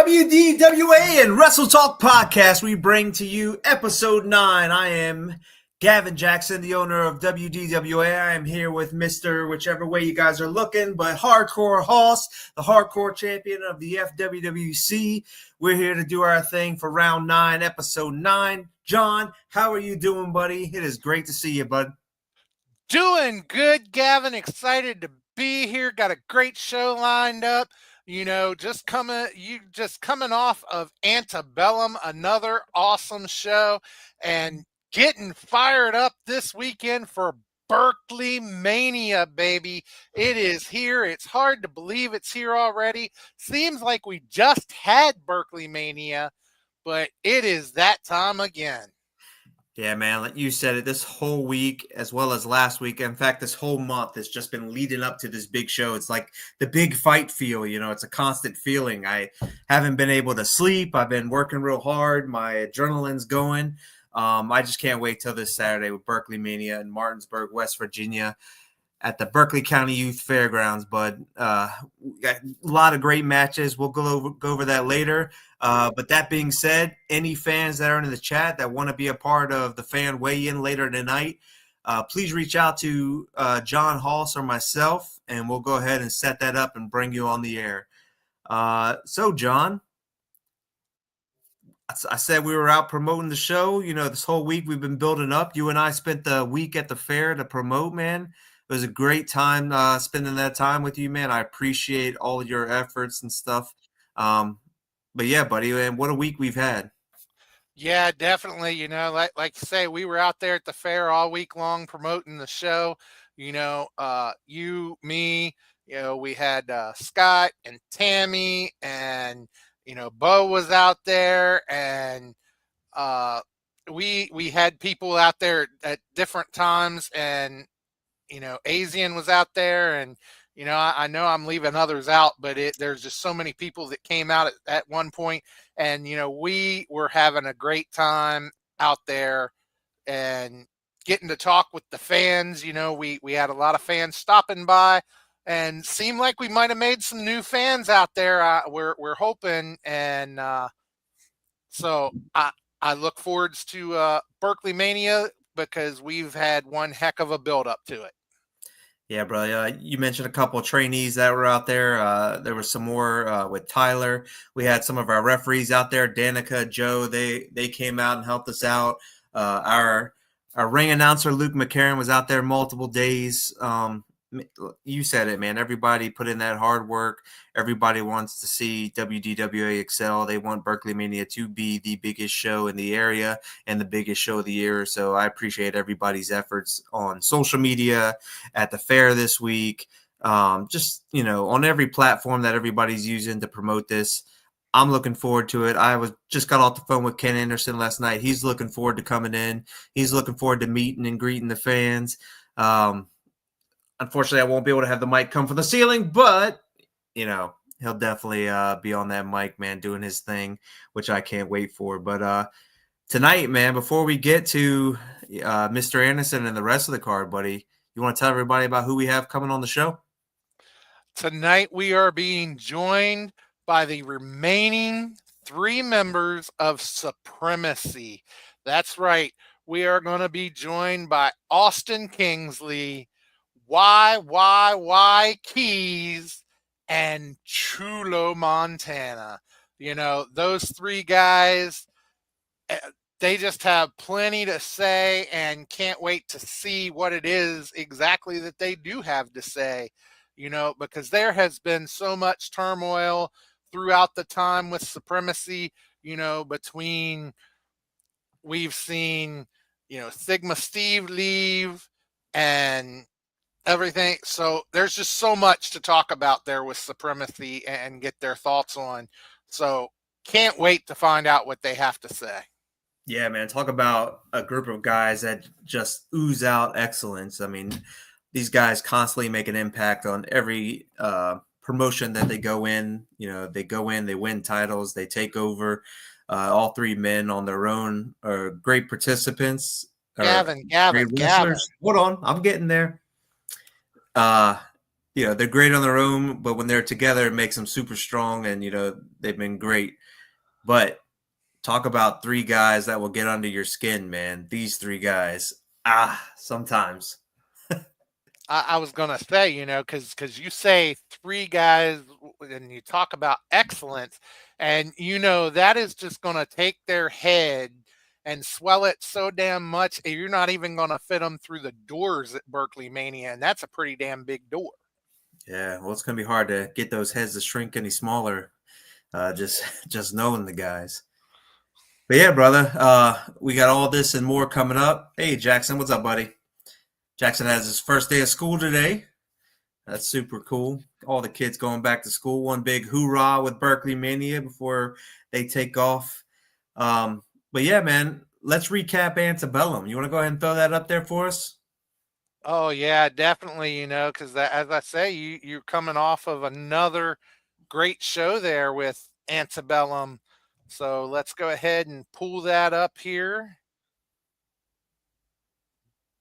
WDWA and Wrestle Talk Podcast, we bring to you episode 9. I am Gavin Jackson, the owner of WDWA. I am here with Mr. whichever way you guys are looking, but Hardcore Hoss, the hardcore champion of the FWWC. We're here to do our thing for round 9, episode 9. John, how are you doing, buddy? It is great to see you, bud. Doing good, Gavin. Excited to be here. Got a great show lined up. Just coming off of Antebellum, another awesome show, and getting fired up this weekend for Berkeley Mania, baby. It is here. It's hard to believe it's here already. Seems like we just had Berkeley Mania, but it is that time again. Yeah, man, like you said it, this whole week as well as last week, in fact, this whole month has just been leading up to this big show. It's like the big fight feel, it's a constant feeling. I haven't been able to sleep. I've been working real hard. My adrenaline's going. I just can't wait till this Saturday with Berkeley Mania in Martinsburg, West Virginia at the Berkeley County Youth Fairgrounds, bud. We got a lot of great matches. We'll go over that later. But that being said, any fans that are in the chat that want to be a part of the fan weigh-in later tonight, please reach out to John Hoss or myself, and we'll go ahead and set that up and bring you on the air. So, John, I said we were out promoting the show. This whole week we've been building up. You and I spent the week at the fair to promote, man. It was a great time spending that time with you, man. I appreciate all of your efforts and stuff. But yeah, buddy, man, what a week we've had. Yeah, definitely. Like you say, we were out there at the fair all week long promoting the show. You, me, we had Scott and Tammy, and Bo was out there, and we had people out there at different times, and Asian was out there, and I know I'm leaving others out, but there's just so many people that came out at one point, and we were having a great time out there and getting to talk with the fans. We had a lot of fans stopping by, and seemed like we might have made some new fans out there. We're hoping, and so I look forward to Berkeley Mania, because we've had one heck of a build up to it. Yeah, bro. You mentioned a couple of trainees that were out there. There was some more with Tyler. We had some of our referees out there, Danica, Joe. They came out and helped us out. Our ring announcer, Luke McCarron, was out there multiple days. You said it, man. Everybody put in that hard work. Everybody wants to see WDWA excel. They want Berkeley Mania to be the biggest show in the area and the biggest show of the year. So I appreciate everybody's efforts on social media, at the fair this week, just, on every platform that everybody's using to promote this. I'm looking forward to it. I just got off the phone with Ken Anderson last night. He's looking forward to coming in. He's looking forward to meeting and greeting the fans. Unfortunately, I won't be able to have the mic come from the ceiling, but, he'll definitely be on that mic, man, doing his thing, which I can't wait for. But tonight, man, before we get to Mr. Anderson and the rest of the card, buddy, you want to tell everybody about who we have coming on the show? Tonight, we are being joined by the remaining 3 members of Supremacy. That's right. We are going to be joined by Austin Kingsley, Y Keys, and Chulo Montana. Those 3 guys, they just have plenty to say, and can't wait to see what it is exactly that they do have to say, because there has been so much turmoil throughout the time with Supremacy, between we've seen, Sigma Steve leave and everything. So there's just so much to talk about there with Supremacy and get their thoughts on. So can't wait to find out what they have to say. Yeah, man. Talk about a group of guys that just ooze out excellence. I mean, these guys constantly make an impact on every promotion that they go in. They go in, they win titles, they take over. All 3 men on their own are great participants. Gavin. Hold on, I'm getting there. they're great on their own, but when they're together, it makes them super strong, and they've been great. But talk about three guys that will get under your skin, man. These three guys, sometimes. I was gonna say, because you say three guys and you talk about excellence, and that is just gonna take their head and swell it so damn much you're not even gonna fit them through the doors at Berkeley Mania, and that's a pretty damn big door. Yeah, well, it's gonna be hard to get those heads to shrink any smaller. Just just knowing the guys. But yeah, brother, we got all this and more coming up. Hey, Jackson, what's up, buddy? Jackson has his first day of school today. That's super cool. All the kids going back to school. One big hoorah with Berkeley Mania before they take off. But yeah, man, let's recap Antebellum. You want to go ahead and throw that up there for us? Oh yeah, definitely. Because as I say, you're coming off of another great show there with Antebellum. So let's go ahead and pull that up here.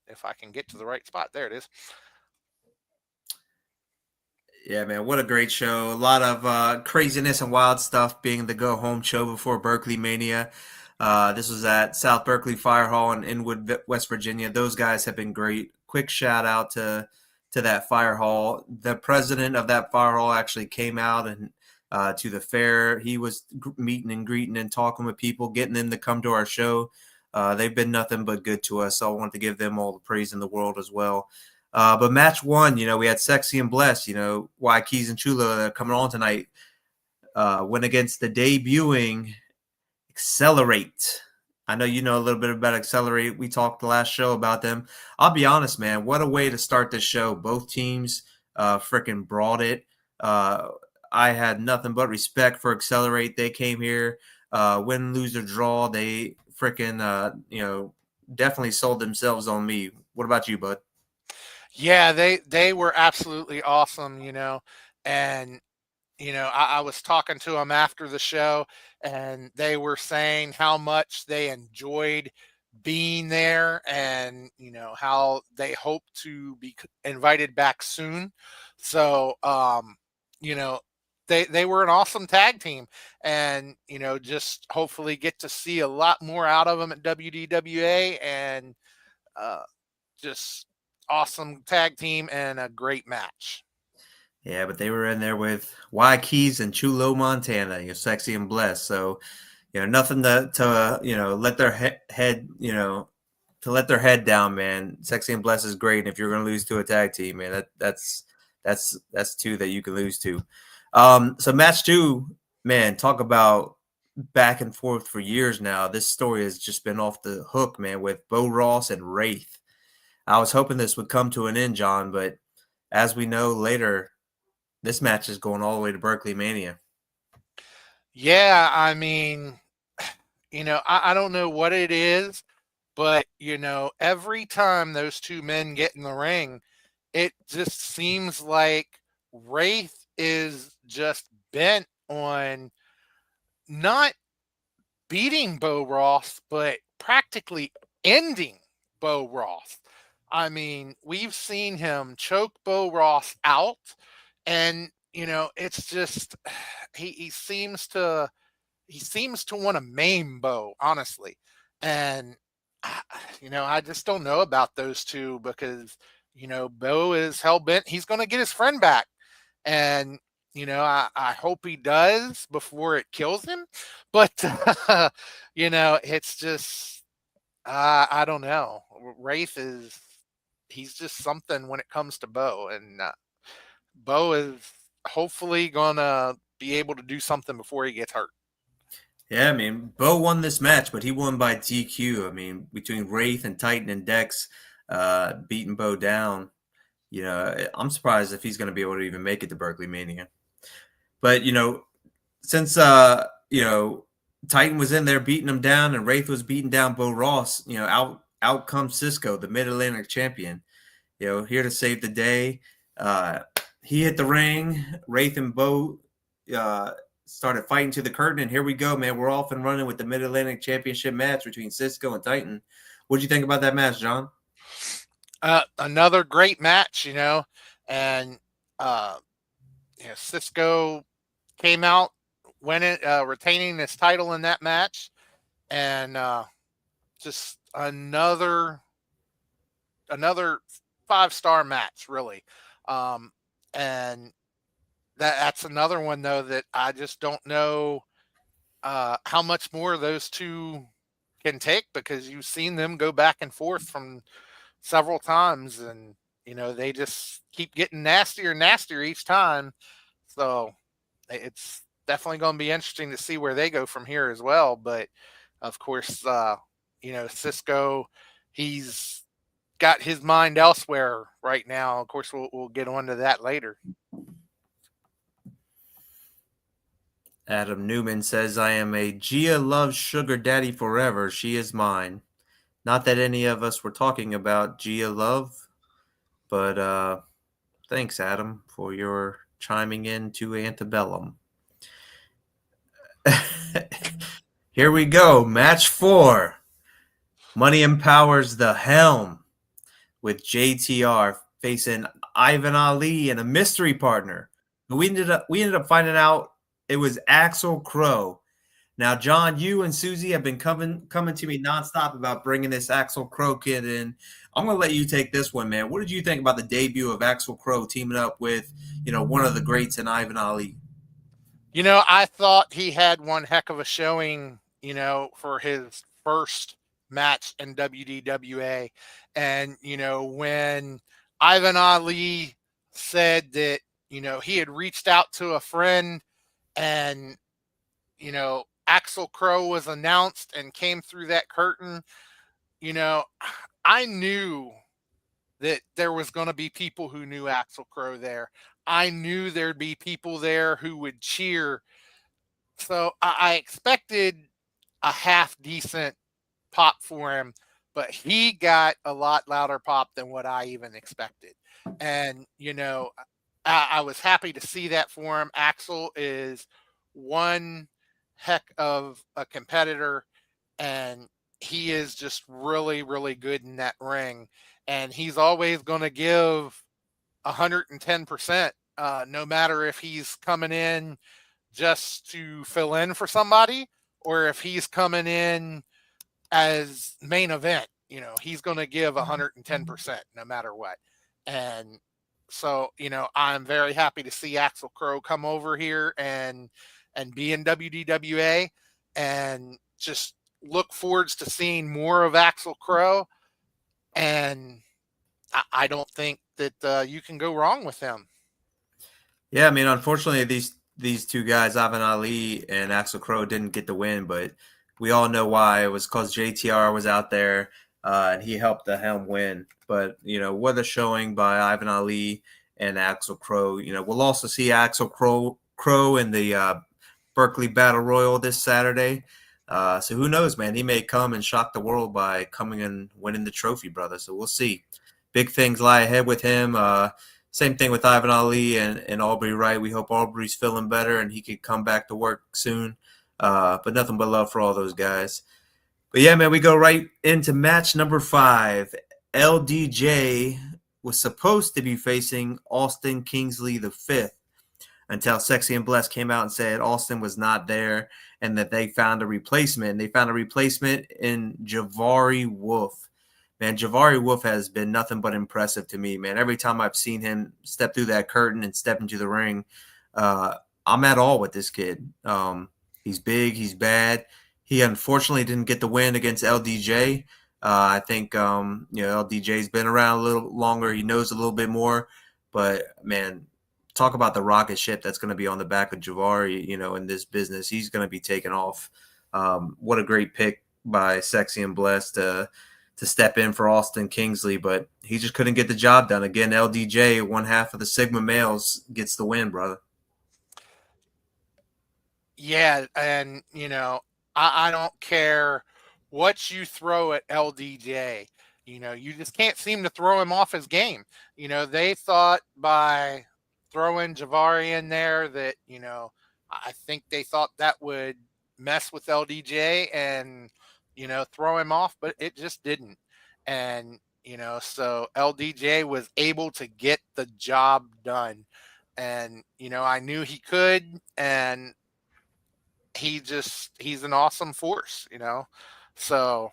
If I can get to the right spot, there it is. Yeah, man, what a great show. A lot of craziness and wild stuff being the go home show before Berkeley Mania. This was at South Berkeley Fire Hall in Inwood, West Virginia. Those guys have been great. Quick shout out to that fire hall. The president of that fire hall actually came out and to the fair. He was meeting and greeting and talking with people, getting them to come to our show. They've been nothing but good to us, so I want to give them all the praise in the world as well. But match one, we had Sexy and Blessed, Y Keys and Chula coming on tonight. Went against the debuting Accelerate. I know you know a little bit about Accelerate. We talked the last show about them. I'll be honest, man. What a way to start this show. Both teams freaking brought it. I had nothing but respect for Accelerate. They came here, win, lose, or draw. They freaking, definitely sold themselves on me. What about you, bud? Yeah, they were absolutely awesome. And I was talking to them after the show, and they were saying how much they enjoyed being there, and how they hope to be invited back soon. So, you know, they were an awesome tag team, and just hopefully get to see a lot more out of them at WDWA, and uh, just awesome tag team and a great match. Yeah, but they were in there with Y Keys and Chulo Montana, Sexy and Blessed. So, nothing to let their head, to let their head down, man. Sexy and Blessed is great. And if you're going to lose to a tag team, man, that's two that you can lose to. So match two, man, talk about back and forth for years now. This story has just been off the hook, man, with Bo Ross and Wraith. I was hoping this would come to an end, John, but as we know later, this match is going all the way to Berkeley Mania. Yeah, I mean, I don't know what it is, but every time those two men get in the ring, it just seems like Wraith is just bent on not beating Bo Ross, but practically ending Bo Ross. I mean, we've seen him choke Bo Ross out, and it's just he seems to want to maim Bo, honestly. And I just don't know about those two, because Bo is hell bent. He's going to get his friend back, and I hope he does before it kills him. But it's just I don't know. Wraith is he's just something when it comes to Bo, and Bo is hopefully gonna be able to do something before he gets hurt. Yeah, I mean, Bo won this match, but he won by DQ. I mean, between Wraith and Titan and Dex beating Bo down, I'm surprised if he's going to be able to even make it to Berkeley Mania. But, since, Titan was in there beating him down and Wraith was beating down Bo Ross, out comes Cisco, the Mid-Atlantic champion, here to save the day. He hit the ring. Wraith and Bo started fighting to the curtain, and here we go, man. We're off and running with the Mid-Atlantic Championship match between Cisco and Titan. What did you think about that match, John? Another great match, and Uh, Cisco came out winning, retaining his title in that match, and just another 5-star match, really. Um, and that's another one though that I just don't know how much more those two can take, because you've seen them go back and forth from several times, and they just keep getting nastier and nastier each time. So it's definitely going to be interesting to see where they go from here as well. But of course, Cisco, he's got his mind elsewhere right now. Of course, we'll get on to that later. Adam Newman says, I am a Gia loves sugar daddy forever. She is mine. Not that any of us were talking about Gia Love, but thanks, Adam, for your chiming in to Antebellum. Here we go. Match 4. Money Empowers the Helm with JTR facing Ivan Ali and a mystery partner. We ended up finding out it was Axel Crow. Now, John, you and Susie have been coming to me nonstop about bringing this Axel Crow kid in. I'm going to let you take this one, man. What did you think about the debut of Axel Crow teaming up with, one of the greats in Ivan Ali? I thought he had one heck of a showing, for his first match in WDWA. And, when Ivan Ali said that, he had reached out to a friend, and, Axel Crow was announced and came through that curtain, you know, I knew that there was going to be people who knew Axel Crow there. I knew there'd be people there who would cheer. So I expected a half decent pop for him, but he got a lot louder pop than what I even expected. And, I was happy to see that for him. Axel is one heck of a competitor, and he is just really, really good in that ring. And he's always going to give 110%, no matter if he's coming in just to fill in for somebody or if he's coming in as main event. He's going to give 110% no matter what. And so, I'm very happy to see Axel Crow come over here and be in WDWA, and just look forwards to seeing more of Axel Crow. And I don't think that you can go wrong with him. Yeah, I mean, unfortunately, these two guys, Ivan Ali and Axel Crow, didn't get the win, but we all know why. It was because JTR was out there and he helped the Helm win. But what a showing by Ivan Ali and Axel Crow. We'll also see Axel Crow in the Berkeley Battle Royal this Saturday. So who knows, man? He may come and shock the world by coming and winning the trophy, brother. So we'll see. Big things lie ahead with him. Same thing with Ivan Ali and Aubrey Wright. We hope Aubrey's feeling better and he could come back to work soon. But nothing but love for all those guys. But yeah, man, we go right into match number 5. LDJ was supposed to be facing Austin Kingsley V until Sexy and Blessed came out and said Austin was not there and that they found a replacement. They found a replacement in Javari Wolf. Man, Javari Wolf has been nothing but impressive to me, man. Every time I've seen him step through that curtain and step into the ring, I'm at all with this kid. He's big, he's bad. He unfortunately didn't get the win against LDJ. I think LDJ's been around a little longer. He knows a little bit more. But man, talk about the rocket ship that's going to be on the back of Javari, in this business. He's going to be taken off. What a great pick by Sexy and Blessed to step in for Austin Kingsley, but he just couldn't get the job done. Again, LDJ, one half of the Sigma males, gets the win, brother. Yeah, and I don't care what you throw at LDJ. You just can't seem to throw him off his game. They thought by throwing Javari in there that, I think they thought that would mess with LDJ and, throw him off, but it just didn't. And, so LDJ was able to get the job done. And, I knew he could, and he's an awesome force. So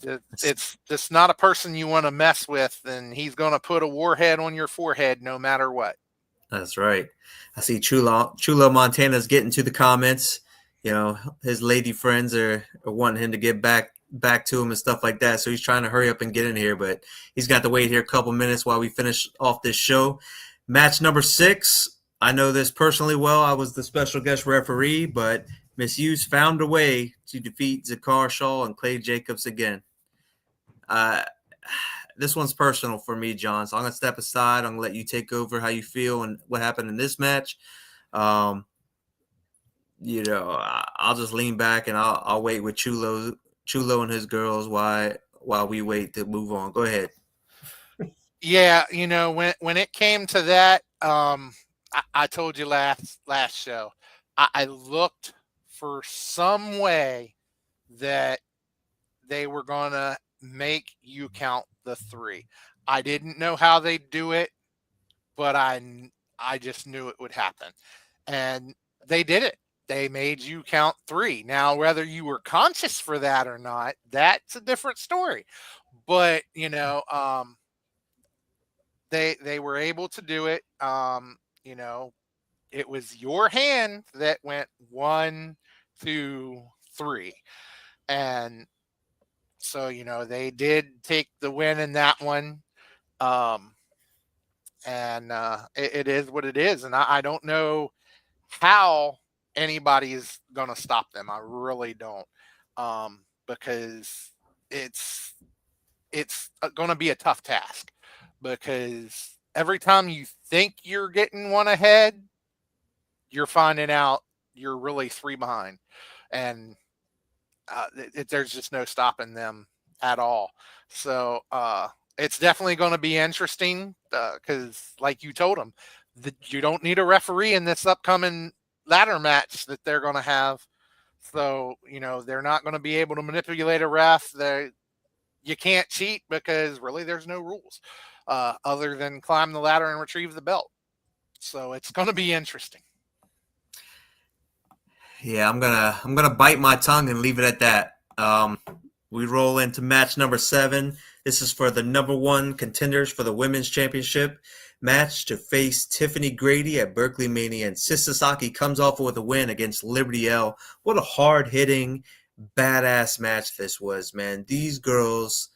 it's just not a person you want to mess with, and he's going to put a warhead on your forehead no matter what. That's right. I see Chulo Montana's getting to the comments. His lady friends are wanting him to get back to him and stuff like that. So he's trying to hurry up and get in here, but he's got to wait here a couple minutes while we finish off this show. Match number 6. I know this personally well. I was the special guest referee, but Miss Hughes found a way to defeat Zakar Shaw and Clay Jacobs again. This one's personal for me, John. So I'm gonna step aside. I'm gonna let you take over how you feel and what happened in this match. I'll just lean back and I'll wait with Chulo and his girls while we wait to move on. Go ahead. Yeah, when it came to that, I told you last show, I looked for some way that they were gonna make you count the 3. I didn't know how they'd do it, but I just knew it would happen, and they did it. They made you count 3. Now, whether you were conscious for that or not, that's a different story. But they were able to do it. It was your hand that went 1, 2, 3, and so they did take the win in that one. And it is what it is, and I don't know how anybody is going to stop them. I really don't, because it's going to be a tough task, because every time you think you're getting one ahead, you're finding out you're really 3 behind, and there's just no stopping them at all. So it's definitely going to be interesting, because, like you told them, you don't need a referee in this upcoming ladder match that they're going to have. So they're not going to be able to manipulate a ref. You can't cheat, because really there's no rules other than climb the ladder and retrieve the belt. So it's going to be interesting. Yeah, I'm gonna bite my tongue and leave it at that. We roll into match number 7. This is for the number 1 contenders for the women's championship match to face Tiffany Grady at Berkeley Mania, and Sis Sasaki comes off with a win against Liberty L. What a hard hitting, badass match this was, man. These girls,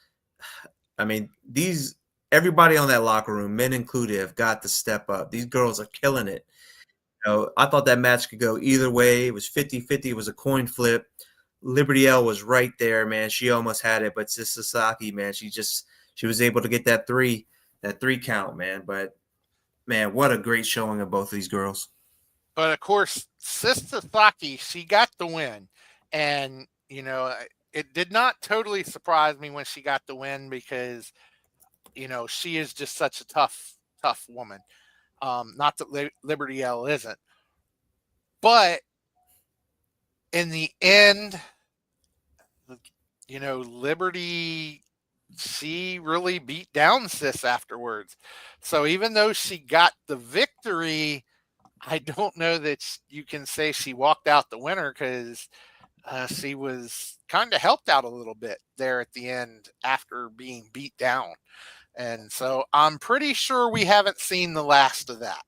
everybody on that locker room, men included, have got to step up. These girls are killing it. I thought that match could go either way. It was 50-50. It was a coin flip. Liberty L was right there, man. She almost had it, but Sis Sasaki, man, she was able to get that 3 count, man. But man, what a great showing of both of these girls. But of course, Sis Sasaki, she got the win, and it did not totally surprise me when she got the win, because she is just such a tough woman. Not that Liberty L isn't, but in the end, Liberty, she really beat down Sis afterwards. So even though she got the victory, I don't know that you can say she walked out the winner, because she was kind of helped out a little bit there at the end after being beat down. And so I'm pretty sure we haven't seen the last of that.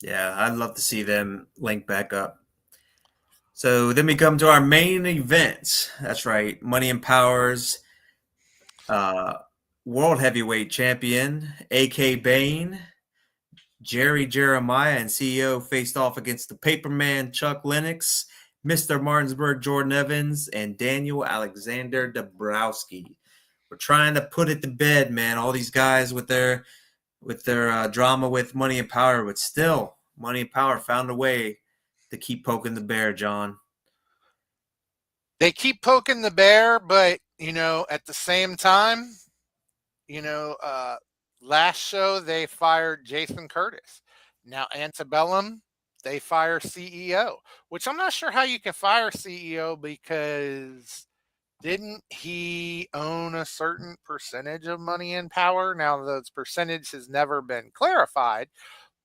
Yeah, I'd love to see them link back up. So then we come to our main event. That's right, Money and Power's World Heavyweight Champion, A.K. Bane, Jerry Jeremiah, and CEO faced off against the Paperman Chuck Lennox, Mr. Martinsburg Jordan Evans, and Daniel Alexander Dabrowski. We're trying to put it to bed, man. All these guys with their drama with Money and Power, but still, Money and Power found a way to keep poking the bear, John. They keep poking the bear, but at the same time, last show they fired Jason Curtis. Now Antebellum, they fire CEO, which I'm not sure how you can fire CEO, because didn't he own a certain percentage of Money and Power? Now, those percentage has never been clarified,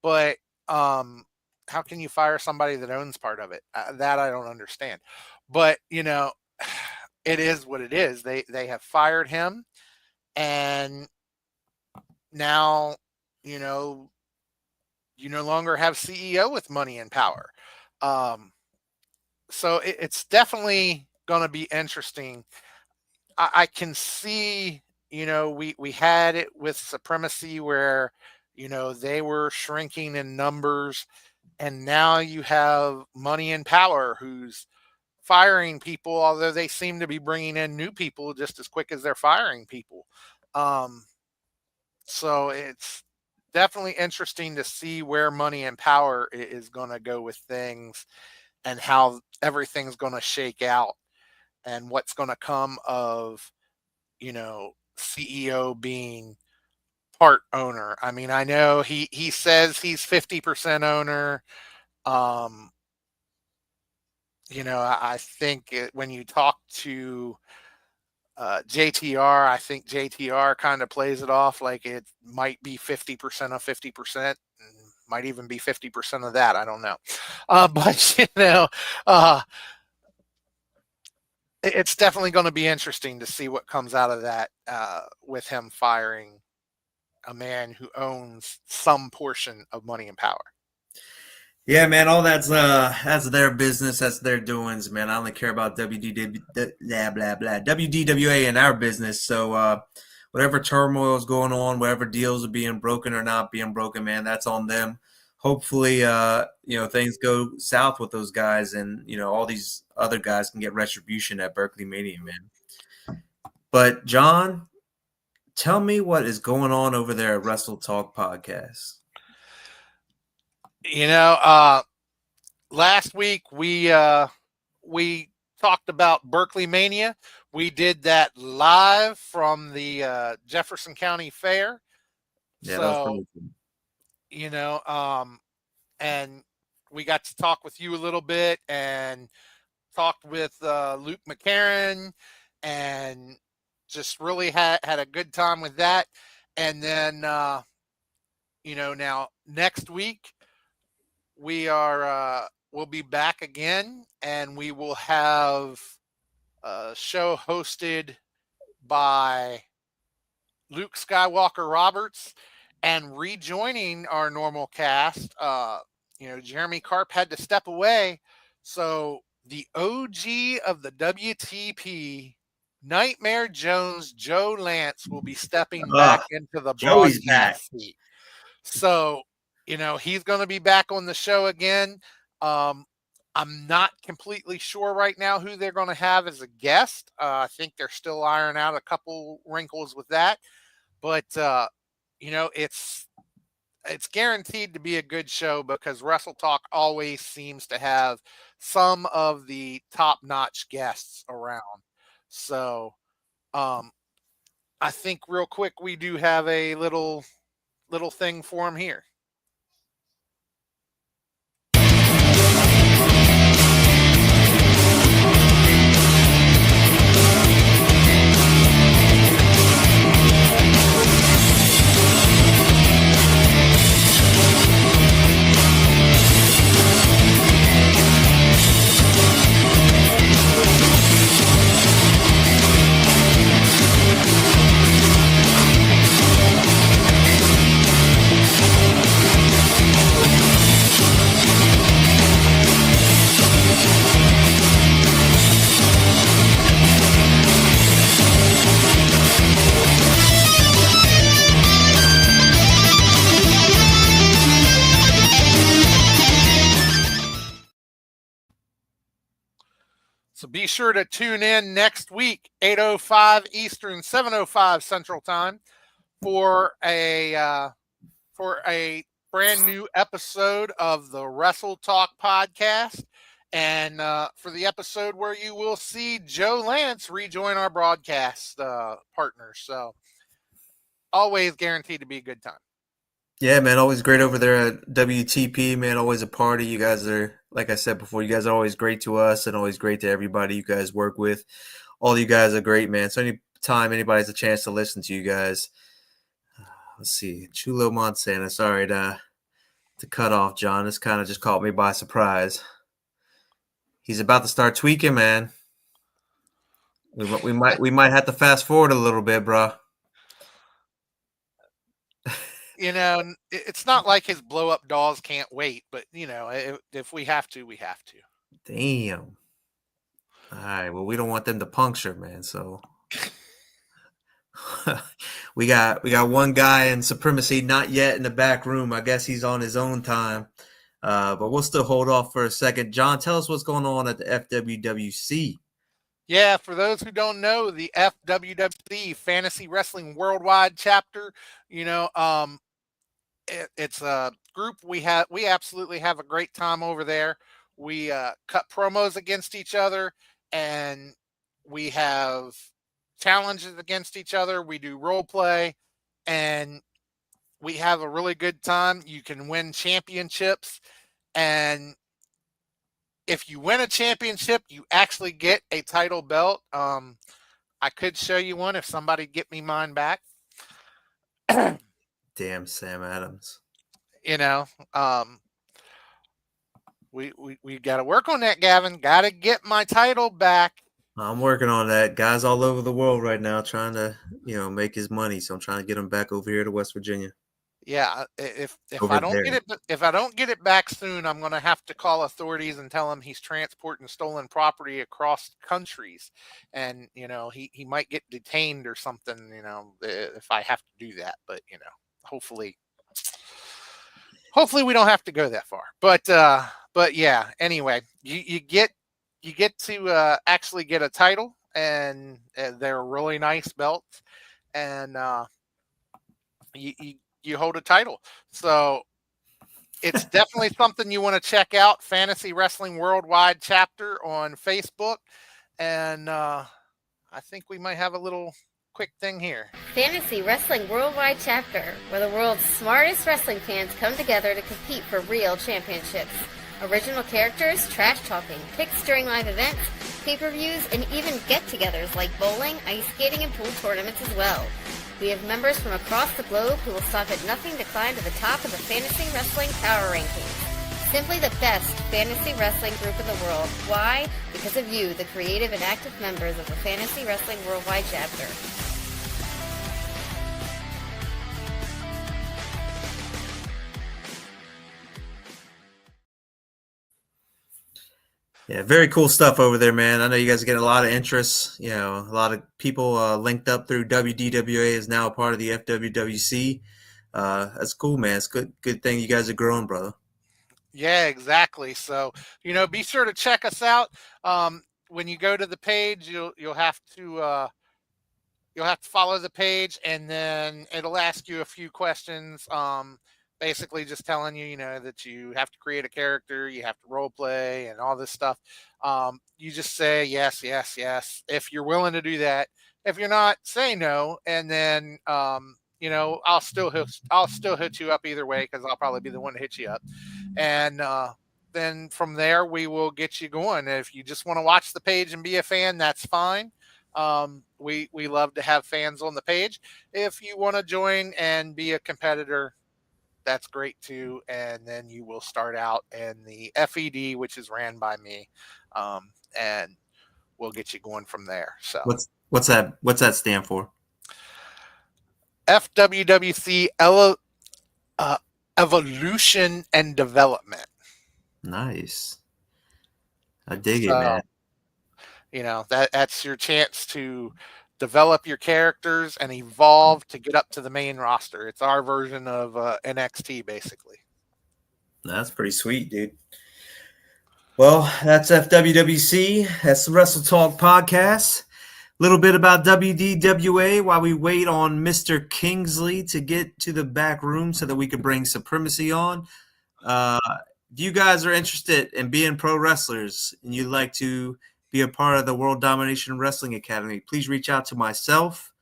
but how can you fire somebody that owns part of it? That I don't understand. But it is what it is. They have fired him, and now you know you no longer have CEO with money and power. Um, so it's definitely going to be interesting. I can see, we had it with Supremacy where, they were shrinking in numbers, and now you have money and power who's firing people, although they seem to be bringing in new people just as quick as they're firing people. Um, so it's definitely interesting to see where money and power is going to go with things and how everything's going to shake out and what's going to come of CEO being part owner. I mean, I know he says he's 50% owner. Um, I think when you talk to JTR, I think JTR kind of plays it off like it might be 50% of 50%, might even be 50% of that. I don't know. But, uh, it's definitely going to be interesting to see what comes out of that with him firing a man who owns some portion of money and power. Yeah, man, all that's their business, that's their doings, man. I only care about WDW blah blah blah WDWA and our business. So whatever turmoil is going on, whatever deals are being broken or not being broken, man, that's on them. Hopefully things go south with those guys, and all these other guys can get retribution at Berkeley Mania, man. But John, tell me what is going on over there at Wrestle Talk Podcast. Last week we talked about Berkeley Mania. We did that live from the Jefferson County Fair. Yeah, that was So, pretty cool. And we got to talk with you a little bit and talked with Luke McCarran, and just really had a good time with that. And then now next week we'll be back again, and we will have a show hosted by Luke Skywalker Roberts, and rejoining our normal cast. Jeremy Karp had to step away, so the OG of the WTP, Nightmare Jones, Joe Lance, will be stepping back into the Joey's back. broadcast seat. So, he's going to be back on the show again. I'm not completely sure right now who they're going to have as a guest. I think they're still ironing out a couple wrinkles with that, but it's guaranteed to be a good show because Wrestle Talk always seems to have some of the top-notch guests around. So, I think real quick we do have a little thing for him here. So be sure to tune in next week, 8:05 Eastern, 7:05 Central Time, for a brand new episode of the Wrestle Talk podcast, and for the episode where you will see Joe Lance rejoin our broadcast partners. So always guaranteed to be a good time. Yeah, man, always great over there at WTP, man. Always a party. You guys are, like I said before, you guys are always great to us and always great to everybody you guys work with. All you guys are great, man. So anytime anybody has a chance to listen to you guys, let's see, Chulo Montana. Sorry, to cut off, John. This kind of just caught me by surprise. He's about to start tweaking, man. We might have to fast forward a little bit, bro. It's not like his blow up dolls can't wait, but if we have to, we have to. Damn. All right. Well, we don't want them to puncture, man. So we got one guy in Supremacy, not yet in the back room. I guess he's on his own time. But we'll still hold off for a second. John, tell us what's going on at the FWWC. Yeah, for those who don't know, the FWWC Fantasy Wrestling Worldwide chapter, it's a group we absolutely have a great time over there. We cut promos against each other, and we have challenges against each other. We do role play, and we have a really good time. You can win championships, and if you win a championship, you actually get a title belt. I could show you one if somebody get me mine back. Damn Sam Adams. We got to work on that, Gavin. Got to get my title back. I'm working on that. Guys all over the world right now trying to, make his money. So I'm trying to get him back over here to West Virginia. Yeah, if I don't get it back soon, I'm going to have to call authorities and tell him he's transporting stolen property across countries, and he might get detained or something. If I have to do that, but hopefully we don't have to go that far. But yeah. Anyway, you get to actually get a title, and they're really nice belts, and you hold a title. So it's definitely something you want to check out. Fantasy Wrestling Worldwide chapter on Facebook. And I think we might have a little quick thing here. Fantasy Wrestling Worldwide chapter, where the world's smartest wrestling fans come together to compete for real championships. Original characters, trash talking, picks during live events, pay-per-views, and even get-togethers like bowling, ice skating, and pool tournaments as well. We have members from across the globe who will stop at nothing to climb to the top of the fantasy wrestling power rankings. Simply the best fantasy wrestling group in the world. Why? Because of you, the creative and active members of the Fantasy Wrestling Worldwide chapter. Yeah, very cool stuff over there, man. I know you guys are getting a lot of interest. A lot of people linked up through WDWA is now a part of the FWWC. That's cool, man. It's good thing you guys are growing, brother. Yeah, exactly. So, be sure to check us out. When you go to the page, you'll have to follow the page, and then it'll ask you a few questions. Basically just telling you, that you have to create a character, you have to role play and all this stuff. You just say yes, yes, yes, if you're willing to do that. If you're not, say no. And then, I'll still hit you up either way, because I'll probably be the one to hit you up. And then from there, we will get you going. If you just want to watch the page and be a fan, that's fine. We love to have fans on the page. If you want to join and be a competitor, that's great too. And then you will start out in the FED, which is ran by me, and we'll get you going from there. So what's that stand for? FWWC Evolution and Development. Nice. I dig it, man. That's your chance to develop your characters and evolve to get up to the main roster. It's our version of NXT, basically. That's pretty sweet, dude. Well, that's FWWC. That's the Wrestle Talk podcast. A little bit about WDWA while we wait on Mr. Kingsley to get to the back room so that we can bring Supremacy on. If you guys are interested in being pro wrestlers and you'd like to be a part of the World Domination Wrestling Academy, please reach out to myself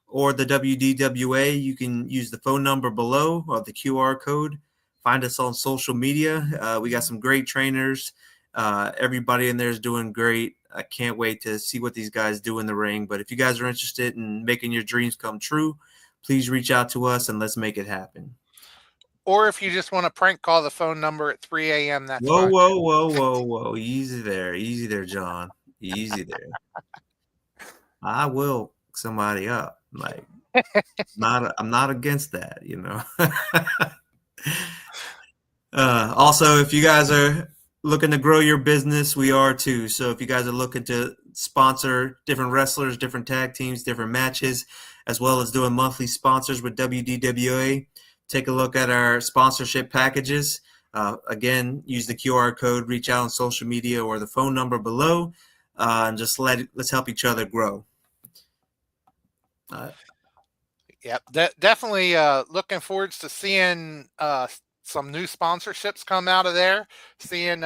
or the WDWA. You can use the phone number below or the QR code. Find us on social media. We got some great trainers. Everybody in there is doing great. I can't wait to see what these guys do in the ring. But if you guys are interested in making your dreams come true, please reach out to us and let's make it happen. Or if you just want to prank call the phone number at 3 a.m., that's Whoa, fine. whoa. Easy there, John. Easy there. I will hook somebody up. Like, I'm not against that, you know. Also, if you guys are looking to grow your business, we are too. So if you guys are looking to sponsor different wrestlers, different tag teams, different matches, as well as doing monthly sponsors with WDWA, take a look at our sponsorship packages. Again, use the QR code, reach out on social media or the phone number below, and just let's help each other grow. Yep, definitely looking forward to seeing some new sponsorships come out of there, seeing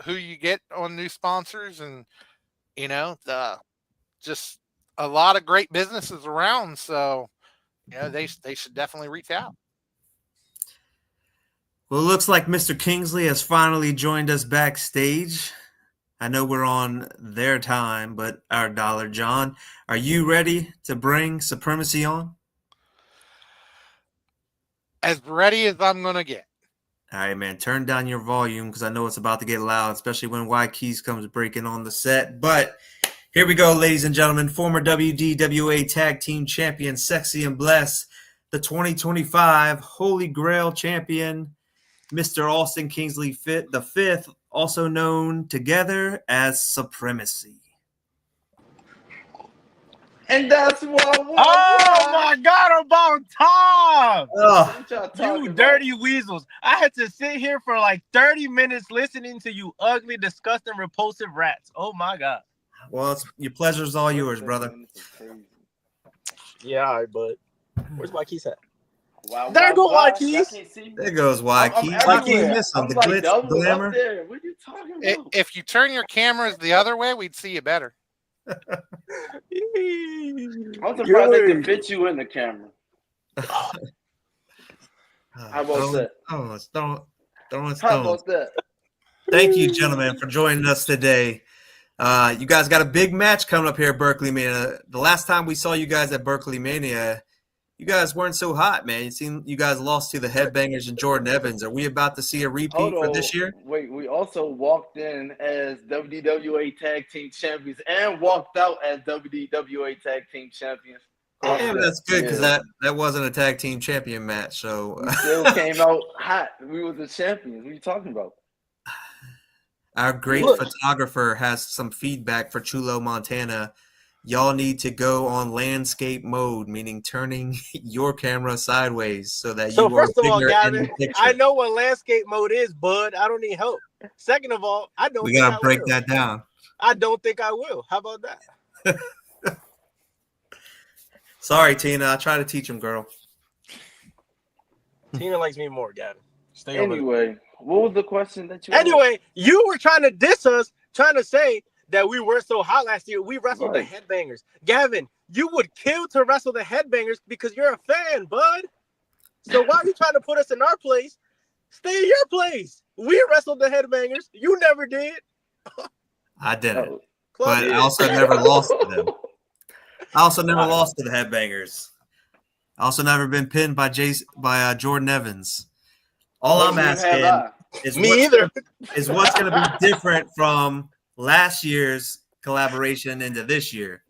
who you get on new sponsors, and just a lot of great businesses around. So they should definitely reach out. Well, it looks like Mr. Kingsley has finally joined us backstage. I know we're on their time, but our dollar, John, are you ready to bring Supremacy on? As ready as I'm going to get. All right, man, turn down your volume because I know it's about to get loud, especially when Y Keys comes breaking on the set. But here we go, ladies and gentlemen. Former WDWA Tag Team Champion, Sexy and Blessed, the 2025 Holy Grail Champion, Mr. Austin Kingsley the Fifth, also known together as Supremacy. And that's what. Oh my God, about time! Oh, you dirty weasels! I had to sit here for like 30 minutes listening to you ugly, disgusting, repulsive rats. Oh my God. Well, your pleasure's all yours, brother. Yeah, all right, bud. Where's my keys at? Wow, There go my keys. There goes Y Keys. Like you miss them. The glitz, glamour. What are you talking about? If you turn your cameras the other way, we'd see you better. I'm surprised they can fit you in the camera. How about that? How about that? Thank you, gentlemen, for joining us today. You guys got a big match coming up here at Berkeley Mania. The last time we saw you guys at Berkeley Mania, you guys weren't so hot, man. It seemed you guys lost to the Headbangers and Jordan Evans. Are we about to see a repeat for this year? Wait, we also walked in as WDWA Tag Team Champions and walked out as WDWA Tag Team Champions. Yeah, that's good because that wasn't a tag team champion match. So we still came out hot. We were the champions. What are you talking about? Our great photographer has some feedback for Chulo, Montana. Y'all need to go on landscape mode, meaning turning your camera sideways so that you are first of all, bigger Gavin, in the picture. I know what landscape mode is, bud. I don't need help. Second of all, We gotta break that down. I don't think I will. How about that? Sorry, Tina. I try to teach him, girl. Tina likes me more, Gavin. Stay anyway, what was the question that you? Anyway, you were trying to diss us, trying to say that we weren't so hot last year. We wrestled the Headbangers. Gavin, you would kill to wrestle the Headbangers because you're a fan, bud. So why are you trying to put us in our place? Stay in your place. We wrestled the Headbangers. You never did. I didn't. But I also never lost to them. I also never lost to the Headbangers. I also never been pinned by Jordan Evans. All I'm asking is what's going to be different from last year's collaboration into this year.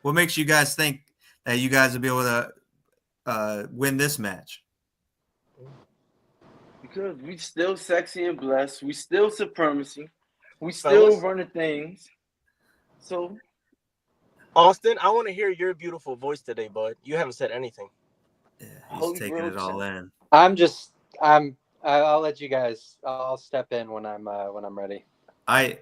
What makes you guys think that you guys will be able to win this match? Because we still Sexy and Blessed. We still Supremacy. We still running things. So, Austin, I want to hear your beautiful voice today, bud. You haven't said anything. Yeah, he's taking it all in. I'll let you guys. I'll step in when I'm ready. I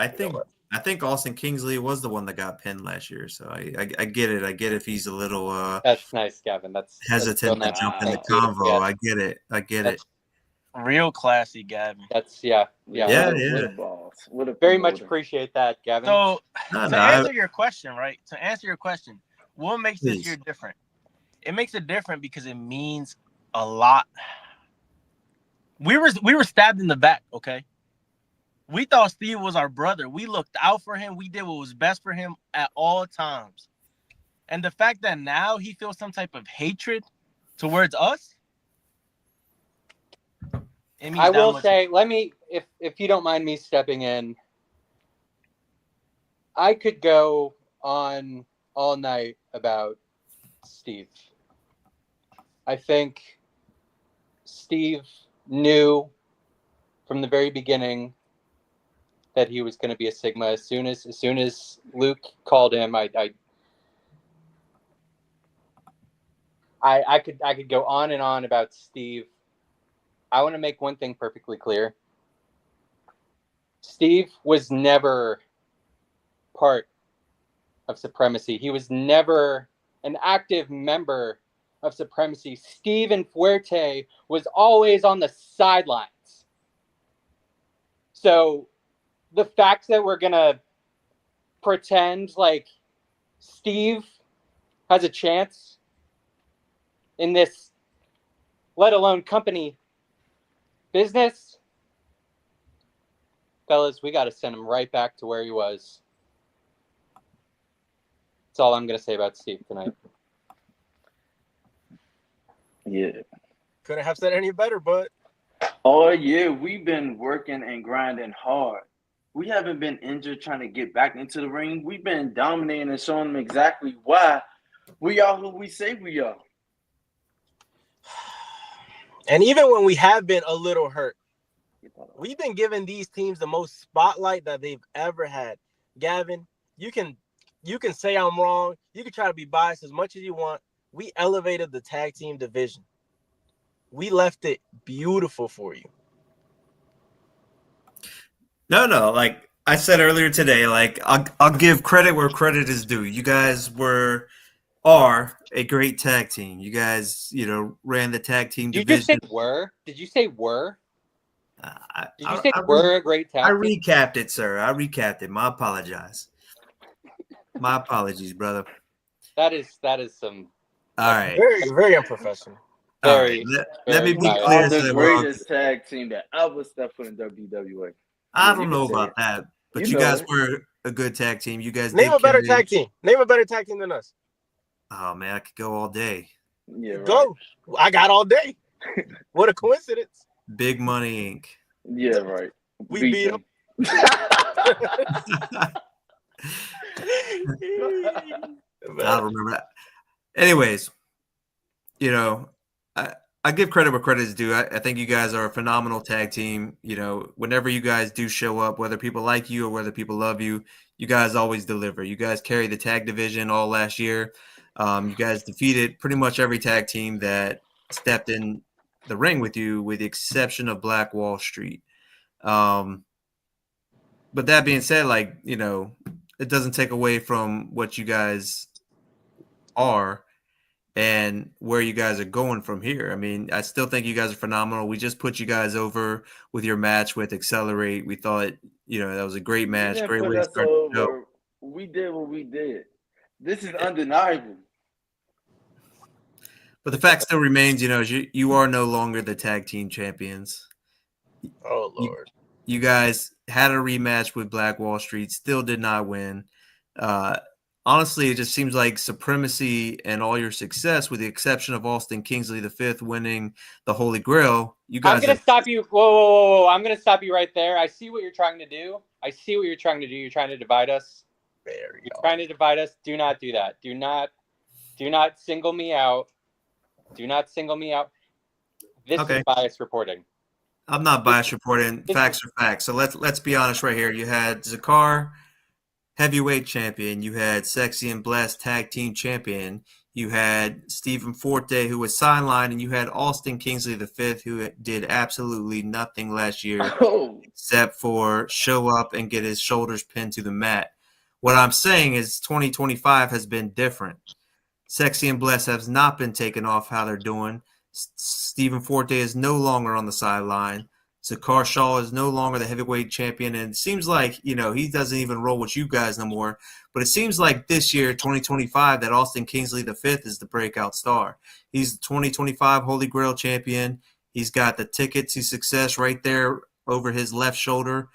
think Austin Kingsley was the one that got pinned last year, so I get it. I get if he's a little that's nice, Gavin. That's hesitant to jump in the convo. Yeah. I get it. Real classy, Gavin. That's yeah. Very much appreciate that, Gavin. So answer your question, right? To answer your question, what makes this year different? It makes it different because it means a lot. We were stabbed in the back, okay? We thought Steve was our brother. We looked out for him. We did what was best for him at all times. And the fact that now he feels some type of hatred towards us, It means I that will much. say, if you don't mind me stepping in, I could go on all night about Steve. I think Steve knew from the very beginning that he was going to be a Sigma. As soon as Luke called him, I could go on and on about Steve. I want to make one thing perfectly clear. Steve was never part of Supremacy. He was never an active member of Supremacy. Steve and Fuerte was always on the sidelines. So the fact that we're going to pretend like Steve has a chance in this, let alone company business, fellas, we got to send him right back to where he was. That's all I'm going to say about Steve tonight. Yeah. Couldn't have said any better, but All year we've been working and grinding hard. We haven't been injured trying to get back into the ring. We've been dominating and showing them exactly why we are who we say we are. and even when we have been a little hurt, we've been giving these teams the most spotlight that they've ever had. Gavin, you can say I'm wrong. You can try to be biased as much as you want. We elevated the tag team division. We left it beautiful for you. No, like I said earlier today, like I'll give credit where credit is due. You guys are a great tag team. You guys, ran the tag team Did you division. just say were? Did you say were? Did you say I we're a great tag team? recapped it, sir. I recapped it. My apologize. My apologies, brother. That is some All right. Very, very unprofessional. All very, right. Let me very be We biased. clear are so the that we're all greatest tag team that ever stepped foot in WDWA. I Yeah, don't you know can say about it. that, but You you know guys it. were a good tag team. You guys Name did a better carry. tag team. Name a better tag team than us. Oh man, I could go all day. Yeah, right. Go. I got all day. What a coincidence. Big Money Inc. Yeah, right. We beat them. I don't remember that. Anyways, I give credit where credit is due. I think you guys are a phenomenal tag team. Whenever you guys do show up, whether people like you or whether people love you, you guys always deliver. You guys carry the tag division all last year. You guys defeated pretty much every tag team that stepped in the ring with you, with the exception of Black Wall Street. But that being said, it doesn't take away from what you guys are and where you guys are going from here. I mean, I still think you guys are phenomenal. We just put you guys over with your match with Accelerate. We thought, that was a great You match, didn't great put way to us start the show. over. We did what we did. This is undeniable. But the fact still remains, you are no longer the tag team champions. Oh, Lord. You guys had a rematch with Black Wall Street, still did not win. Honestly, it just seems like Supremacy and all your success, with the exception of Austin Kingsley V winning the Holy Grail, you guys. I'm gonna stop you. Whoa! I'm gonna stop you right there. I see what you're trying to do. You're trying to divide us. You're trying to divide us. Do not do that. Do not single me out. Do not single me out. This is biased reporting. I'm not biased reporting. Facts are facts. So let's be honest right here. You had Zakar, heavyweight champion. You had Sexy and Blessed tag team champion. You had Stephen Forte, who was sidelined, and you had Austin Kingsley V, who did absolutely nothing last year except for show up and get his shoulders pinned to the mat. What I'm saying is 2025 has been different. Sexy and Blessed has not been taken off how they're doing. Stephen Forte is no longer on the sideline. Zakar Shaw is no longer the heavyweight champion, and it seems like, he doesn't even roll with you guys no more. But it seems like this year, 2025, that Austin Kingsley V is the breakout star. He's the 2025 Holy Grail champion. He's got the ticket to success right there over his left shoulder.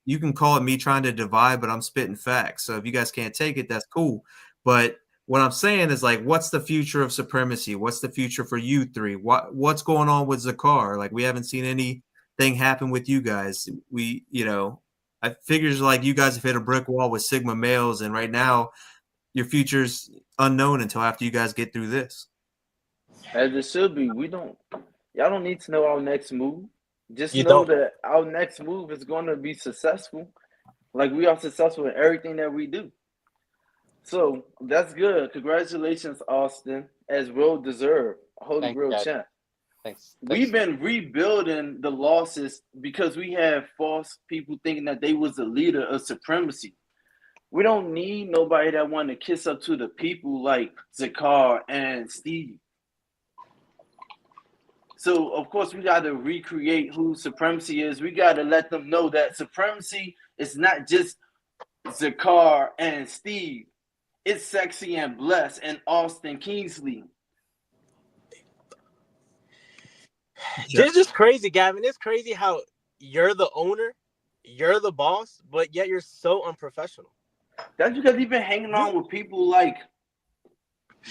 You can call it me trying to divide, but I'm spitting facts. So if you guys can't take it, that's cool. But what I'm saying is like, what's the future of Supremacy? What's the future for you three? What's going on with Zakar? Like, we haven't seen anything happen with you guys. I figures like you guys have hit a brick wall with Sigma males, and right now your future's unknown until after you guys get through this. As it should be. Y'all don't need to know our next move. Just You know don't. that our next move is going to be successful. Like, we are successful in everything that we do. So that's good. Congratulations, Austin, as well deserved. Holy Grail champ. Thanks. We've been rebuilding the losses because we have false people thinking that they was the leader of Supremacy. We don't need nobody that want to kiss up to the people like Zakar and Steve. So, of course, we got to recreate who Supremacy is. We got to let them know that Supremacy is not just Zakar and Steve. It's Sexy and Bless and Austin Kingsley. It's just crazy, Gavin. It's crazy how you're the owner, you're the boss, but yet you're so unprofessional. That's because you've been hanging on with people like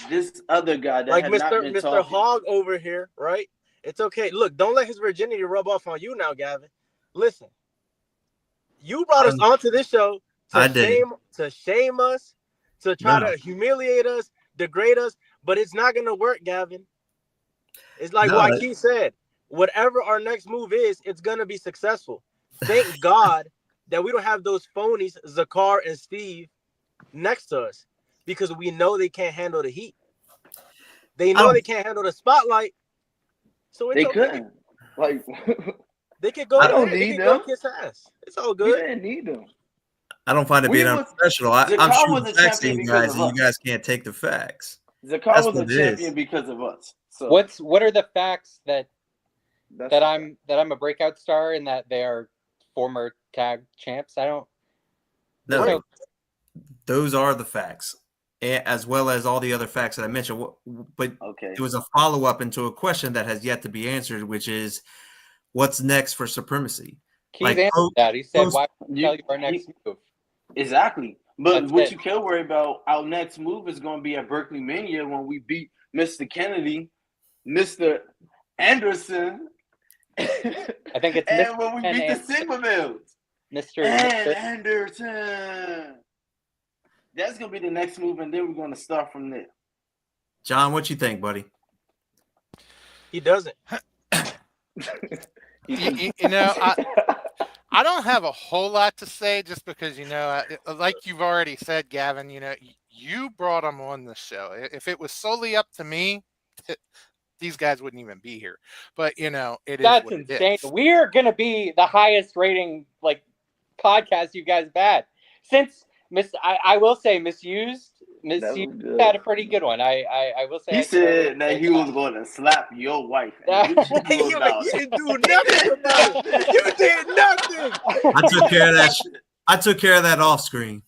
this other guy that like have not been Mr. talking. Hogg over here, right? It's okay. Look, don't let his virginity rub off on you now, Gavin. Listen, you brought us onto this show to shame us, to try to humiliate us, degrade us, but it's not going to work, Gavin. It's like Joaquin said, whatever our next move is, it's going to be successful. Thank God that we don't have those phonies, Zakar and Steve, next to us, because we know they can't handle the heat. They know they can't handle the spotlight. So it's couldn't. Like, they could go. I don't need them. Go kiss ass. It's all good. We didn't need them. I don't find it being unprofessional. I'm shooting facts to you guys, and you guys can't take the facts. Zakar was a champion because of us. So what are the facts that I'm a breakout star and that they are former tag champs? I don't. No, those are the facts, as well as all the other facts that I mentioned. But it was a follow-up into a question that has yet to be answered, which is, what's next for Supremacy? Keith answered that. He said, "Why don't you tell you our next move?" Exactly. But what you can worry about, our next move is going to be at Berkeley Mania when we beat Mr. Kennedy, Mr. Anderson. I think it's and when we beat the Sigma Mills. Mr. Anderson. That's going to be the next move, and then we're going to start from there. John, what you think, buddy? He doesn't. I don't have a whole lot to say just because, like you've already said, Gavin, you brought them on the show. If it was solely up to me, these guys wouldn't even be here. But, that's insane. We're going to be the highest rating, podcast you guys had. Since, I will say, Misused had a pretty good one. I will say. He said that he was going to slap your wife. You didn't do nothing about it. You did nothing. I took care of that shit. I took care of that off screen.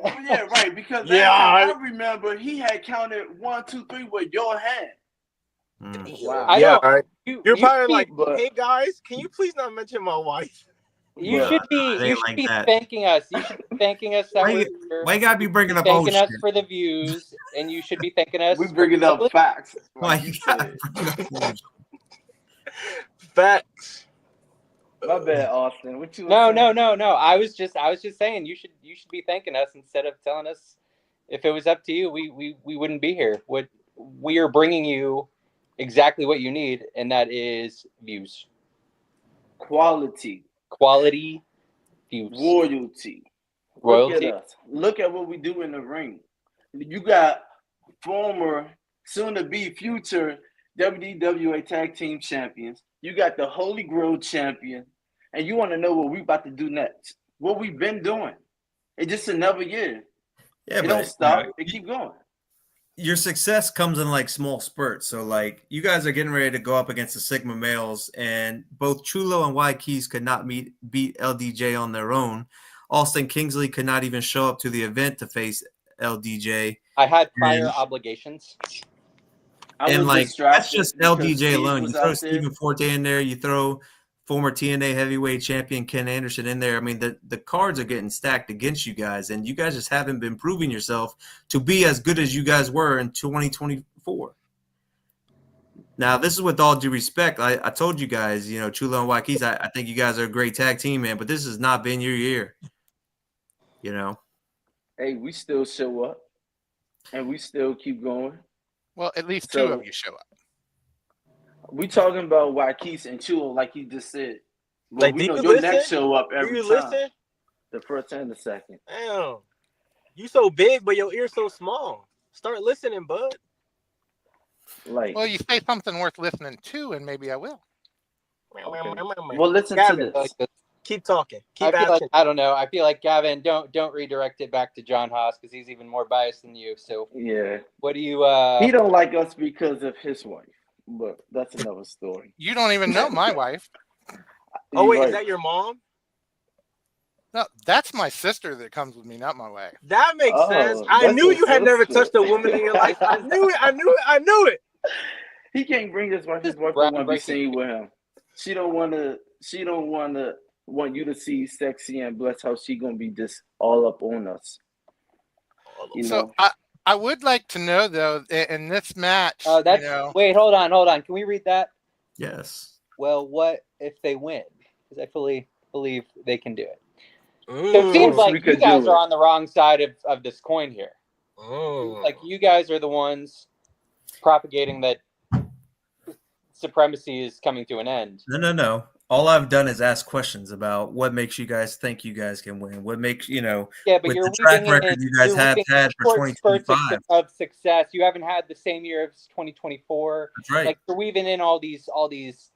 Yeah, right. Because I remember he had counted 1, 2, 3 with your hand. Wow. You're probably like, hey guys, can you please not mention my wife? You should be thanking us. You should be thanking us. Why you gotta be bringing up thanking us for the views, and you should be thanking us. We bringing up facts. Why you gotta bring up facts? My bad, Austin. What you? No. I was just saying you should be thanking us instead of telling us. If it was up to you, we wouldn't be here. We are bringing you exactly what you need, and that is views, quality views, royalty. Look at what we do in the ring. You got former, soon-to-be future WDWA Tag Team Champions. You got the Holy Grail Champion. And you want to know what we about to do next. What we've been doing. It's just another year. Yeah, it don't stop. It keep going. Your success comes in small spurts. So you guys are getting ready to go up against the Sigma males, and both Chulo and Y Keys could not beat LDJ on their own. Austin Kingsley could not even show up to the event to face LDJ. I had prior obligations. And that's just LDJ alone. You throw Stephen Forte in there, you throw former TNA heavyweight champion Ken Anderson in there. I mean, the cards are getting stacked against you guys, and you guys just haven't been proving yourself to be as good as you guys were in 2024. Now, this is with all due respect. I told you guys, Chulo and Waikis, I think you guys are a great tag team, man, but this has not been your year. Hey, we still show up, and we still keep going. Well, at least two of you show up. We talking about Waikis and Chulo, like he just said. But Like, we do know you your listen? next show up every Do you time. listen? The first and the second. Damn. You so big, but your ear's so small. Start listening, bud. Like, Well, you say something worth listening to, and maybe I will. okay. Well, listen Gavin, to this. Keep talking. I Keep feel like asking. I don't know. I feel like Gavin, don't redirect it back to John Haas because he's even more biased than you. So Yeah. what do you? He don't like us because of his wife, but that's another story. You don't even know my wife. Oh, wait, You're is right. that your mom? No, that's my sister that comes with me, not my wife. That makes Oh, sense. I that's knew a you had never sister. touched a woman in your life. I knew it. He can't bring his wife. His wife Brown don't want to be breaking. seen with him. She don't want you to see sexy and bless how she gonna be just all up on us. You So know. I would like to know, though, in this match, Wait, hold on. Can we read that? Yes. Well, what if they win? Because I fully believe they can do it. So it seems course we like you could guys do are it. on the wrong side of this coin here. Like you guys are the ones propagating that supremacy is coming to an end. No. All I've done is ask questions about what makes you guys think you guys can win. What makes, Yeah, but with you're the track weaving record in, you guys you're have weaving had for short spurts 2025. of success. You haven't had the same year as 2024. That's right. Like you're weaving in all these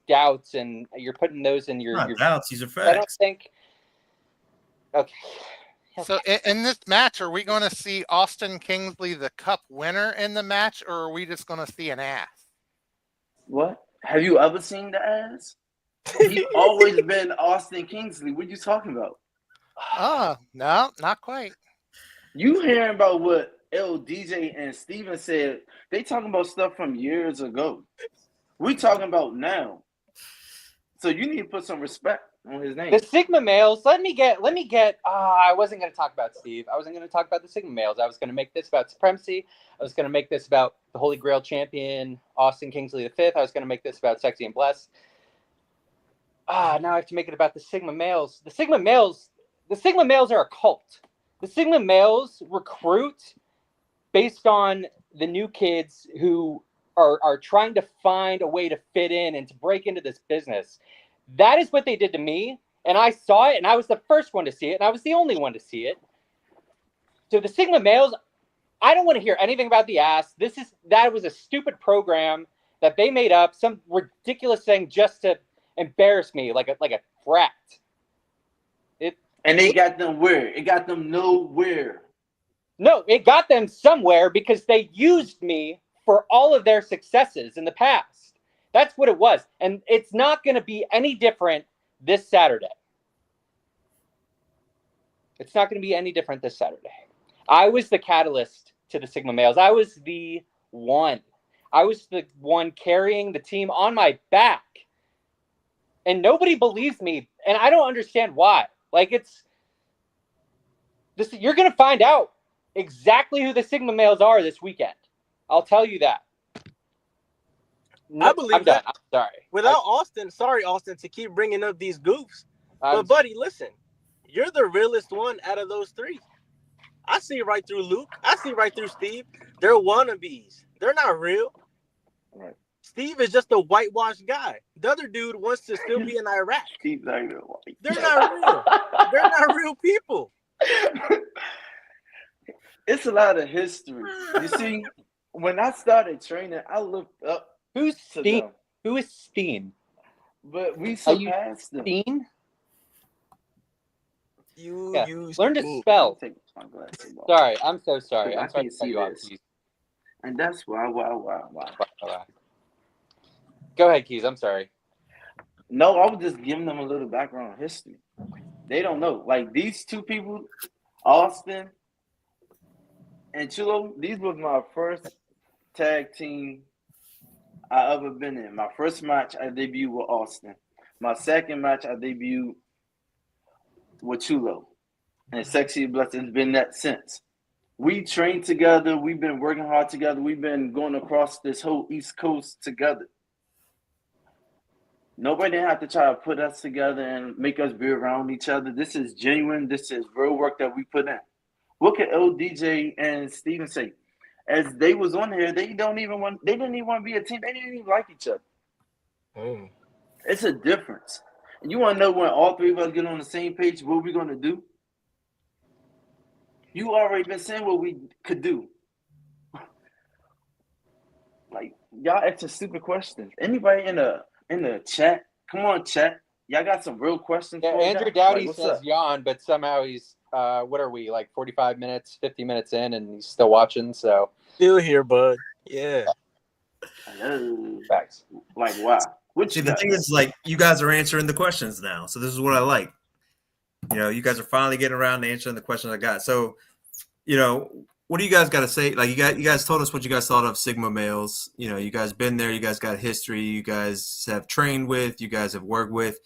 doubts, and you're putting those in your. Not doubts, these are I don't facts. think. Okay. So in this match, are we going to see Austin Kingsley, the Cup winner, in the match, or are we just going to see an ass? What? Have you ever seen the ass? He's always been Austin Kingsley. What are you talking about? Oh, no, not quite. You hearing about what LDJ and Steven said? They talking about stuff from years ago. We talking about now. So you need to put some respect on his name. The Sigma males. Let me get. I wasn't going to talk about Steve. I wasn't going to talk about the Sigma males. I was going to make this about Supremacy. I was going to make this about the Holy Grail champion Austin Kingsley V. I was going to make this about Sexy and Blessed. Now I have to make it about the Sigma males. The Sigma males are a cult. The Sigma males recruit based on the new kids who are trying to find a way to fit in and to break into this business. That is what they did to me, and I saw it, and I was the first one to see it, and I was the only one to see it. So the Sigma males, I don't want to hear anything about the ass. That was a stupid program that they made up, some ridiculous thing just to embarrass me like a brat. And they got them where? It got them nowhere. No, it got them somewhere because they used me for all of their successes in the past. That's what it was. And it's not going to be any different this Saturday. It's not going to be any different this Saturday. I was the catalyst to the Sigma males. I was the one. I was the one carrying the team on my back. And nobody believes me. And I don't understand why. Like you're going to find out exactly who the Sigma males are this weekend. I'll tell you that. I believe I'm that. done. I'm sorry. Without Austin, sorry, Austin, to keep bringing up these goofs. But, buddy, listen. You're the realest one out of those three. I see right through Luke. I see right through Steve. They're wannabes. They're not real. Right. Steve is just a whitewashed guy. The other dude wants to still be in Iraq. Steve's not even white. They're not real. They're not real people. It's a lot of history. You see, when I started training, I looked up Who's to Steen? them. Who is Steen? But we surpassed them. Steen? You learn to spell. Take my glasses off. Sorry, I'm so sorry. I I'm sorry can't to cut see you off, this. Keys. And that's why. Go ahead, Keys. I'm sorry. No, I was just giving them a little background history. They don't know. Like these two people, Austin and Chulo, these was my first tag team I ever been in. My first match I debuted with Austin. My second match, I debuted with Chulo. And Sexy Blessed has been that since. We trained together. We've been working hard together. We've been going across this whole East Coast together. Nobody didn't have to try to put us together and make us be around each other. This is genuine. This is real work that we put in. What can LDJ and Steven say? As they was on here, they didn't even want to be a team. They didn't even like each other. Mm. It's a difference. And you want to know when all three of us get on the same page, what we're going to do? You already been saying what we could do. Like, y'all asking stupid questions. Anybody in the chat? Come on, chat. Y'all got some real questions Yeah, for Andrew us? Dowdy Like, says yawn, but somehow he's what are we, like 45 minutes, 50 minutes in, and he's still watching, so Still here, bud. Yeah. facts. Like, wow. What See, you the got? thing is, like, you guys are answering the questions now, so this is what I like. You know, you guys are finally getting around to answering the questions I got. So, you know, what do you guys got to say? Like, you guys told us what you guys thought of Sigma males. You know, you guys been there. You guys got history. You guys have trained with. You guys have worked with.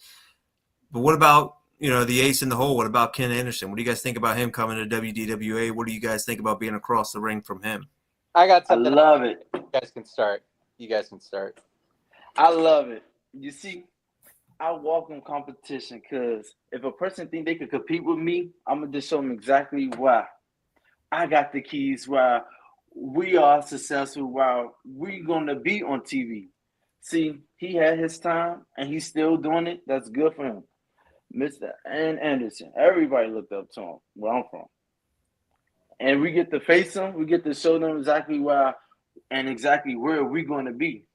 But what about, you know, the ace in the hole? What about Ken Anderson? What do you guys think about him coming to WDWA? What do you guys think about being across the ring from him? I got I something. love it. You guys can start. I love it. You see, I welcome competition because if a person think they could compete with me, I'm going to just show them exactly why. I got the keys why we are successful, why we're going to be on TV. See, he had his time and he's still doing it. That's good for him. Mr. Anderson, everybody looked up to him where I'm from. And we get to face them. We get to show them exactly why and exactly where we're going to be.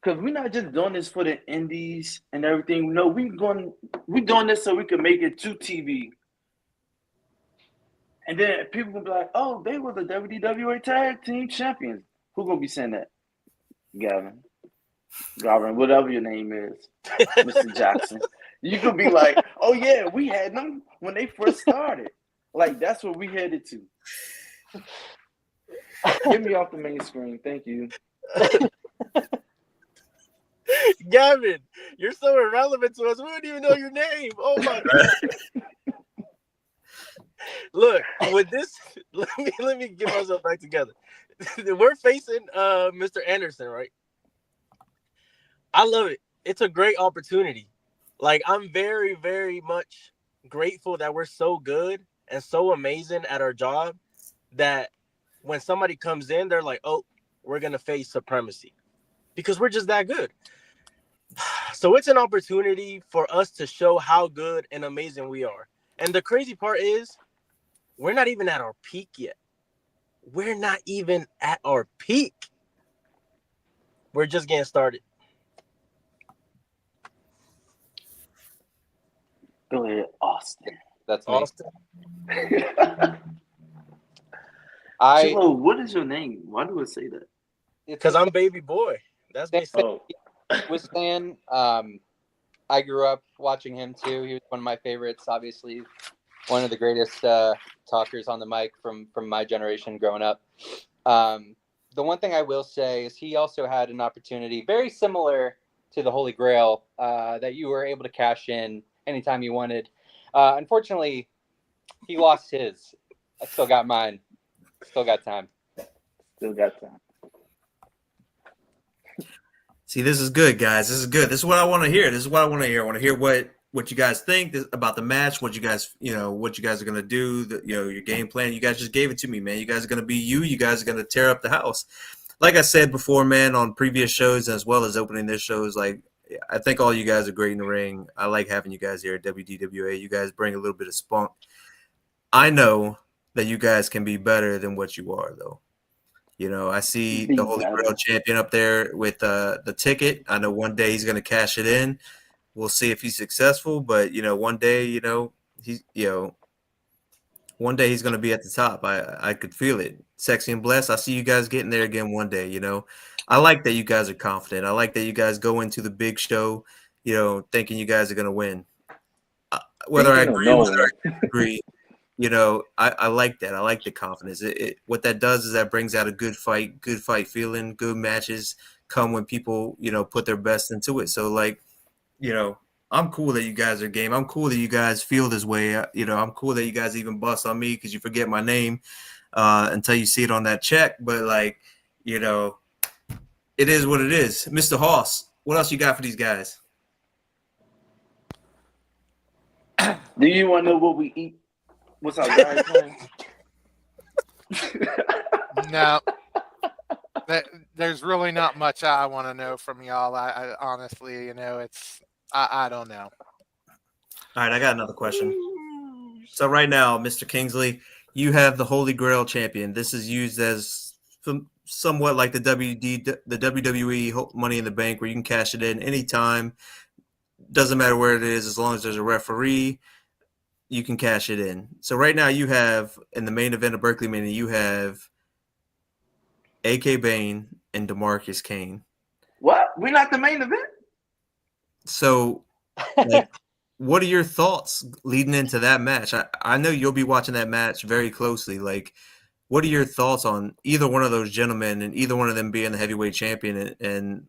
Because we're not just doing this for the indies and everything. No, we're doing this so we can make it to TV. And then people will be like, oh, they were the WDWA Tag Team Champions. Who's going to be saying that? Gavin, whatever your name is, Mr. Jackson. You could be like, oh, yeah, we had them when they first started. Like, that's what we headed to. Get me off the main screen. Thank you. Gavin, you're so irrelevant to us. We don't even know your name. Oh my God. Look, with this, let me get myself back together. We're facing Mr. Anderson, right? I love it. It's a great opportunity. Like, I'm very, very much grateful that we're so good and so amazing at our job that when somebody comes in, they're like, oh, we're going to face Supremacy because we're just that good. So it's an opportunity for us to show how good and amazing we are. And the crazy part is we're not even at our peak yet. We're not even at our peak. We're just getting started. Go ahead, Austin. That's me. Austin. Chilo, what is your name? Why do I say that? Because I'm baby boy. That's me. Was saying, I grew up watching him too. He was one of my favorites, obviously. One of the greatest talkers on the mic from my generation growing up. The one thing I will say is he also had an opportunity very similar to the Holy Grail that you were able to cash in anytime you wanted. Unfortunately, he lost his. I still got mine. Still got time. See, this is good, guys. This is good. This is what I want to hear. I want to hear what you guys think about the match, what you guys are going to do, your game plan. You guys just gave it to me, man. You guys are going to be you. You guys are going to tear up the house. Like I said before, man, on previous shows as well as opening this show, is like, I think all you guys are great in the ring. I like having you guys here at WDWA. You guys bring a little bit of spunk. I know that you guys can be better than what you are, though. You know, I see the Holy Grail champion up there with the ticket. I know one day he's going to cash it in. We'll see if he's successful, but one day, one day he's going to be at the top. I could feel it. Sexy and Blessed, I see you guys getting there again one day. I like that you guys are confident. I like that you guys go into the big show, thinking you guys are going to win. Whether I agree, whether I disagree. I like that. I like the confidence. What that does is that brings out a good fight feeling. Good matches come when people, put their best into it. So, I'm cool that you guys are game. I'm cool that you guys feel this way. I'm cool that you guys even bust on me because you forget my name until you see it on that check. But it is what it is. Mr. Hoss, what else you got for these guys? Do you want to know what we eat? What's our diet plan? No, there's really not much I want to know from y'all. I honestly, I don't know. All right, I got another question. So right now, Mr. Kingsley, you have the Holy Grail champion. This is used as somewhat like the WWE Money in the Bank, where you can cash it in anytime. Doesn't matter where it is, as long as there's a referee, you can cash it in. So right now you have, in the main event of Berkeley Mania, you have A.K. Bane and DeMarcus Kane. What? We're not the main event? So, what are your thoughts leading into that match? I know you'll be watching that match very closely. What are your thoughts on either one of those gentlemen and either one of them being the heavyweight champion? And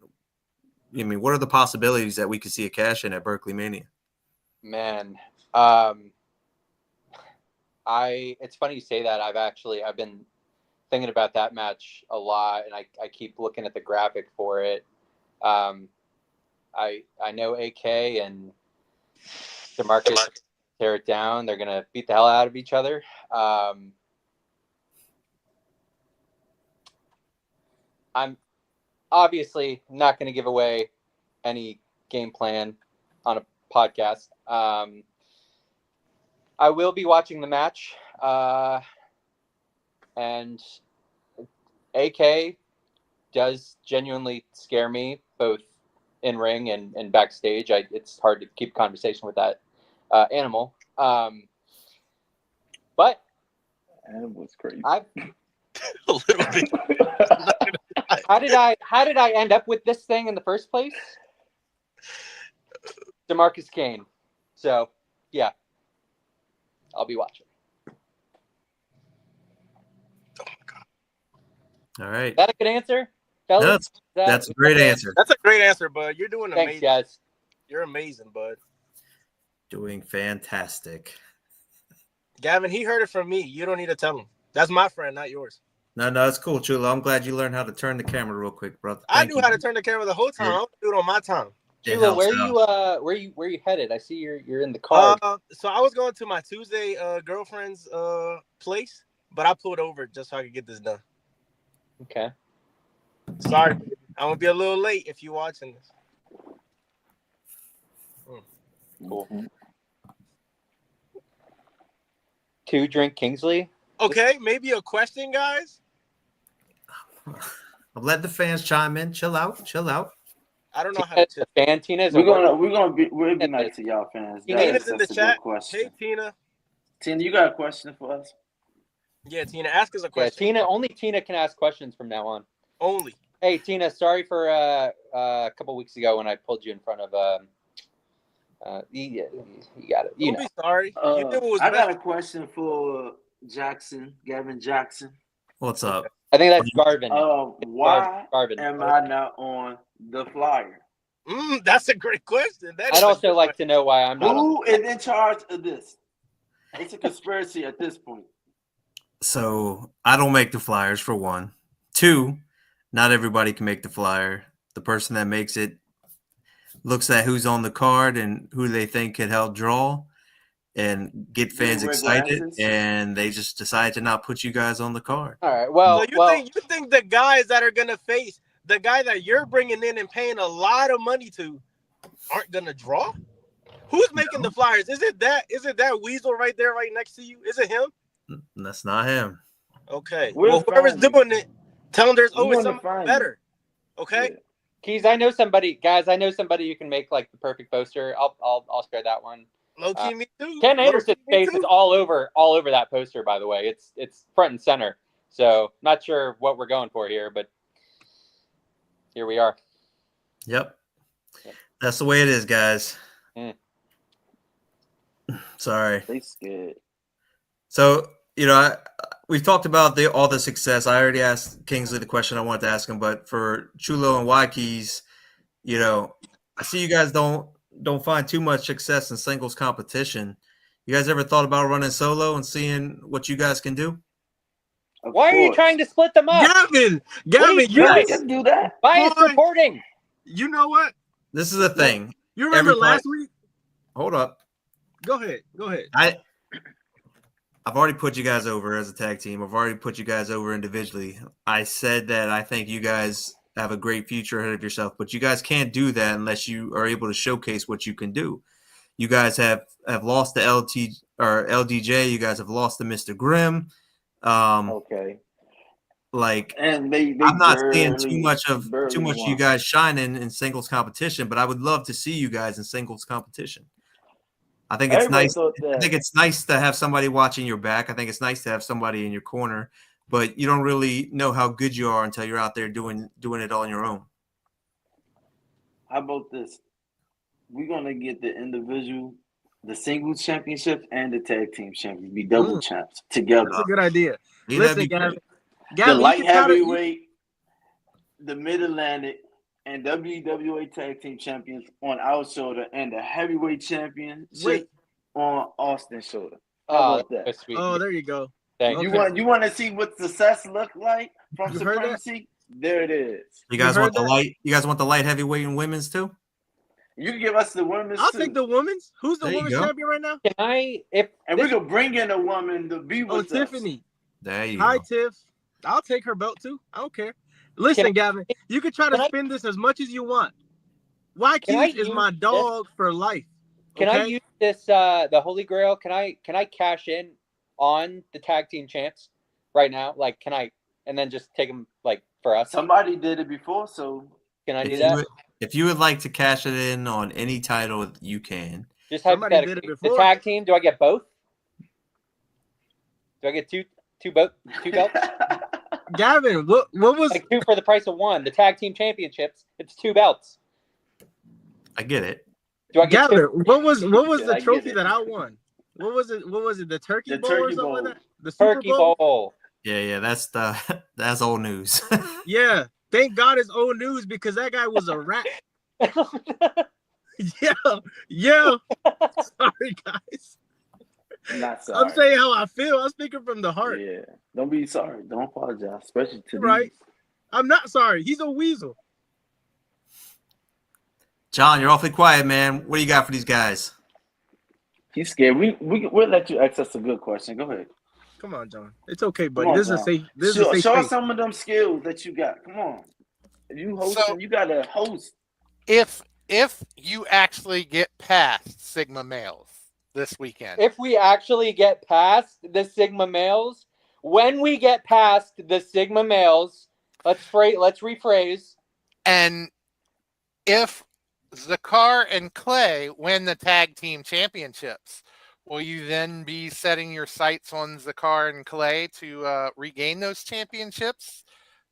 what are the possibilities that we could see a cash in at Berkeley Mania? Man, it's funny you say that. I've been thinking about that match a lot, and I keep looking at the graphic for it. I know AK and DeMarcus tear it down. They're gonna beat the hell out of each other. I'm obviously not going to give away any game plan on a podcast. I will be watching the match, and AK does genuinely scare me, both in ring and backstage. It's hard to keep conversation with that animal. But animal's crazy. A little bit. How did I end up with this thing in the first place? DeMarcus Kane. So yeah, I'll be watching. Oh my God. All right. Is that a good answer, fellas? That's a great answer. That's a great answer, bud. You're doing amazing. Thanks, guys. You're amazing, bud. Doing fantastic. Gavin, he heard it from me. You don't need to tell him. That's my friend, not yours. No, it's cool, Chulo. I'm glad you learned how to turn the camera real quick, brother. I knew how to turn the camera the whole time. I don't do it on my time. Chula, where you headed? I see you're in the car. So I was going to my Tuesday girlfriend's place, but I pulled over just so I could get this done. Okay. Sorry, I'm gonna be a little late if you're watching this. Cool. 2 drink Kingsley. Okay, maybe a question, guys. I'll let the fans chime in. Chill out. I don't know how to chill. Tina's we'll be nice to y'all fans. Tina's in the chat. Hey, Tina, you got a question for us? Yeah, Tina, ask us a question. Yeah, only Tina can ask questions from now on. Only. Hey, Tina, sorry for a couple weeks ago when I pulled you in front of you got it. Don't be sorry. You did what was I best. got a question for Gavin Jackson. What's up? I think that's Garvin. Why Garvin. am I not on the flyer? That's a great question. I'd also like to know why I'm not. Who is in charge of this? It's a conspiracy at this point. So I don't make the flyers, for one. 2, not everybody can make the flyer. The person that makes it looks at who's on the card and who they think could help draw and get fans excited, and they just decide to not put you guys on the card. All right. Well, so you think the guys that are gonna face the guy that you're bringing in and paying a lot of money to aren't gonna draw? Who's making the flyers? Is it that weasel right there, right next to you? Is it him? That's not him. Okay. Well, whoever's doing it, tell them there's always something better. Okay. Yeah. Keys, I know somebody. Guys, I know somebody who can make like the perfect poster. I'll share that one. Low key, me too. Ken Anderson's face is all over that poster. By the way, it's front and center. So not sure what we're going for here, but here we are. Yep. That's the way it is, guys. Sorry. They scared. So, we've talked about all the success. I already asked Kingsley the question I wanted to ask him, but for Chulo and Y Keys, I see you guys don't don't find too much success in singles competition. You guys ever thought about running solo and seeing what you guys can do? Why are you trying to split them up? Gavin, you can do that. Bias reporting. You know what? This is a thing. You remember last week? Hold up. Go ahead. I've already put you guys over as a tag team. I've already put you guys over individually. I said that I think you guys have a great future ahead of yourself, but you guys can't do that unless you are able to showcase what you can do. You guys have lost the LDJ. You guys have lost to Mr. Grimm. Okay. Like, and they I'm not seeing too much of won. you guys shining in singles competition, but I would love to see you guys in singles competition. I think it's nice. I think it's nice to have somebody watching your back. I think it's nice to have somebody in your corner, but you don't really know how good you are until you're out there doing it on your own. How about this? We're gonna get the singles championship and the tag team champions, be double champs together. That's a good idea. Yeah, Listen, Gavin, the light heavyweight, the mid-Atlantic, and WDWA tag team champions on our shoulder, and the heavyweight championship on Austin's shoulder. How about that? Oh, there you go. You want to see what success look like from Supremacy? There it is. You guys want the light? You guys want the light heavyweight and women's too? You can give us the women's. I'll take the women's. Who's the women's champion right now? And we can bring in a woman to be with us. Tiffany. There you go. Tiff. I'll take her belt too. I don't care. Listen, Gavin, you can try to spin this as much as you want. YQ is my dog for life. Can I use this the Holy Grail? Can I cash in on the tag team champs right now? Like, can I and then just take them like for us? Somebody did it before, so can I do that? If you would like to cash it in on any title, you can. Just hypothetically, the tag team. Do I get both? Do I get two belts? Gavin, what was like 2 for the price of 1? The tag team championships. It's 2 belts. I get it. Do I get Gavin, what was the trophy that I won? What was it? The turkey bowl or something like that? The turkey bowl. Yeah, that's old news. Yeah, thank God it's old news because that guy was a rat. Yeah. Sorry, guys. Not sorry. I'm saying how I feel. I'm speaking from the heart. Yeah, don't be sorry. Don't apologize, especially to right. I'm not sorry. He's a weasel. John, you're awfully quiet, man. What do you got for these guys? He's scared. We'll let you ask us a good question. Go ahead. Come on, John. It's okay, buddy. This is a safe. Show us some of them skills that you got. Come on. If you host, you gotta host. If you actually get past Sigma males this weekend. If we actually get past the Sigma males, when we get past the Sigma males, let's rephrase. And if Zakar and Clay win the tag team championships, will you then be setting your sights on Zakar and Clay to regain those championships?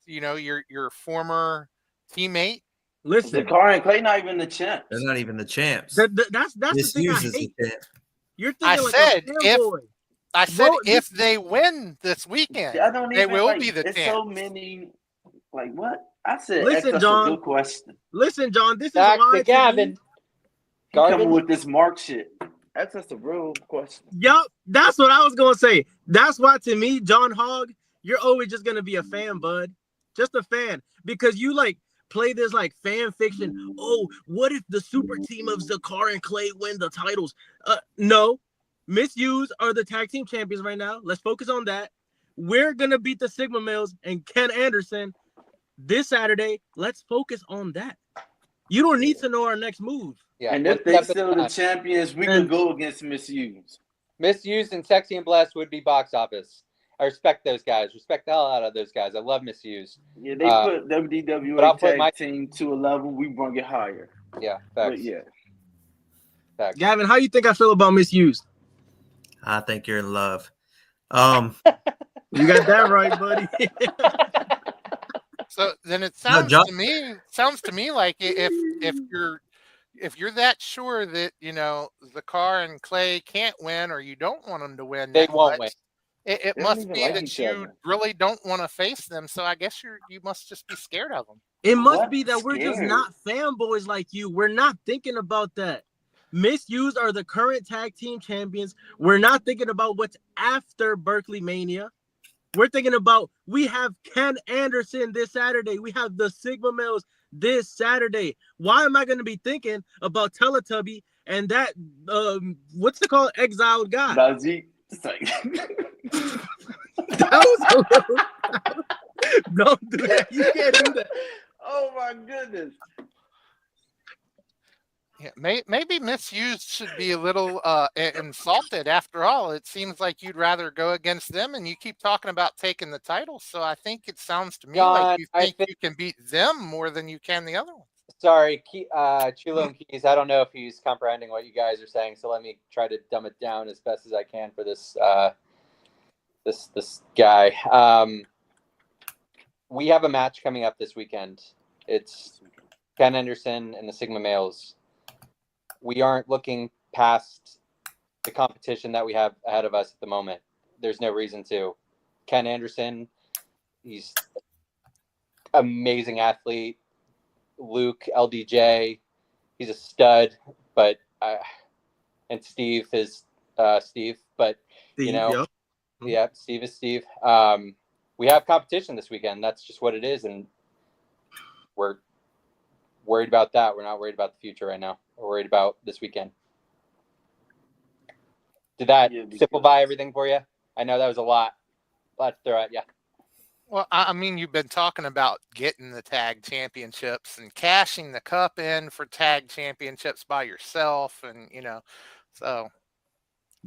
You know, your former teammate. Listen, Zakar and Clay not even the champs. They're not even the champs. That's the thing I hate. You're thinking I said if they win this weekend, they will be the champs. So many, like what? I said, listen, John. A good question. Listen, John. This is why Gavin. Coming with this Mark shit. That's just a real question. Yup, that's what I was gonna say. That's why, to me, John Hogg, you're always just gonna be a fan, bud. Just a fan, because you like play this like fan fiction. Oh, what if the super team of Zakar and Clay win the titles? No, Misuse are the tag team champions right now. Let's focus on that. We're gonna beat the Sigma males and Ken Anderson this Saturday. Let's focus on that. You don't need to know our next move. Yeah, and if they still the champions, we can go against Misuse. Misuse and Sexy and Blessed would be box office. I respect those guys. Respect the hell out of those guys. I love Misuse. Yeah, they put WDWA tag team to a level. We bring it higher. Yeah, facts. But yeah. Facts. Gavin, how you think I feel about Misuse? I think you're in love. You got that right, buddy. So then it sounds to me like if you're that sure that Zakar and Clay can't win, or you don't want them to win, they won't win. It must be that you really don't want to face them. So I guess you must just be scared of them. It must be that we're just not fanboys like you. We're not thinking about that. Misused are the current tag team champions. We're not thinking about what's after Berkeley Mania. We're thinking about, we have Ken Anderson this Saturday. We have the Sigma Males this Saturday. Why am I going to be thinking about Teletubby and that, what's it called, exiled guy? Baljeet. That was a little... Don't do that. You can't do that. Oh my goodness. Yeah, maybe Misused should be a little insulted. After all, it seems like you'd rather go against them, and you keep talking about taking the title. So I think it sounds to me like you think you can beat them more than you can the other ones. Sorry, Chulo and Keys, I don't know if he's comprehending what you guys are saying, so let me try to dumb it down as best as I can for this this guy. We have a match coming up this weekend. It's Ken Anderson and the Sigma Males. We aren't looking past the competition that we have ahead of us at the moment. There's no reason to. Ken Anderson, he's amazing athlete. Luke, LDJ, he's a stud. But and Steve is Steve. But Steve, you know, yep. yeah, Steve is Steve. We have competition this weekend. That's just what it is, and we're worried about that. We're not worried about the future right now. We're worried about this weekend. Did that simplify everything for you? I know that was a lot to throw at you. Well, I mean, you've been talking about getting the tag championships and cashing the cup in for tag championships by yourself, and so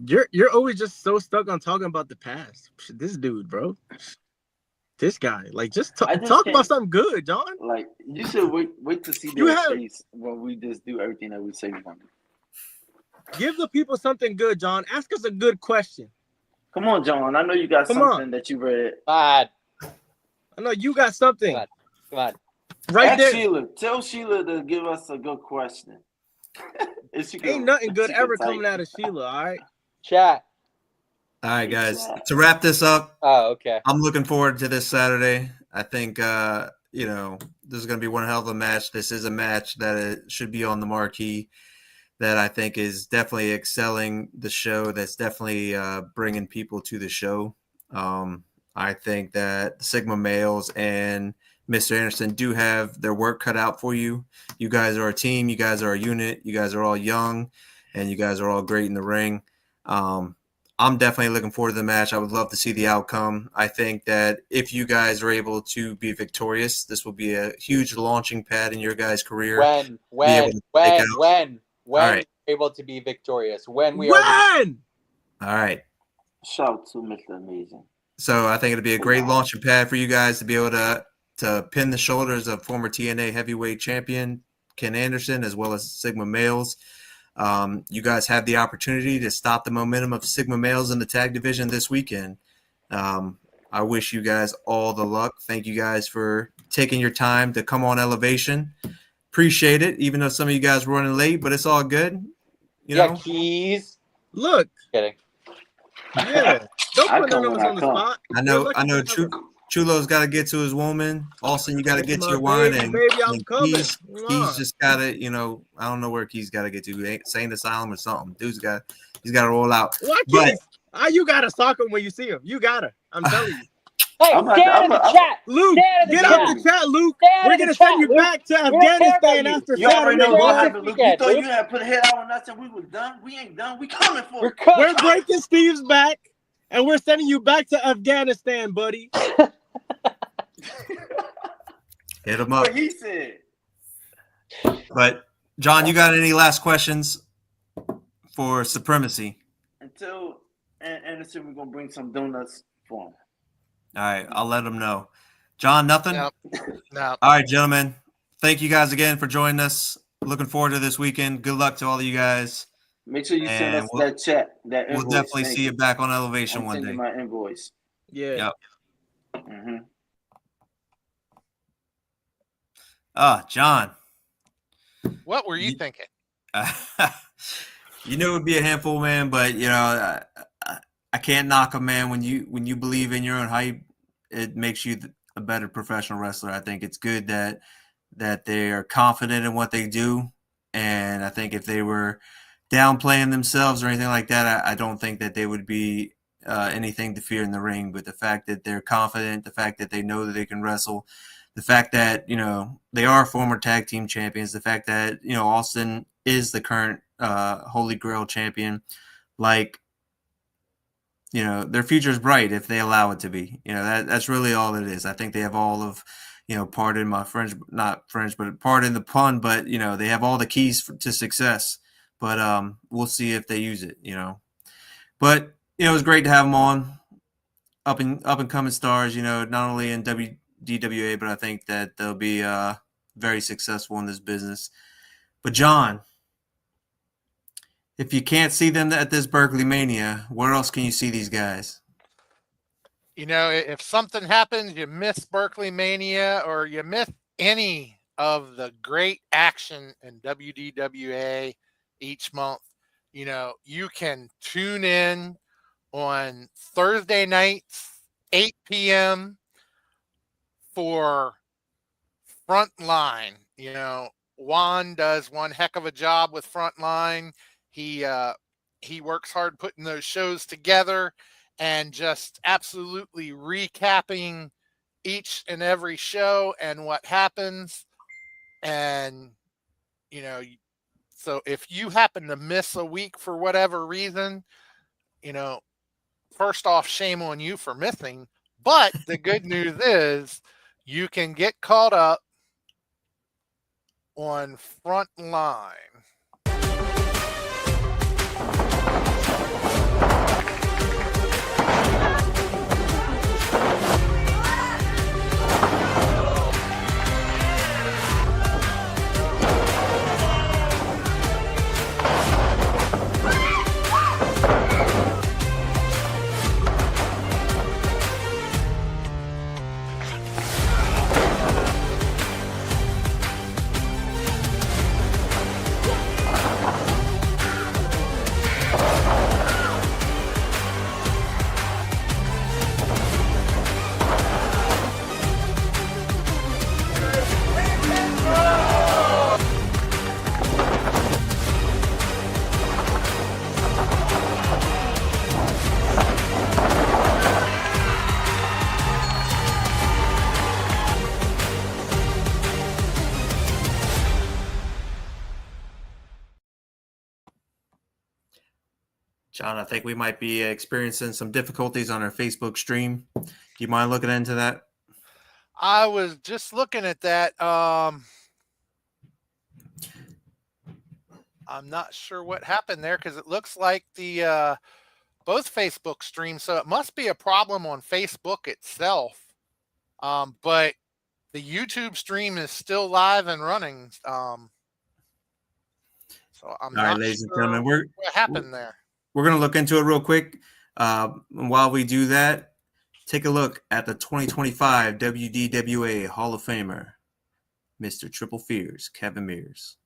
you're always just so stuck on talking about the past. This dude, bro. This guy, like, just talk about something good, John. Like, you should wait to see their face when we just do everything that we say we're gonna do. Give the people something good, John. Ask us a good question. Come on, John. I know you got something that you read. God. I know you got something. Come on. Right Ask there. Sheila. Tell Sheila to give us a good question. Ain't nothing good ever coming out of Sheila, all right? Chat. All right, guys. To wrap this up, okay. I'm looking forward to this Saturday. I think, this is going to be one hell of a match. This is a match that it should be on the marquee, that I think is definitely excelling the show, that's definitely bringing people to the show. I think that the Sigma Males and Mr. Anderson do have their work cut out for you. You guys are a team. You guys are a unit. You guys are all young, and you guys are all great in the ring. I'm definitely looking forward to the match. I would love to see the outcome. I think that if you guys are able to be victorious, this will be a huge launching pad in your guys' career. When right. you're able to be victorious. All right. Shout out to Mr. Amazing. So I think it'll be a great launching pad for you guys to be able to pin the shoulders of former TNA heavyweight champion Ken Anderson, as well as Sigma Males. You guys have the opportunity to stop the momentum of Sigma Males in the tag division this weekend. I wish you guys all the luck. Thank you guys for taking your time to come on Elevation. Appreciate it, even though some of you guys were running late, but it's all good. You know? Keys. Look. Kidding. Yeah. Don't put none of us on the spot. I know Chulo's got to get to his woman. Austin, you got to get to your wine. Keys just got to, I don't know where Keys got to get to. Saint Asylum or something. He's got to roll out. What? You got to sock him when you see him. You got to. I'm telling you. Hey, stand in the chat. Luke, get out the chat, Luke. We're going to send you back to Afghanistan after you already know what happened, Luke. You thought you had put a head out on us and we was done? We ain't done. We coming for it. We're breaking Steve's back, and we're sending you back to Afghanistan, buddy. Hit him up. What he said. But, John, you got any last questions for Supremacy? Until Anderson, we're going to bring some donuts for him. All right, I'll let him know. John, nothing? No. All right, gentlemen. Thank you guys again for joining us. Looking forward to this weekend. Good luck to all of you guys. Make sure you send us that chat, that invoice. We'll definitely see you back on Elevation one day. Send you my invoice. Yeah. Yep. Mm-hmm. John. What were you thinking? You knew it would be a handful, man, but I can't knock a man when you believe in your own hype. It makes you a better professional wrestler. I think it's good that they are confident in what they do, and I think if they were downplaying themselves or anything like that. I don't think that they would be anything to fear in the ring. But the fact that they're confident, the fact that they know that they can wrestle, the fact that, they are former tag team champions, the fact that, Austin is the current Holy Grail champion, like, their future is bright if they allow it to be. That's really all it is. I think they have all of, pardon my French, not French, but pardon the pun, but, they have all the keys to success. But we'll see if they use it, But, it was great to have them on. Up and coming stars, not only in WDWA, but I think that they'll be very successful in this business. But John, if you can't see them at this Berkeley Mania, where else can you see these guys? If something happens, you miss Berkeley Mania or you miss any of the great action in WDWA each month, you can tune in on Thursday nights, 8 p.m. for Frontline. Juan does one heck of a job with Frontline. He works hard putting those shows together and just absolutely recapping each and every show and what happens. And, so if you happen to miss a week for whatever reason, first off, shame on you for missing. But the good news is you can get caught up on Frontline. John, I think we might be experiencing some difficulties on our Facebook stream. Do you mind looking into that? I was just looking at that. I'm not sure what happened there because it looks like the both Facebook streams, so it must be a problem on Facebook itself. But the YouTube stream is still live and running. So I'm not ladies sure and gentlemen, what happened there. We're going to look into it real quick. And while we do that, take a look at the 2025 WDWA Hall of Famer, Mr. Triple Fears, Kevin Mears.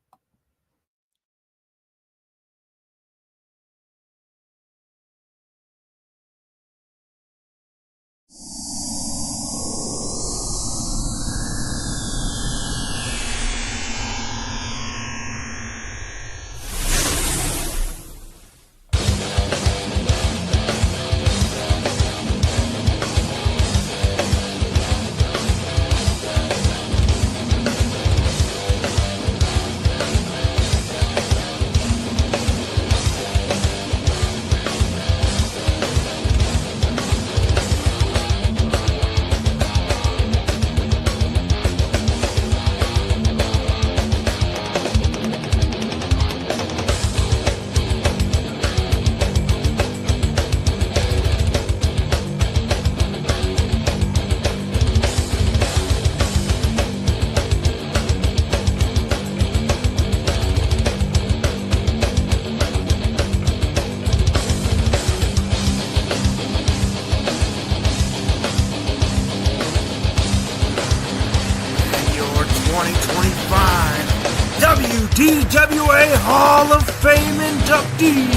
WDWA Hall of Fame inductee,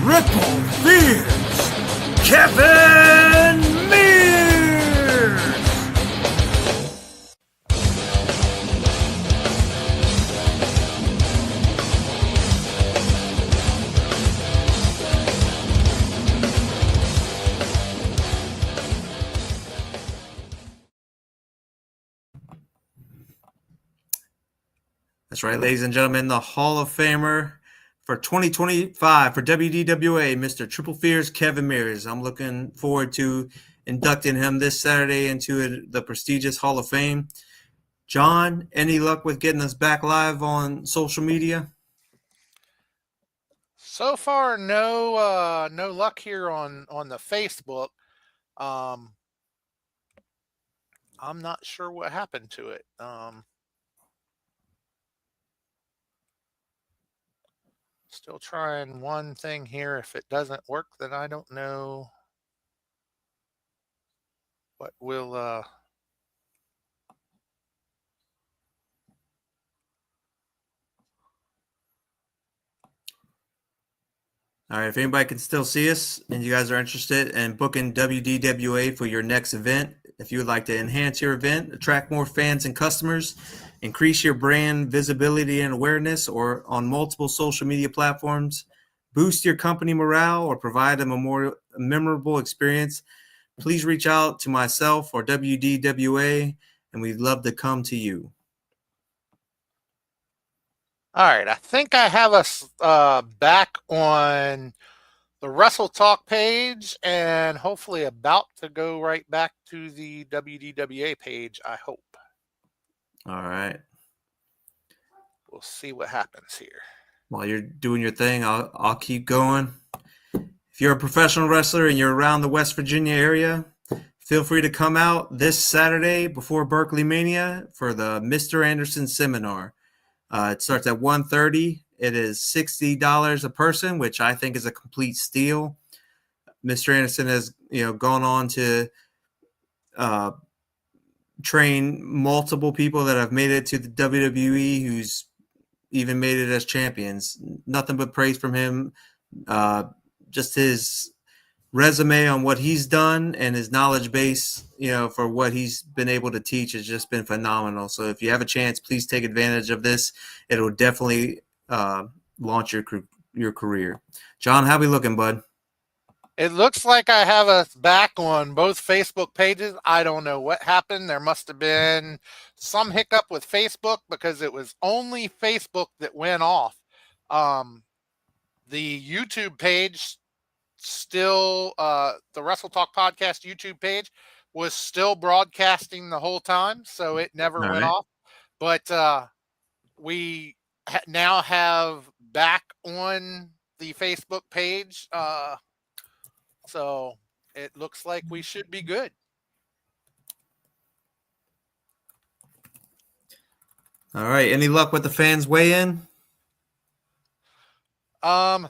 Triple Fears, Kevin Mears. That's right, ladies and gentlemen, the Hall of Famer for 2025 for WDWA, Mr. Triple Fears, Kevin Mears. I'm looking forward to inducting him this Saturday into the prestigious Hall of Fame. John, any luck with getting us back live on social media? So far, no luck here on the Facebook. I'm not sure what happened to it. Still trying one thing here. If it doesn't work, then I don't know what will. All right, if anybody can still see us and you guys are interested in booking WDWA for your next event, if you would like to enhance your event, attract more fans and customers, increase your brand visibility and awareness or on multiple social media platforms, boost your company morale, or provide a more memorable experience, please reach out to myself or WDWA, and we'd love to come to you. All right, I think I have us back on the Wrestle Talk page and hopefully about to go right back to the WDWA page, I hope. All right. We'll see what happens here. While you're doing your thing, I'll keep going. If you're a professional wrestler and you're around the West Virginia area, feel free to come out this Saturday before Berkeley Mania for the Mr. Anderson Seminar. It starts at 1:30. It is $60 a person, which I think is a complete steal. Mr. Anderson has, gone on to train multiple people that have made it to the WWE, who's even made it as champions. Nothing but praise from him. Just his resume on what he's done and his knowledge base, for what he's been able to teach has just been phenomenal. So if you have a chance, please take advantage of this. It will definitely launch your career. John, how we looking, bud? It looks like I have us back on both Facebook pages. I don't know what happened. There must have been some hiccup with Facebook because it was only Facebook that went off. The YouTube page still, the Wrestle Talk Podcast YouTube page was still broadcasting the whole time, so it never went off. But we now have back on the Facebook page, so it looks like we should be good. All right. Any luck with the fans weigh in? I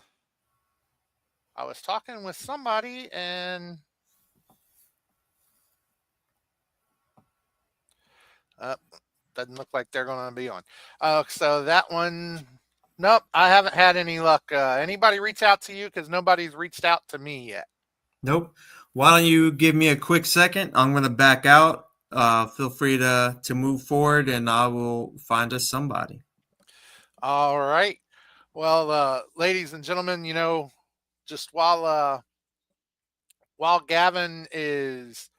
was talking with somebody and doesn't look like they're going to be on. So that one, nope, I haven't had any luck. Anybody reach out to you? Because nobody's reached out to me yet. Nope. Why don't you give me a quick second? I'm going to back out. Feel free to move forward and I will find us somebody. All right. Well, ladies and gentlemen, just while Gavin is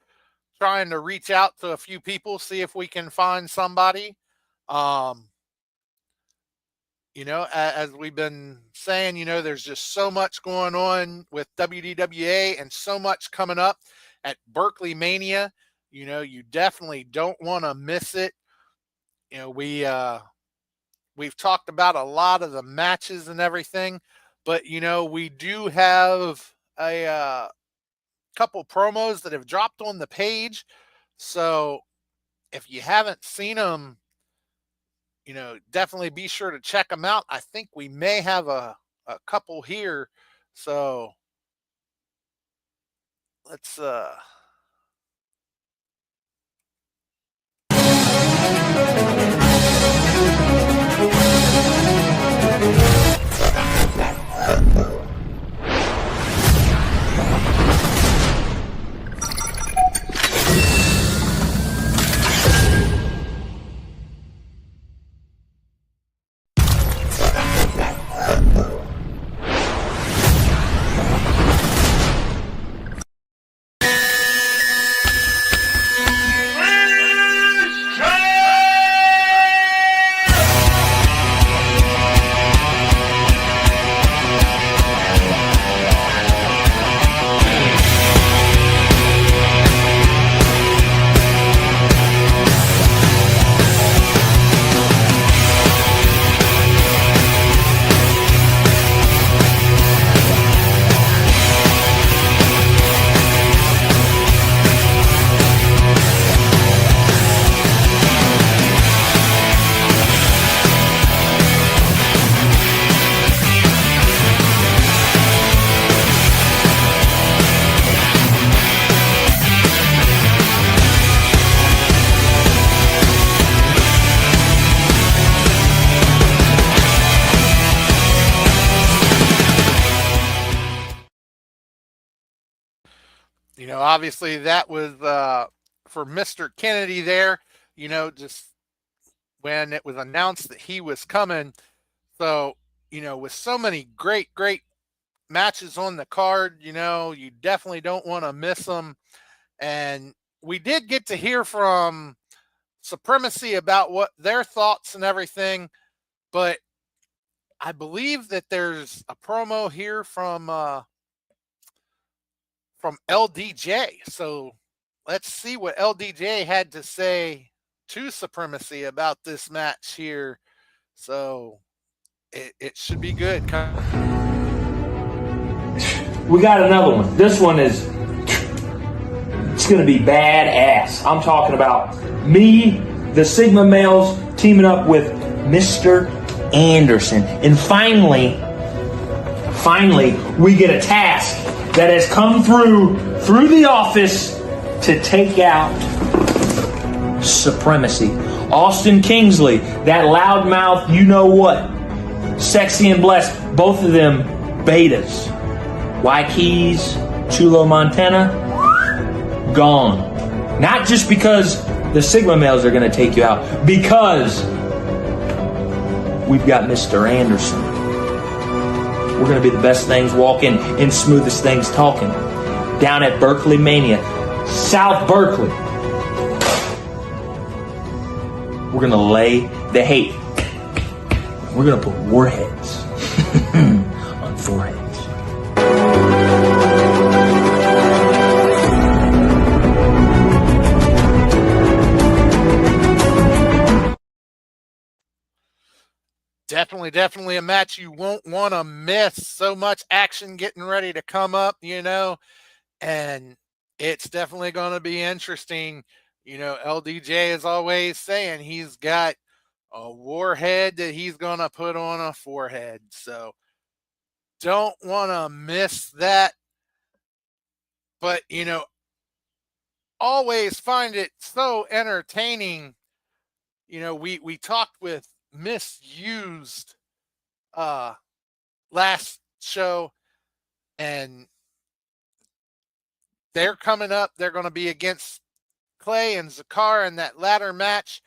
trying to reach out to a few people, see if we can find somebody, as we've been saying, there's just so much going on with WDWA and so much coming up at Berkeley Mania. You definitely don't want to miss it. We've talked about a lot of the matches and everything, but, we do have a couple promos that have dropped on the page. So if you haven't seen them, definitely be sure to check them out. I think we may have a couple here. So let's Obviously that was for Mr. Kennedy there, just when it was announced that he was coming. So, with so many great, great matches on the card, you definitely don't want to miss them. And we did get to hear from Supremacy about what their thoughts and everything, but I believe that there's a promo here from LDJ. So let's see what LDJ had to say to Supremacy about this match here. So it should be good. We got another one. This one is, it's going to be badass. I'm talking about me, the Sigma males, teaming up with Mr. Anderson. And finally, we get a task that has come through the office to take out Supremacy. Austin Kingsley, that loudmouth, you know what? Sexy and Blessed, both of them betas. Waikes, Chulo, Montana, gone. Not just because the Sigma males are going to take you out, because we've got Mr. Anderson. We're going to be the best things walking and smoothest things talking. Down at Berkeley Mania, South Berkeley. We're going to lay the hate. We're going to put warheads on foreheads. Definitely a match you won't want to miss. So much action getting ready to come up, and it's definitely going to be interesting. LDJ is always saying he's got a warhead that he's going to put on a forehead. So don't want to miss that. But, always find it so entertaining. We talked with Misused last show, and they're coming up. They're going to be against Clay and Zakar in that ladder match,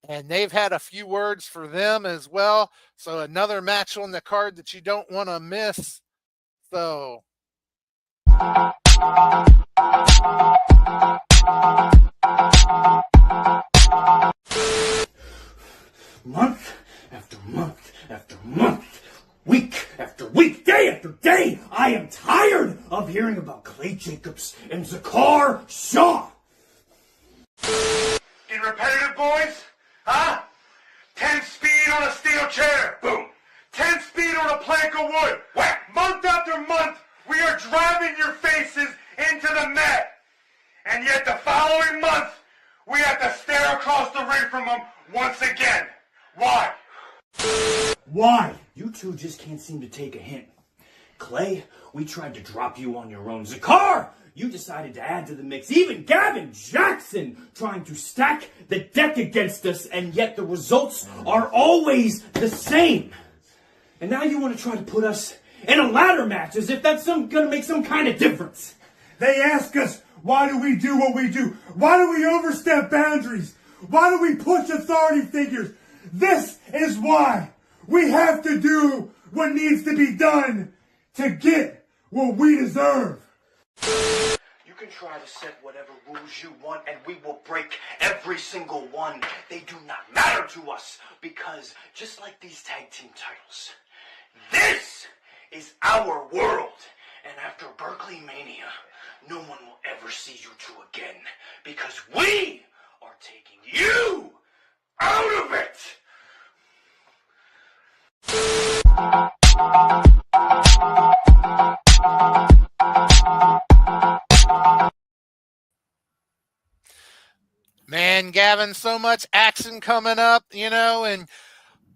and they've had a few words for them as well. So another match on the card that you don't want to miss. So month after month after month, week after week, day after day, I am tired of hearing about Clay Jacobs and Zakar Shaw. In repetitive, boys? Huh? 10 speed on a steel chair. Boom. 10 speed on a plank of wood. Whack. Month after month, we are driving your faces into the mat. And yet the following month, we have to stare across the ring from them once again. Why? Why? You two just can't seem to take a hint. Clay, we tried to drop you on your own. Zakar, you decided to add to the mix. Even Gavin Jackson trying to stack the deck against us, and yet the results are always the same. And now you want to try to put us in a ladder match as if that's gonna make some kind of difference. They ask us, why do we do what we do? Why do we overstep boundaries? Why do we push authority figures? This is why we have to do what needs to be done to get what we deserve. You can try to set whatever rules you want, and we will break every single one. They do not matter to us, because just like these tag team titles, this is our world. And after Berkeley Mania, no one will ever see you two again, because we are taking you out of it. Man, Gavin, so much action coming up, and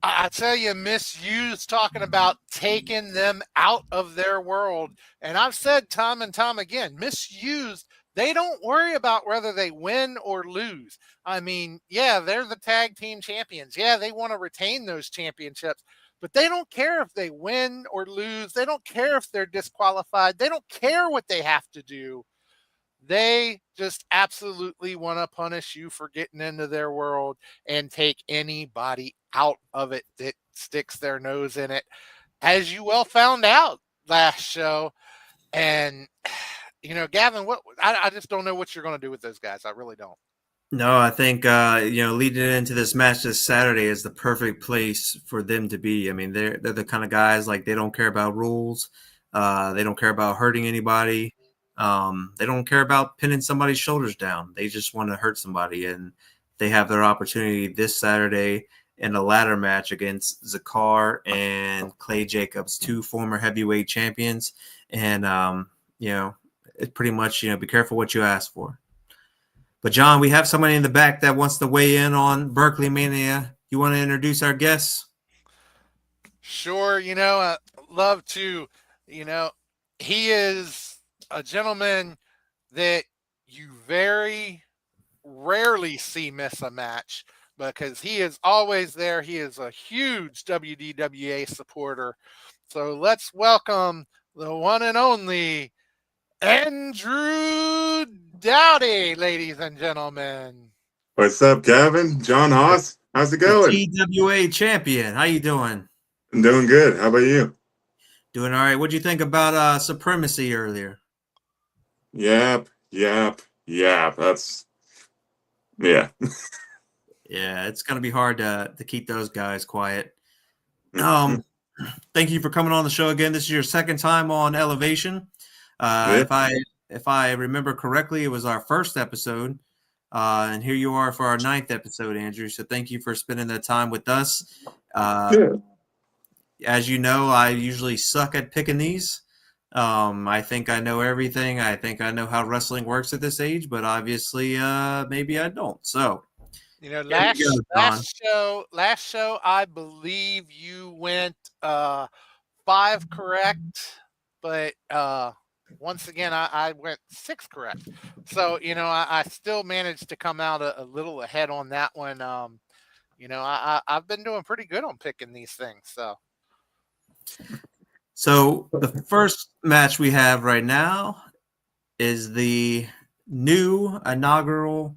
I tell you, Misused talking about taking them out of their world. And I've said time and time again, Misused, they don't worry about whether they win or lose. I mean, yeah, they're the tag team champions. Yeah, they want to retain those championships, but they don't care if they win or lose. They don't care if they're disqualified. They don't care what they have to do. They just absolutely want to punish you for getting into their world and take anybody out of it that sticks their nose in it, as you well found out last show. And Gavin, I just don't know what you're going to do with those guys. I really don't. No, I think leading into this match this Saturday is the perfect place for them to be. I mean, they're the kind of guys, like, they don't care about rules. They don't care about hurting anybody. They don't care about pinning somebody's shoulders down. They just want to hurt somebody, and they have their opportunity this Saturday in a ladder match against Zakar and Clay Jacobs, two former heavyweight champions. And it's pretty much, be careful what you ask for. But, John, we have somebody in the back that wants to weigh in on Berkeley Mania. You want to introduce our guests? Sure. Love to. He is a gentleman that you very rarely see miss a match because he is always there. He is a huge WDWA supporter. So let's welcome the one and only Andrew Dowdy, ladies and gentlemen. What's up, Gavin? John Haas? How's it going? The TWA champion. How you doing? I'm doing good. How about you? Doing all right. What'd you think about Supremacy earlier? Yap. That's yeah. Yeah, it's gonna be hard to keep those guys quiet. Thank you for coming on the show again. This is your second time on Elevation. If I remember correctly, it was our first episode, and here you are for our 9th episode, Andrew. So thank you for spending the time with us. As you know, I usually suck at picking these. I think I know everything. I think I know how wrestling works at this age, but obviously, maybe I don't. So, last show, I believe you went 5 correct, but once again, I went 6 correct. So, I still managed to come out a little ahead on that one. I've been doing pretty good on picking these things. So the first match we have right now is the new inaugural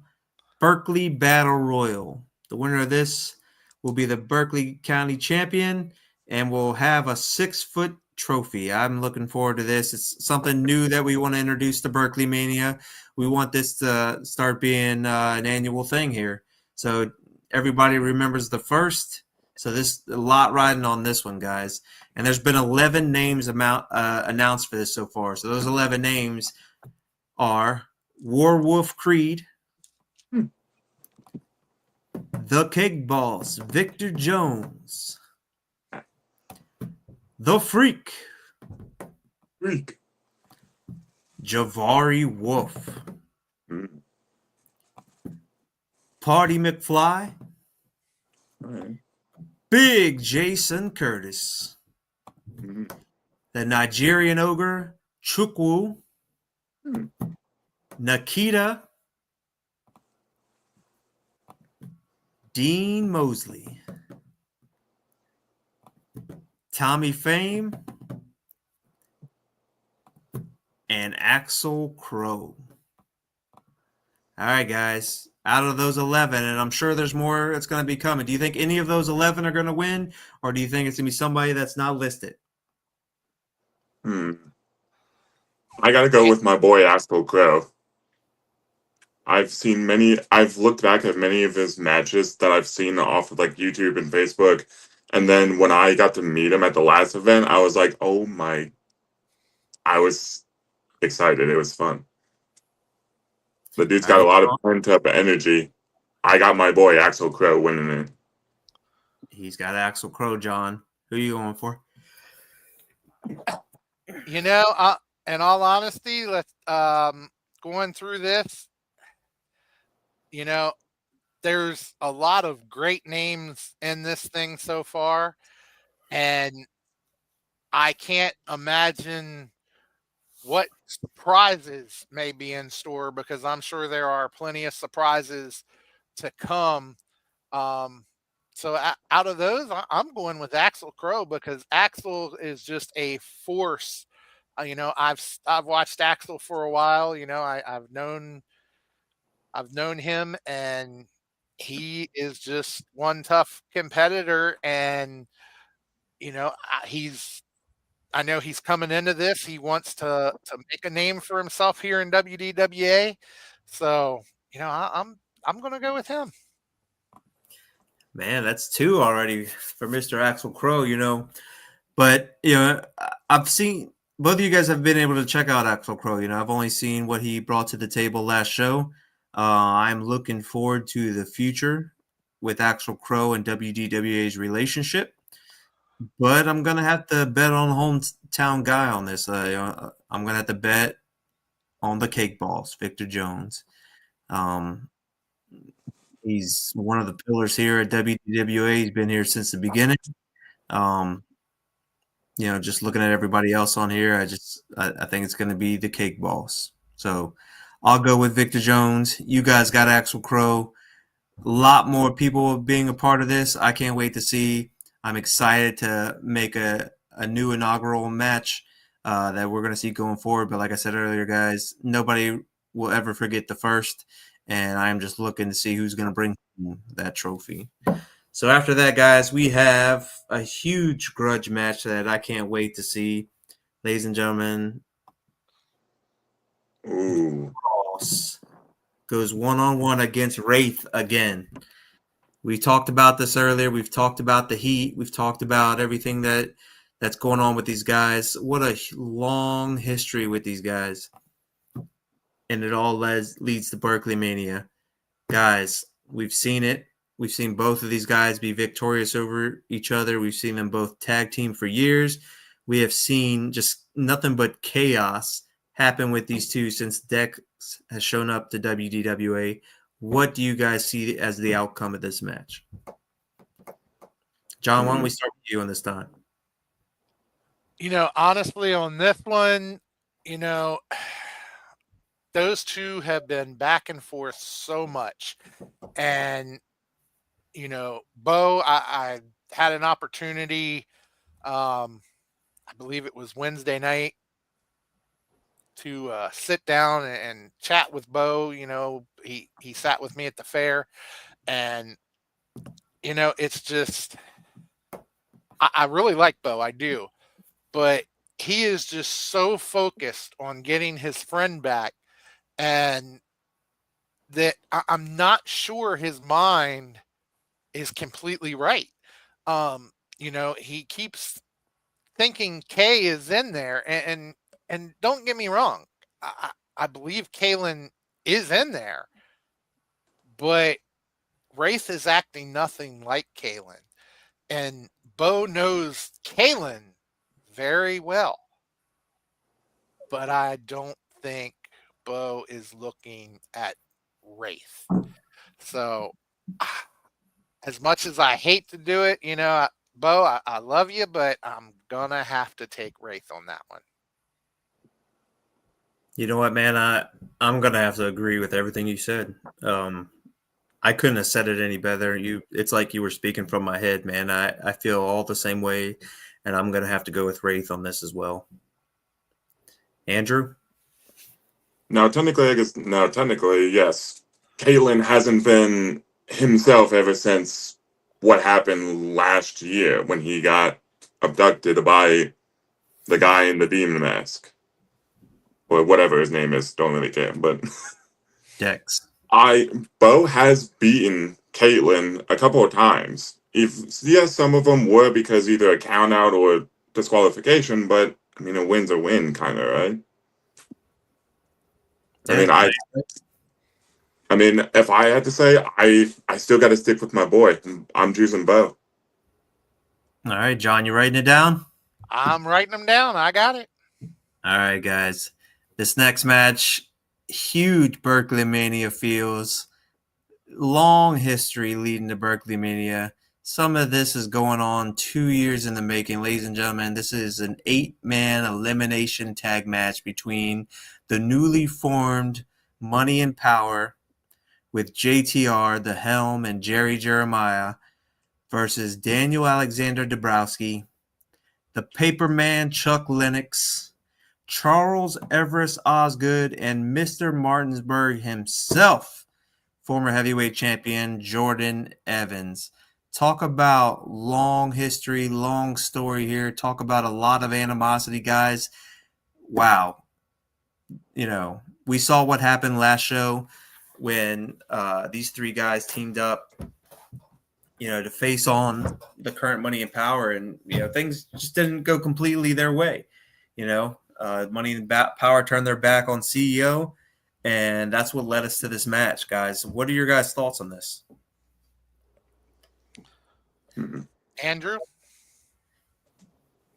Berkeley Battle Royal. The winner of this will be the Berkeley County champion and will have a 6-foot trophy. I'm looking forward to this. It's something new that we want to introduce to Berkeley Mania. We want this to start being an annual thing here. So everybody remembers the first. So there's a lot riding on this one, guys. And there's been 11 names announced for this so far. So those 11 names are Warwolf Creed, The Cake Boss, Victor Jones, The Freak, Javari Wolf, Party McFly, Big Jason Curtis, the Nigerian Ogre, Chukwu, Nikita, Dean Mosley, Tommy Fame, and Axel Crow. All right, guys. Out of those 11, and I'm sure there's more that's going to be coming. Do you think any of those 11 are going to win, or do you think it's going to be somebody that's not listed? I got to go with my boy Axel Crow. I've looked back at many of his matches that I've seen off of like YouTube and Facebook. And then when I got to meet him at the last event, I was like, I was excited. It was fun. The dude's got a lot of pent up energy. I got my boy Axel Crow winning it. He's got Axel Crow, John. Who are you going for? In all honesty, let's going through this. There's a lot of great names in this thing so far, and I can't imagine what surprises may be in store because I'm sure there are plenty of surprises to come. So out of those, I'm going with Axel Crow because Axel is just a force I've watched Axel for a while. I've known him, and he is just one tough competitor. And I know he's coming into this. He wants to make a name for himself here in WDWA. So I'm going to go with him. Man, that's 2 already for Mr. Axel Crow. But I've seen both of you guys have been able to check out Axel Crow. I've only seen what he brought to the table last show. I'm looking forward to the future with Axel Crow and WDWA's relationship. But I'm gonna have to bet on hometown guy on this. I'm gonna have to bet on the Cake Boss, Victor Jones. He's one of the pillars here at WDWA. He's been here since the beginning. Just looking at everybody else on here, I think it's going to be the Cake Boss. So I'll go with Victor Jones. You guys got Axel Crow. A lot more people being a part of this. I can't wait to see. I'm excited to make a new inaugural match that we're going to see going forward. But like I said earlier, guys, nobody will ever forget the first. And I'm just looking to see who's going to bring that trophy. So after that, guys, we have a huge grudge match that I can't wait to see. Ladies and gentlemen, Cross goes one-on-one against Wraith again. We talked about this earlier. We've talked about the heat. We've talked about everything that's going on with these guys. What a long history with these guys. And it all leads to Berkeley Mania. Guys, we've seen it. We've seen both of these guys be victorious over each other. We've seen them both tag team for years. We have seen just nothing but chaos happen with these two since Dex has shown up to WDWA. What do you guys see as the outcome of this match? John, why don't we start with you on this time? Honestly, on this one, those two have been back and forth so much. And, Bo, I had an opportunity, I believe it was Wednesday night, to sit down and chat with Bo. He sat with me at the fair, and it's just I really like Bo, I do, but he is just so focused on getting his friend back, and that I'm not sure his mind is completely right. He keeps thinking Kay is in there, and don't get me wrong, I believe Kaylin is in there, but Wraith is acting nothing like Kaylin, and Bo knows Kaylin very well, but I don't think Bo is looking at Wraith. So, as much as I hate to do it, Bo, I love you, but I'm gonna have to take Wraith on that one. You know what, man? I'm gonna have to agree with everything you said. I couldn't have said it any better. It's like you were speaking from my head, man. I feel all the same way, and I'm gonna have to go with Wraith on this as well. Andrew? Technically, yes. Caitlyn hasn't been himself ever since what happened last year when he got abducted by the guy in the demon mask. Or whatever his name is, don't really care. But Dex. Bo has beaten Caitlyn a couple of times. Yes, some of them were because either a count out or disqualification, but I mean a win's a win, kind of, right? I mean, if I had to say, I still got to stick with my boy. I'm choosing Bo. All right, John, you writing it down? I'm writing them down. I got it. All right, guys. This next match, huge Berkeley Mania feels. Long history leading to Berkeley Mania. Some of this is going on 2 years in the making. Ladies and gentlemen, this is an 8-man elimination tag match between the newly formed Money and Power with JTR, The Helm, and Jerry Jeremiah versus Daniel Alexander Dabrowski, the Paperman Chuck Lennox, Charles Everest Osgood and Mr. Martinsburg himself, former heavyweight champion Jordan Evans. Talk about long history, long story here. Talk about a lot of animosity, guys. Wow. You know, we saw what happened last show when these three guys teamed up, you know, to face on the current Money and Power, and you know, things just didn't go completely their way. You know, Money and Power turned their back on CEO, and that's what led us to this match, guys. What are your guys' thoughts on this? Andrew?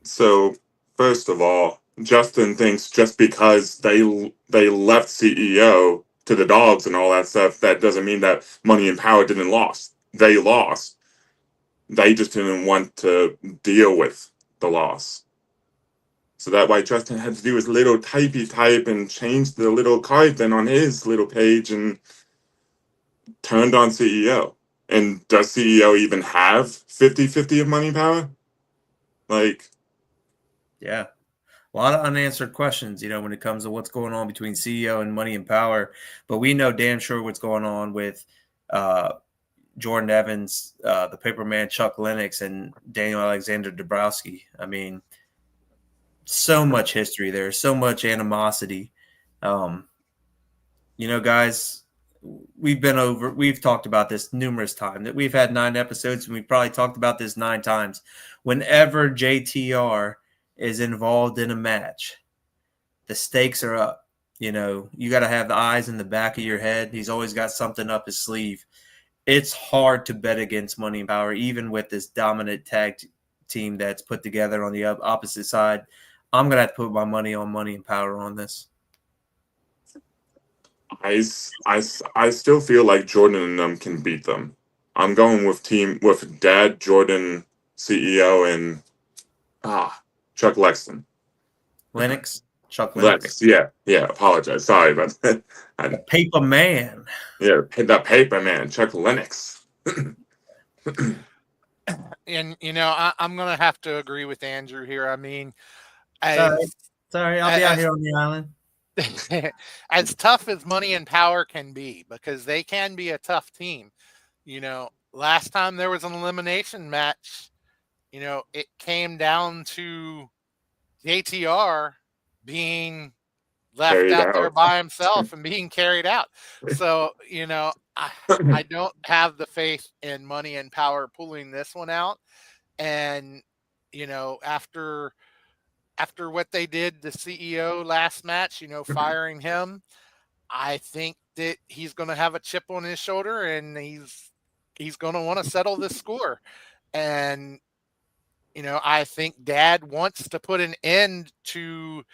So, first of all, Justin thinks just because they left CEO to the dogs and all that stuff, that doesn't mean that Money and Power didn't lose. They lost. They just didn't want to deal with the loss. So that why Justin had to do his little typey type and change the little card then on his little page and turned on CEO. And does CEO even have 50-50 of Money and Power? Like, yeah, a lot of unanswered questions, you know, when it comes to what's going on between CEO and Money and Power. But we know damn sure what's going on with Jordan Evans, the Paperman Chuck Lennox, and Daniel Alexander Dabrowski. I mean, so much history there, so much animosity. You know, guys, we've talked about this numerous times, that we've had 9 episodes, and we've probably talked about this 9 times. Whenever JTR is involved in a match, the stakes are up. You know, you got to have the eyes in the back of your head. He's always got something up his sleeve. It's hard to bet against Money and Power, even with this dominant tag team that's put together on the opposite side. I'm going to have to put my money on Money and Power on this. I still feel like Jordan and them can beat them. I'm going with Dad, Jordan, CEO, and Chuck Lexton. Chuck Lennox. Yeah. Apologize. Sorry about that. The Paper Man. Yeah, the Paper Man, Chuck Lennox. And you know, I'm gonna have to agree with Andrew here. I mean, sorry, I'll be out here on the island. As tough as Money and Power can be, because they can be a tough team. You know, last time there was an elimination match, you know, it came down to JTR being left out there by himself and being carried out. So, you know, I don't have the faith in Money and Power pulling this one out. And, you know, after what they did to CEO last match, you know, firing him, I think that he's going to have a chip on his shoulder, and he's going to want to settle this score. And, you know, I think Dad wants to put an end to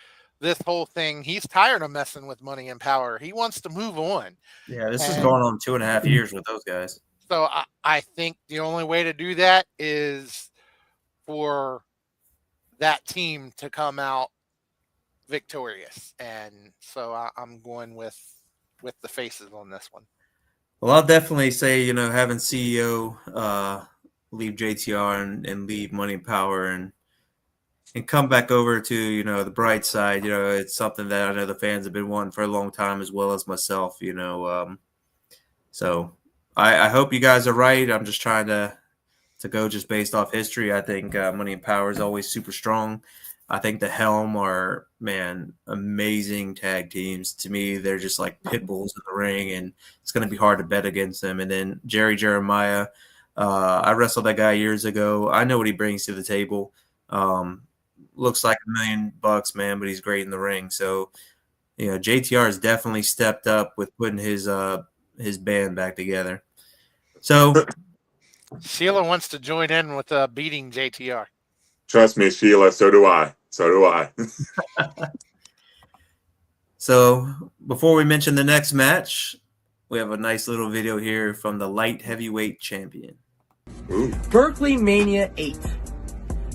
this whole thing. He's tired of messing with Money and Power. He wants to move on. Yeah, this is going on 2.5 years with those guys. So I think the only way to do that is for that team to come out victorious. And so I'm going with the faces on this one. Well, I'll definitely say, you know, having CEO leave JTR and leave Money and Power and come back over to, you know, the bright side, you know, it's something that I know the fans have been wanting for a long time, as well as myself, you know. So I hope you guys are right. I'm just trying to go just based off history. I think Money and Power is always super strong. I think the Helm are, man, amazing tag teams. To me, they're just like pit bulls in the ring, and it's going to be hard to bet against them. And then Jerry Jeremiah, I wrestled that guy years ago. I know what he brings to the table. Looks like $1 million, man, but he's great in the ring. So, you know, JTR has definitely stepped up with putting his band back together. So Sheila wants to join in with beating JTR. Trust me, Sheila. So do I. So before we mention the next match, we have a nice little video here from the light heavyweight champion. Ooh. Berkeley Mania 8.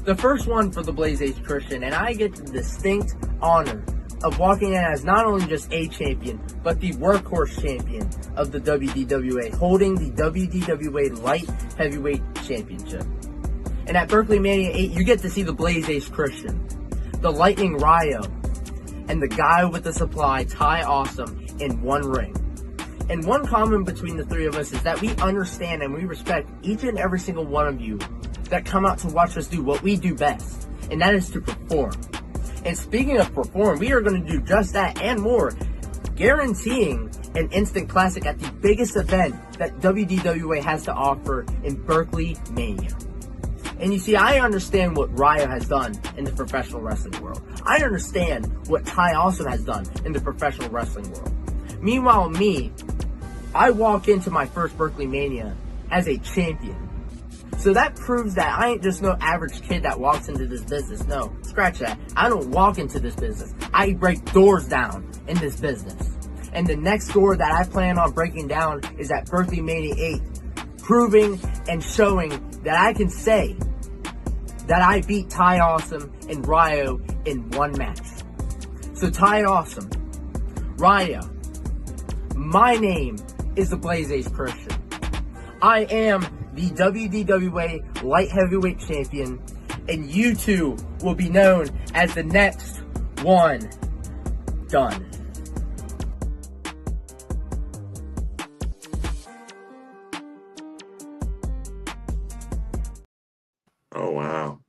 The first one for the Blaze Ace Christian, and I get the distinct honor of walking in as not only just a champion, but the workhorse champion of the WDWA, holding the WDWA Light Heavyweight Championship. And at Berkeley Mania 8, you get to see the Blaze Ace Christian, the Lightning Ryo, and the guy with the supply, Ty Awesome, in one ring. And one common between the three of us is that we understand and we respect each and every single one of you that come out to watch us do what we do best, and that is to perform. And speaking of perform, we are going to do just that and more, guaranteeing an instant classic at the biggest event that WDWA has to offer in Berkeley Mania. And you see, I understand what Ryo has done in the professional wrestling world. I understand what Ty also has done in the professional wrestling world. Meanwhile, I walk into my first Berkeley Mania as a champion. So that proves that I ain't just no average kid that walks into this business. No, scratch that. I don't walk into this business. I break doors down in this business. And the next door that I plan on breaking down is at Berkeley Mania 8, proving and showing that I can say that I beat Ty Awesome and Ryo in one match. So Ty Awesome, Ryo, my name is the Blaze Ace Christian. I am the WDWA Light Heavyweight Champion, and you two will be known as the next one done. Oh, wow.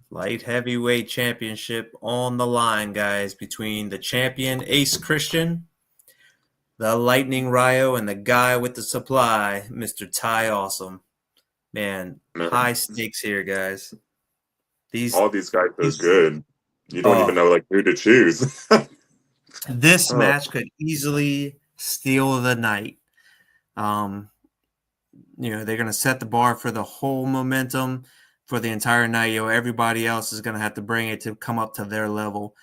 Light heavyweight championship on the line, guys, between the champion Ace Christian, the Lightning Ryo, and the guy with the supply, Mr. Ty Awesome. Man, high stakes here, guys. All these guys are good. You don't even know who to choose. This match could easily steal the night. They're going to set the bar for the whole momentum for the entire night. Everybody else is going to have to bring it to come up to their level.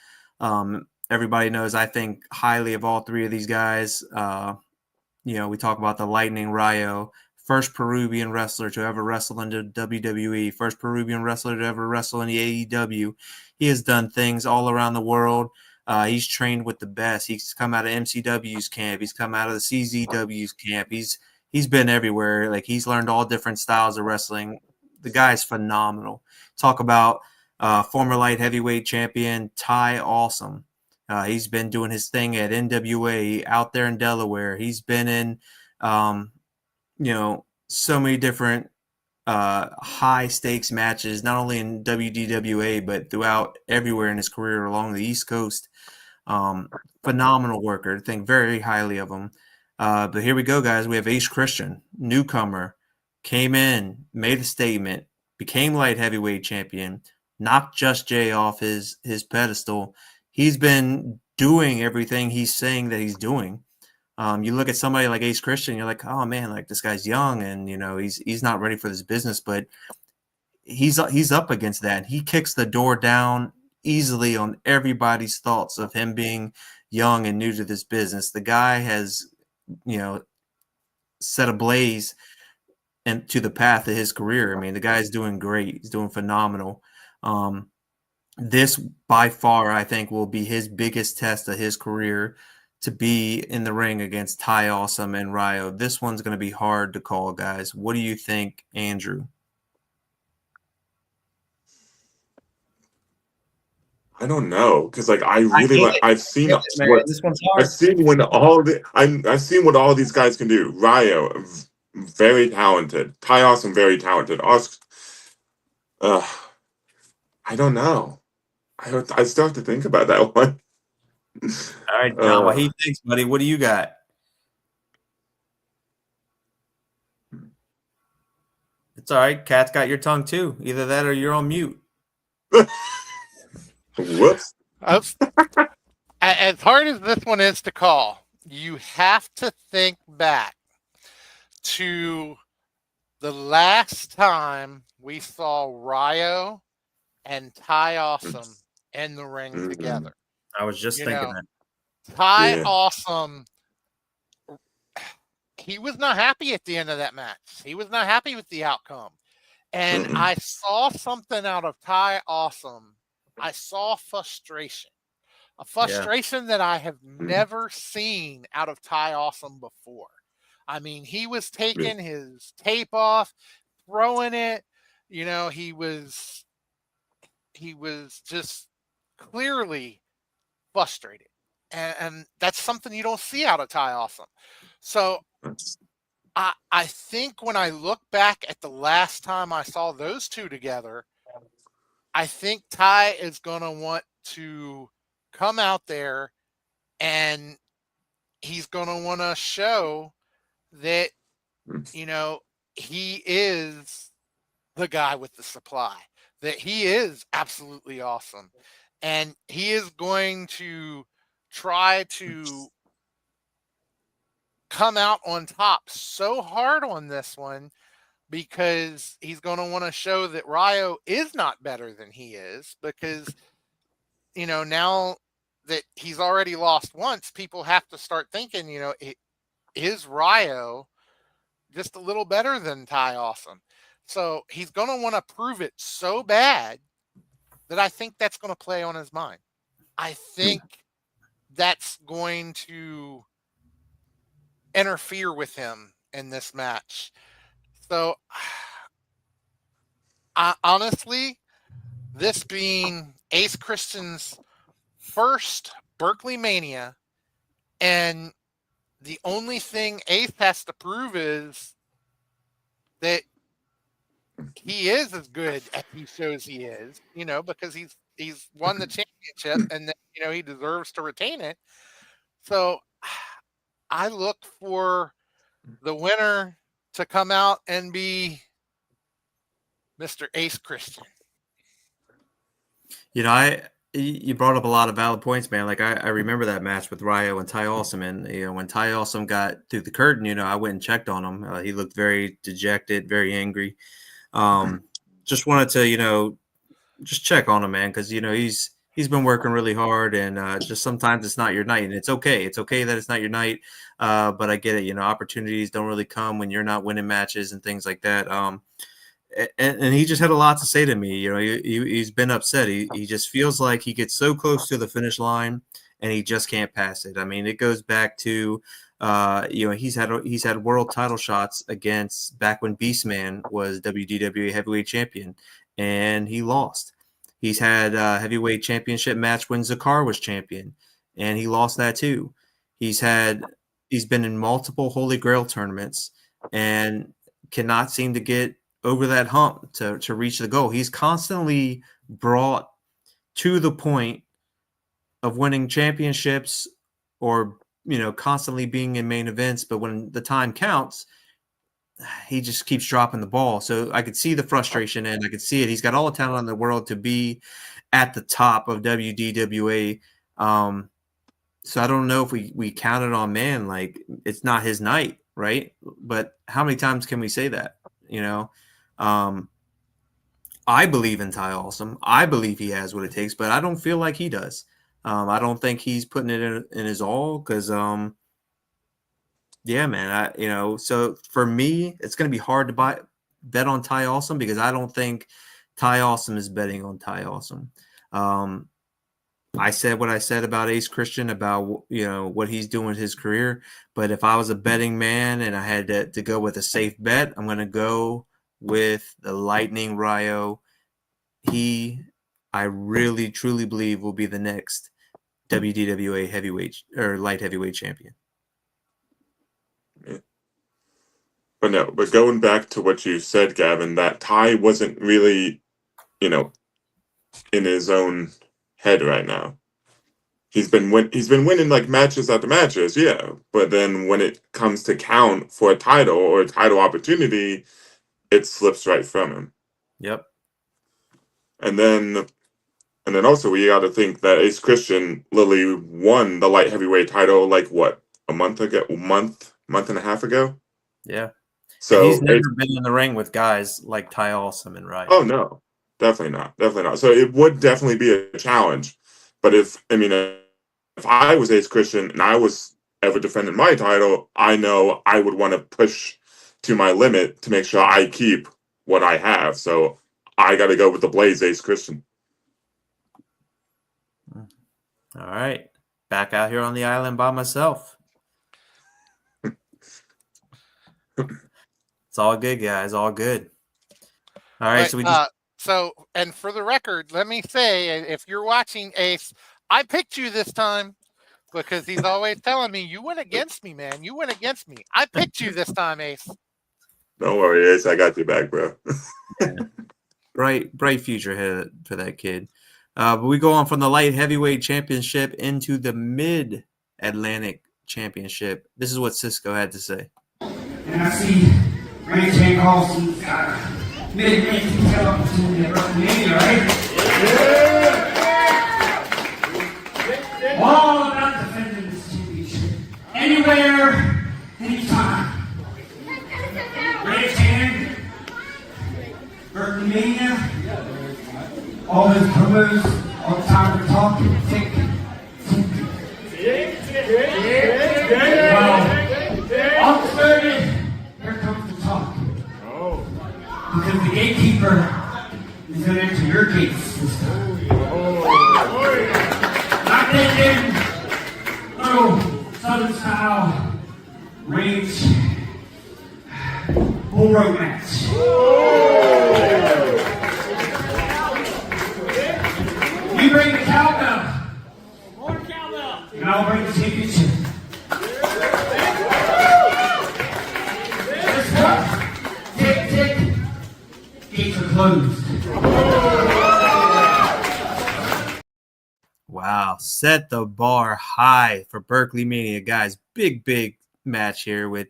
Everybody knows I think highly of all three of these guys. We talk about the Lightning Ryo, first Peruvian wrestler to ever wrestle in the WWE, first Peruvian wrestler to ever wrestle in the AEW. He has done things all around the world. He's trained with the best. He's come out of MCW's camp. He's come out of the CZW's camp. He's been everywhere. He's learned all different styles of wrestling. The guy's phenomenal. Talk about former light heavyweight champion Ty Awesome. He's been doing his thing at NWA out there in Delaware. He's been in, so many different high stakes matches, not only in WDWA, but throughout everywhere in his career along the East Coast. Phenomenal worker. I think very highly of him. But here we go, guys. We have Ace Christian, newcomer, came in, made a statement, became light heavyweight champion, knocked Just Jay off his pedestal. He's been doing everything he's saying that he's doing. You look at somebody like Ace Christian, you're like, oh man, this guy's young and he's not ready for this business, but he's up against that. He kicks the door down easily on everybody's thoughts of him being young and new to this business. The guy has, set ablaze and to the path of his career. I mean, the guy's doing great. He's doing phenomenal. This by far, I think, will be his biggest test of his career, to be in the ring against Ty Awesome and Ryo. This one's going to be hard to call, guys. What do you think, Andrew? I don't know, because I've seen what all these guys can do. Ryo, very talented. Ty Awesome, very talented. I don't know. I still have to think about that one. All right, John, what he thinks, buddy. What do you got? It's all right. Cat's got your tongue too. Either that or you're on mute. Whoops. As hard as this one is to call, you have to think back to the last time we saw Ryo and Ty Awesome in the ring together. I was just thinking that. Ty Awesome, he was not happy at the end of that match. He was not happy with the outcome. And I saw something out of Ty Awesome. I saw frustration. A frustration that I have never seen out of Ty Awesome before. I mean, he was taking his tape off, throwing it. He was just clearly frustrated. And that's something you don't see out of Ty Awesome. So I think when I look back at the last time I saw those two together, I think Ty is going to want to come out there and he's going to want to show that, you know, he is the guy with the supply, that he is absolutely awesome. And he is going to try to come out on top so hard on this one because he's going to want to show that Ryo is not better than he is, because, you know, now that he's already lost once, people have to start thinking, you know, is Ryo just a little better than Ty Awesome? So he's going to want to prove it so bad that I think that's going to play on his mind. I think that's going to interfere with him in this match. So, honestly, this being Ace Christian's first Berkeley Mania, and the only thing Ace has to prove is that he is as good as he shows he is, you know, because he's won the championship and then, you know, he deserves to retain it. So I look for the winner to come out and be Mr. Ace Christian. You know, you brought up a lot of valid points, man. Like I remember that match with Ryo and Ty Awesome, and you know when Ty Awesome got through the curtain, you know I went and checked on him. He looked very dejected, very angry. Just wanted to, you know, just check on him, man, because you know he's been working really hard, and just sometimes it's not your night, and it's okay. It's okay that it's not your night, but I get it. You know, opportunities don't really come when you're not winning matches and things like that. And he just had a lot to say to me. You know, he's been upset. He just feels like he gets so close to the finish line and he just can't pass it. I mean, it goes back to, you know, he's had world title shots against back when Beastman was WDWA heavyweight champion, and he lost. He's had a heavyweight championship match when Zakar was champion, and he lost that too. He's been in multiple Holy Grail tournaments and cannot seem to get over that hump to reach the goal. He's constantly brought to the point of winning championships or, you know, constantly being in main events. But when the time counts, he just keeps dropping the ball. So I could see the frustration and I could see it. He's got all the talent in the world to be at the top of WDWA. So I don't know if we counted on, man, like it's not his night, right? But how many times can we say that, you know? I believe in Ty Awesome. I believe he has what it takes, but I don't feel like he does. I don't think he's putting it in his all because, yeah, man, you know, so for me, it's going to be hard to bet on Ty Awesome because I don't think Ty Awesome is betting on Ty Awesome. I said what I said about Ace Christian, about, you know, what he's doing with his career. But if I was a betting man and I had to go with a safe bet, I'm going to go with the Lightning Ryo. I really, truly believe will be the next WDWA heavyweight or light heavyweight champion. Yeah. But going back to what you said, Gavin, that Ty wasn't really, you know, in his own head right now. He's been winning like matches after matches, yeah. But then when it comes to count for a title or a title opportunity, it slips right from him. Yep. And then also we got to think that Ace Christian Lily won the light heavyweight title like what, a month and a half ago. Yeah. So and he's never been in the ring with guys like Ty Awesome and Ryo. Oh no, definitely not. So it would definitely be a challenge. But if I was Ace Christian and I was ever defending my title, I know I would want to push to my limit to make sure I keep what I have. So I got to go with the Blaze Ace Christian. All right. Back out here on the island by myself. It's all good, guys. All good. All right. But, and for the record, let me say, if you're watching Ace, I picked you this time because he's always telling me, you went against me, man. You went against me. I picked you this time, Ace. Don't worry, Ace. I got your back, bro. Bright future ahead for that kid. But we go on from the light heavyweight championship into the mid-Atlantic championship. This is what Cisco had to say. And I see Randy Carlson's got a mid-Atlantic title opportunity at WrestleMania, right? All about defending this championship. Anywhere, anytime. Raise hand. Berkeley Mania. All those promos, all the time to talk, tick. Well, on the 30th, here comes the talk. Because the gatekeeper is going to enter your gates this time. Not thinking, Southern style, range, bull rope match. You bring the cowbell. More cowbell. And I'll bring the championship. Let's go. Tick, tick. Gates are closed. Wow, set the bar high for Berkeley Mania, guys. Big match here with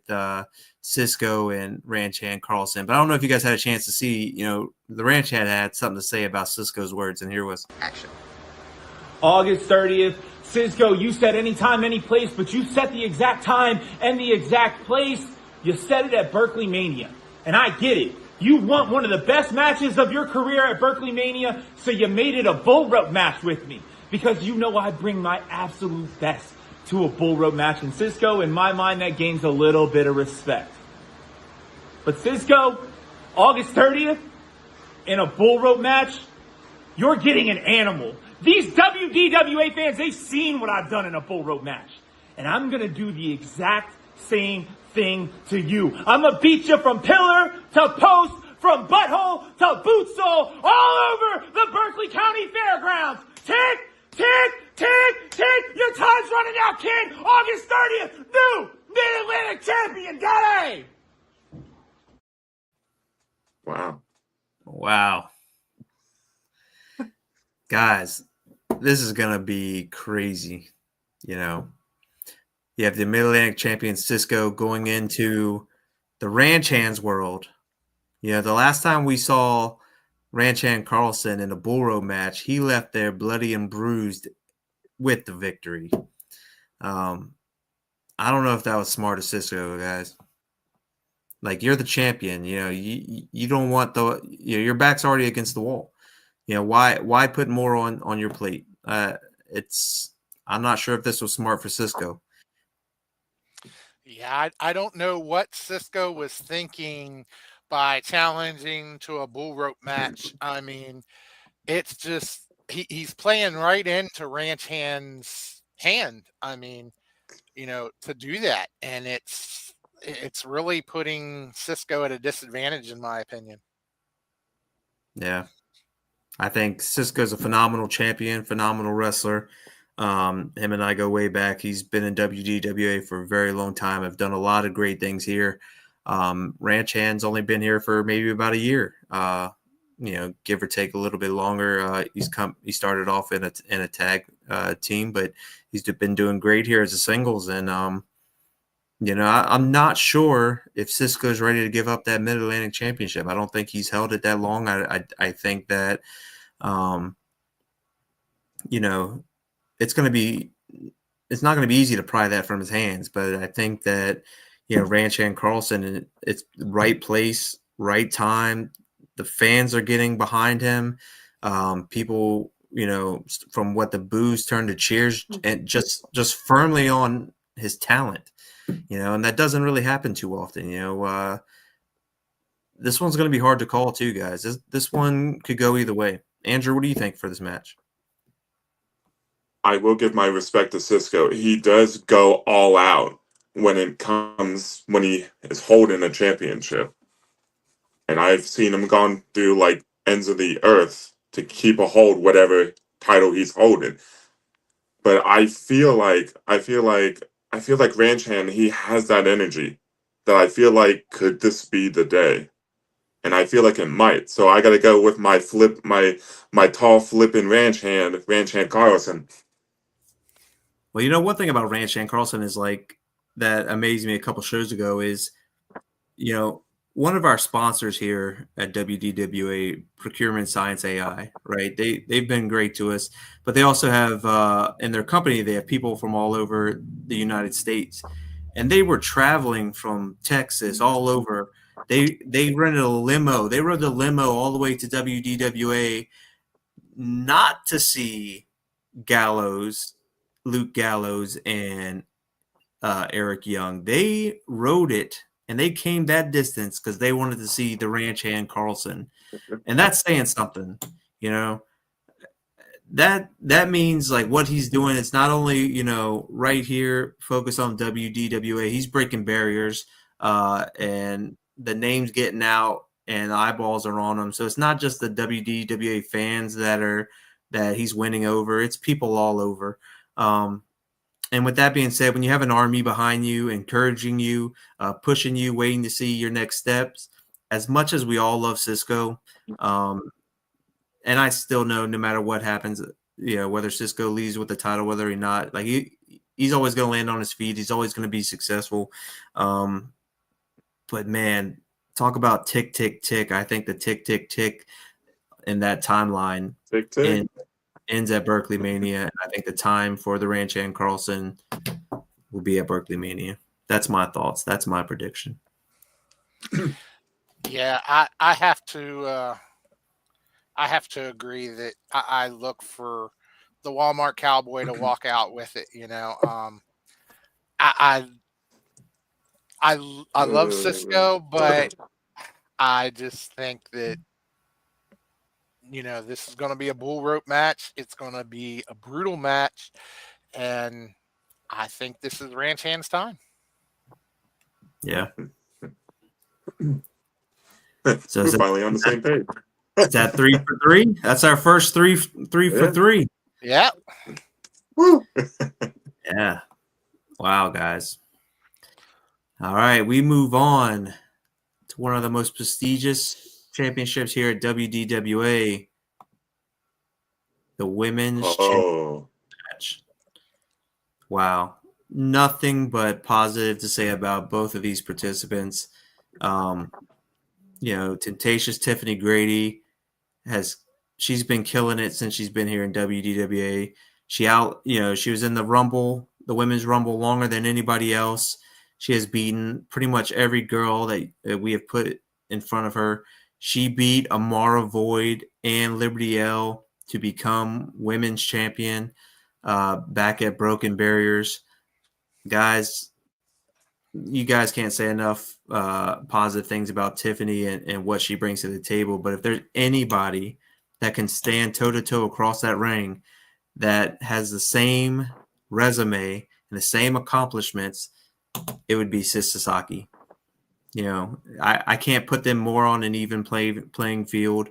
Cisco and Ranch Hand Carlson. But I don't know if you guys had a chance to see, the Ranch Hand had something to say about Cisco's words, and here was action. August 30th, Cisco, you said anytime, any place, but you set the exact time and the exact place. You said it at Berkeley Mania, and I get it. You want one of the best matches of your career at Berkeley Mania, so you made it a bull rope match with me. Because you know I bring my absolute best to a bull rope match. And Cisco, in my mind, that gains a little bit of respect. But Cisco, August 30th, in a bull rope match, you're getting an animal. These WDWA fans, they've seen what I've done in a bull rope match. And I'm going to do the exact same thing to you. I'm going to beat you from pillar to post, from butthole to boot sole, all over the Berkeley County Fairgrounds. Tick, tick, tick, tick. Your time's running out, kid. August 30th, new Mid-Atlantic champion. Got it. Wow. Guys, this is going to be crazy. You have the Mid-Atlantic champion Cisco going into the Ranch Hands world. The last time we saw Ranch Hand Carlson in a bull rope match, he left there bloody and bruised with the victory. I don't know if that was smart of Cisco, guys. Like, you're the champion, you don't want your back's already against the wall. Why put more on your plate? I'm not sure if this was smart for Cisco. Yeah, I don't know what Cisco was thinking by challenging to a bull rope match. I mean, it's just he's playing right into Ranch Hand's hand. I mean, to do that, and it's really putting Cisco at a disadvantage, in my opinion. Yeah, I think Cisco's a phenomenal champion, phenomenal wrestler. Him and I go way back. He's been in WDWA for a very long time. I've done a lot of great things here. Ranch Hand's only been here for maybe about a year, give or take a little bit longer. He started off in a tag team, but he's been doing great here as a singles. And I'm not sure if Cisco's ready to give up that Mid-Atlantic championship. I don't think he's held it that long. I think that it's not going to be easy to pry that from his hands, but I think that, Ranch Hand Carlson, it's the right place, right time. The fans are getting behind him. People, from what the boos turned to cheers, and just firmly on his talent, and that doesn't really happen too often. This one's going to be hard to call too, guys. This one could go either way. Andrew, what do you think for this match? I will give my respect to Cisco. He does go all out when he is holding a championship. And I've seen him gone through ends of the earth to keep a hold whatever title he's holding. but I feel like Ranchan, he has that energy that I feel like could this be the day, and I feel like it might. So I got to go with my tall flipping Ranchan Carlson. Well, one thing about Ranchan Carlson is like that amazed me a couple shows ago is, one of our sponsors here at WDWA, Procurement Science AI, right? They've been great to us, but they also have in their company they have people from all over the United States, and they were traveling from Texas all over. They rented a limo. They rode the limo all the way to WDWA, not to see Luke Gallows, and Eric Young. They rode it and they came that distance because they wanted to see the Ranchan Carlson, and that's saying something. That means like what he's doing. It's not only right here focus on WDWA. He's breaking barriers, and the name's getting out, and the eyeballs are on him. So it's not just the WDWA fans that he's winning over. It's people all over. And with that being said, when you have an army behind you, encouraging you, pushing you, waiting to see your next steps, as much as we all love Cisco, and I still know no matter what happens, whether Cisco leaves with the title, whether or not, like he's always going to land on his feet. He's always going to be successful. But man, talk about tick, tick, tick. I think the tick, tick, tick in that timeline tick, tick. Ends at Berkeley Mania. And I think the time for the Ranchan Carlson will be at Berkeley Mania. That's my thoughts. That's my prediction. Yeah, I have to agree that I look for the Walmart Cowboy to walk out with it. I love Cisco, but I just think that this is going to be a bull rope match. It's going to be a brutal match, and I think this is Ranchan's time. Yeah. So we're finally on the same page. Is that 3 for 3? That's our first three for 3. Yeah. Woo. Yeah. Wow, guys. All right, we move on to one of the most prestigious championships here at WDWA, the women's championship match. Wow. Nothing but positive to say about both of these participants. Temptacious Tiffany Grady she's been killing it since she's been here in WDWA. She was in the Rumble, the women's Rumble, longer than anybody else. She has beaten pretty much every girl that we have put in front of her. She beat Amara Void and Liberty L to become women's champion back at Broken Barriers. Guys, you guys can't say enough positive things about Tiffany and what she brings to the table. But if there's anybody that can stand toe-to-toe across that ring that has the same resume and the same accomplishments, it would be Sis Sasaki. I can't put them more on an even playing field.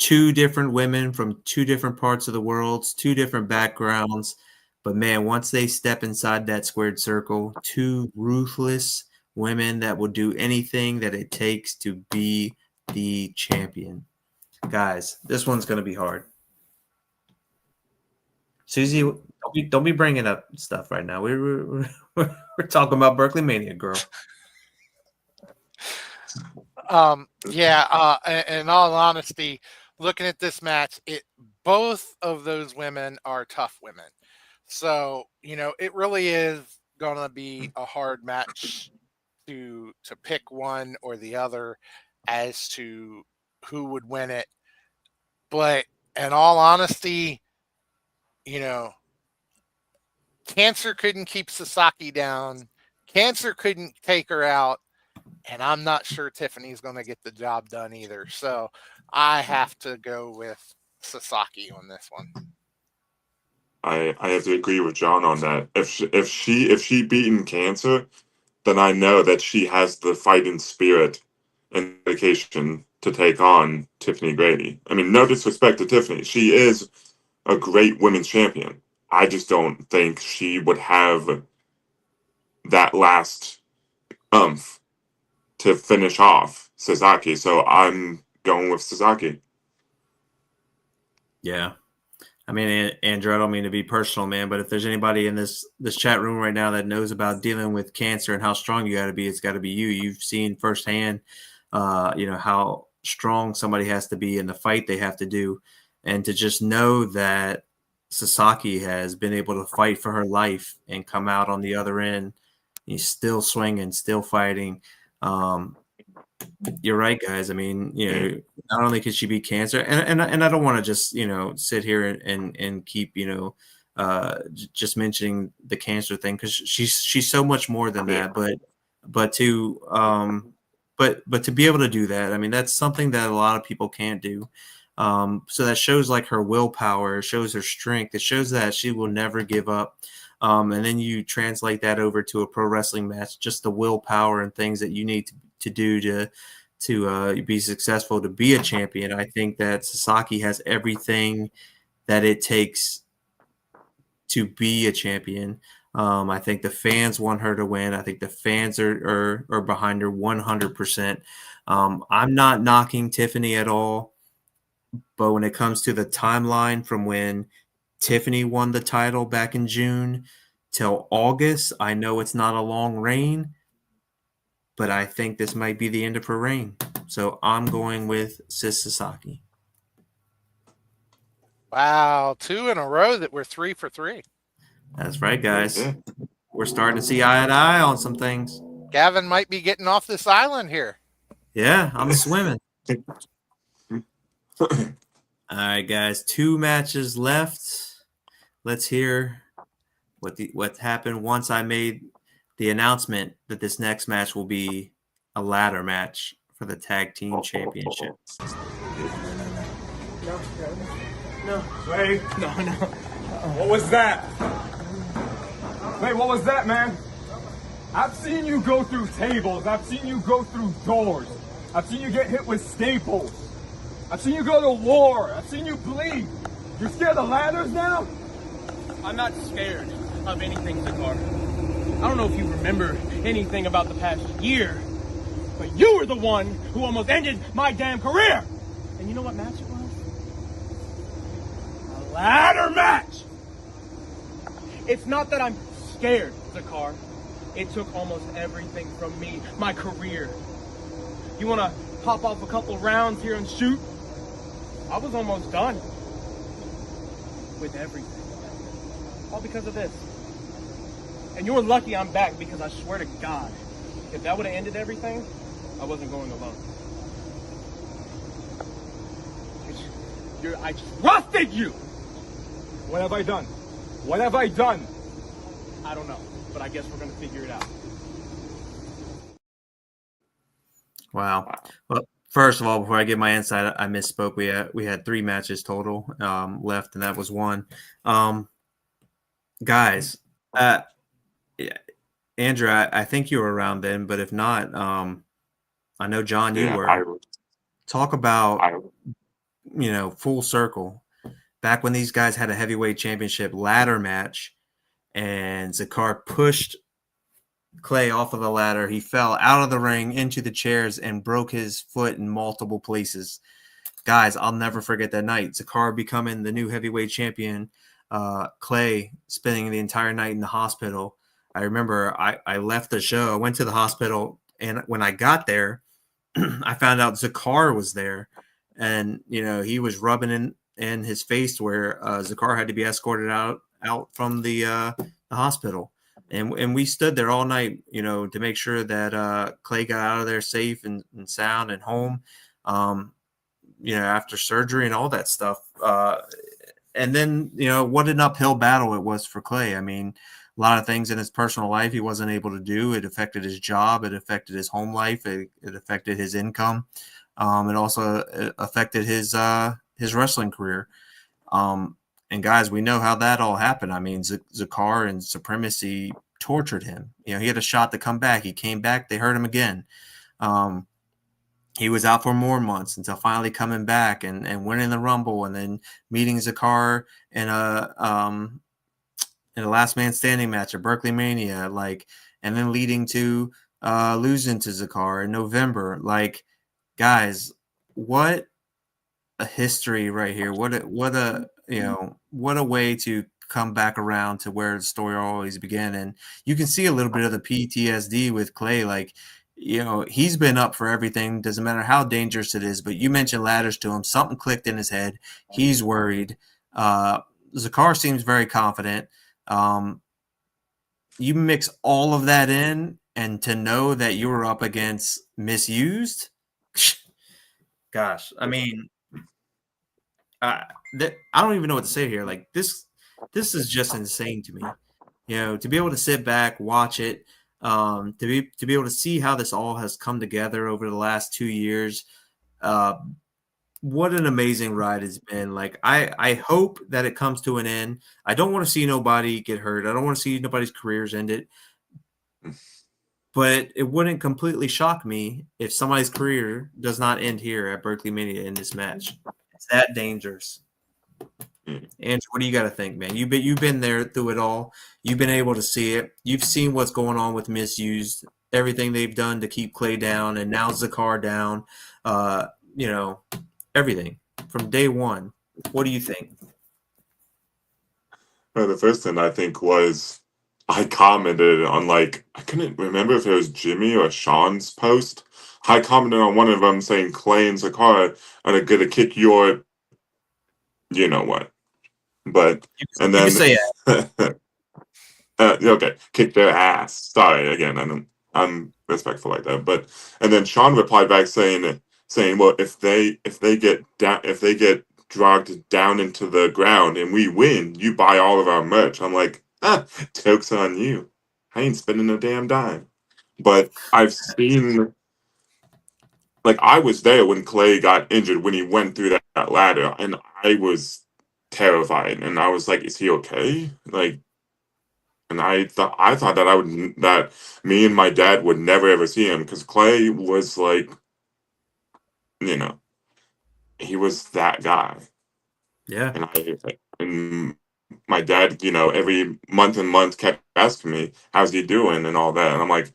2 different women from 2 different parts of the world, 2 different backgrounds. But man, once they step inside that squared circle, 2 ruthless women that will do anything that it takes to be the champion. Guys, this one's going to be hard. Susie, don't be bringing up stuff right now. We're talking about Berkeley Mania, girl. In all honesty, looking at this match, both of those women are tough women. So, it really is going to be a hard match to pick one or the other as to who would win it. But in all honesty, Cancer couldn't keep Sasaki down. Cancer couldn't take her out. And I'm not sure Tiffany's going to get the job done either. So I have to go with Sasaki on this one. I have to agree with John on that. If she beaten Cancer, then I know that she has the fighting spirit and dedication to take on Tiffany Grady. I mean, no disrespect to Tiffany. She is a great women's champion. I just don't think she would have that last umph to finish off Sasaki. So I'm going with Sasaki. Yeah. I mean, Andrew, I don't mean to be personal, man, but if there's anybody in this chat room right now that knows about dealing with cancer and how strong you got to be, it's got to be you. You've seen firsthand, how strong somebody has to be in the fight they have to do, and to just know that Sasaki has been able to fight for her life and come out on the other end. He's still swinging, still fighting. You're right, guys. I mean, not only could she beat cancer, and I don't want to just sit here and keep just mentioning the cancer thing, because she's so much more than that. But to be able to do that, I mean, that's something that a lot of people can't do. So that shows like her willpower, shows her strength. It shows that she will never give up. And then you translate that over to a pro wrestling match, just the willpower and things that you need to do to be successful, to be a champion. I think that Sasaki has everything that it takes to be a champion. I think the fans want her to win. I think the fans are behind her 100%. I'm not knocking Tiffany at all, but when it comes to the timeline from when Tiffany won the title back in June till August, I know it's not a long reign, but I think this might be the end of her reign. So I'm going with Sis Sasaki. Wow, 2 in a row that we're 3 for 3. That's right, guys. We're starting to see eye to eye on some things. Gavin might be getting off this island here. Yeah, I'm swimming. All right, guys. 2 matches left. Let's hear what happened once I made the announcement that this next match will be a ladder match for the tag team championship. No. Wait. No. What was that? Wait, what was that, man? I've seen you go through tables. I've seen you go through doors. I've seen you get hit with staples. I've seen you go to war. I've seen you bleed. You're scared of ladders now? I'm not scared of anything, Zakar. I don't know if you remember anything about the past year, but you were the one who almost ended my damn career. And you know what match it was? A ladder match! It's not that I'm scared, Zakar. It took almost everything from me, my career. You want to pop off a couple rounds here and shoot? I was almost done with everything. All because of this. And you're lucky I'm back, because I swear to God, if that would have ended everything, I wasn't going alone. I trusted you! What have I done? What have I done? I don't know, but I guess we're going to figure it out. Wow. Well, first of all, before I give my insight, I misspoke. We had 3 matches total left, and that was 1. Guys, Andrew, I think you were around then, but if not, I know, John, you were. Talk about, full circle. Back when these guys had a heavyweight championship ladder match, and Zakar pushed Clay off of the ladder. He fell out of the ring into the chairs and broke his foot in multiple places. Guys, I'll never forget that night. Zakar becoming the new heavyweight champion. Clay spending the entire night in the hospital. I remember I left the show. I went to the hospital, and when I got there, I found out Zakar was there, and he was rubbing in his face where Zakar had to be escorted out from the hospital, and we stood there all night, to make sure that Clay got out of there safe and sound and home, after surgery and all that stuff. And then what an uphill battle it was for Clay. I mean, a lot of things in his personal life he wasn't able to do. It affected his job. It affected his home life. It affected his income. It also affected his wrestling career. And guys, we know how that all happened. I mean, Zakar and Supremacy tortured him. He had a shot to come back. He came back. They hurt him again. He was out for more months until finally coming back and winning the Rumble, and then meeting Zakar in in a last man standing match at Berkeley Mania, like, and then leading to losing to Zakar in November. Like, guys, what a history right here. What a what a way to come back around to where the story always began. And you can see a little bit of the PTSD with Clay. Like, he's been up for everything. Doesn't matter how dangerous it is. But you mentioned ladders to him. Something clicked in his head. He's worried. Zakar seems very confident. You mix all of that in, and to know that you were up against Misused, gosh, I mean, I don't even know what to say here. Like, this is just insane to me. To be able to sit back, watch it, to be able to see how this all has come together over the last 2 years. What an amazing ride it's been. Like, I hope that it comes to an end. I don't want to see nobody get hurt. I don't want to see nobody's careers ended. But it wouldn't completely shock me if somebody's career does not end here at Berkeley Mania in this match. It's that dangerous. Andrew, what do you got to think, man? You've been there through it all. You've been able to see it. You've seen what's going on with Misused, everything they've done to keep Clay down, and now Zakar down. Everything from day one. What do you think? Well, the first thing I think was I commented on, like, I couldn't remember if it was Jimmy or Sean's post. I commented on one of them saying Clay and Zakar are gonna kick your, you know what, but and You can then say okay, kick their ass. Sorry again, I'm respectful like that. But and then Sean replied back saying, well, if they get dragged down into the ground and we win, you buy all of our merch. I'm like, joke's on you. I ain't spending a damn dime. But I've seen, like, I was there when Clay got injured when he went through that ladder, and I was terrified, and I was like, is he okay? Like, and I thought that me and my dad would never ever see him because Clay was like, you know, he was that guy. Yeah. And my dad, every month and month kept asking me, how's he doing and all that. And I'm like,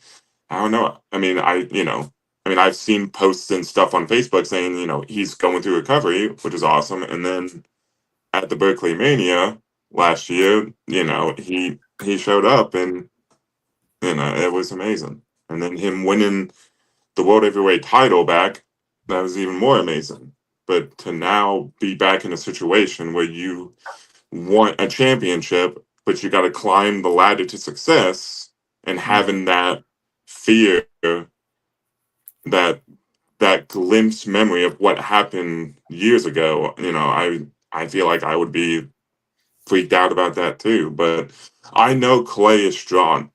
I don't know. I mean, I've seen posts and stuff on Facebook saying, he's going through recovery, which is awesome. And then at the Berkeley Mania last year, he showed up and, it was amazing. And then him winning the World Heavyweight title back, that was even more amazing. But to now be back in a situation where you want a championship, but you got to climb the ladder to success, and having that fear, that glimpse memory of what happened years ago, I feel like I would be freaked out about that too. But I know Clay is strong.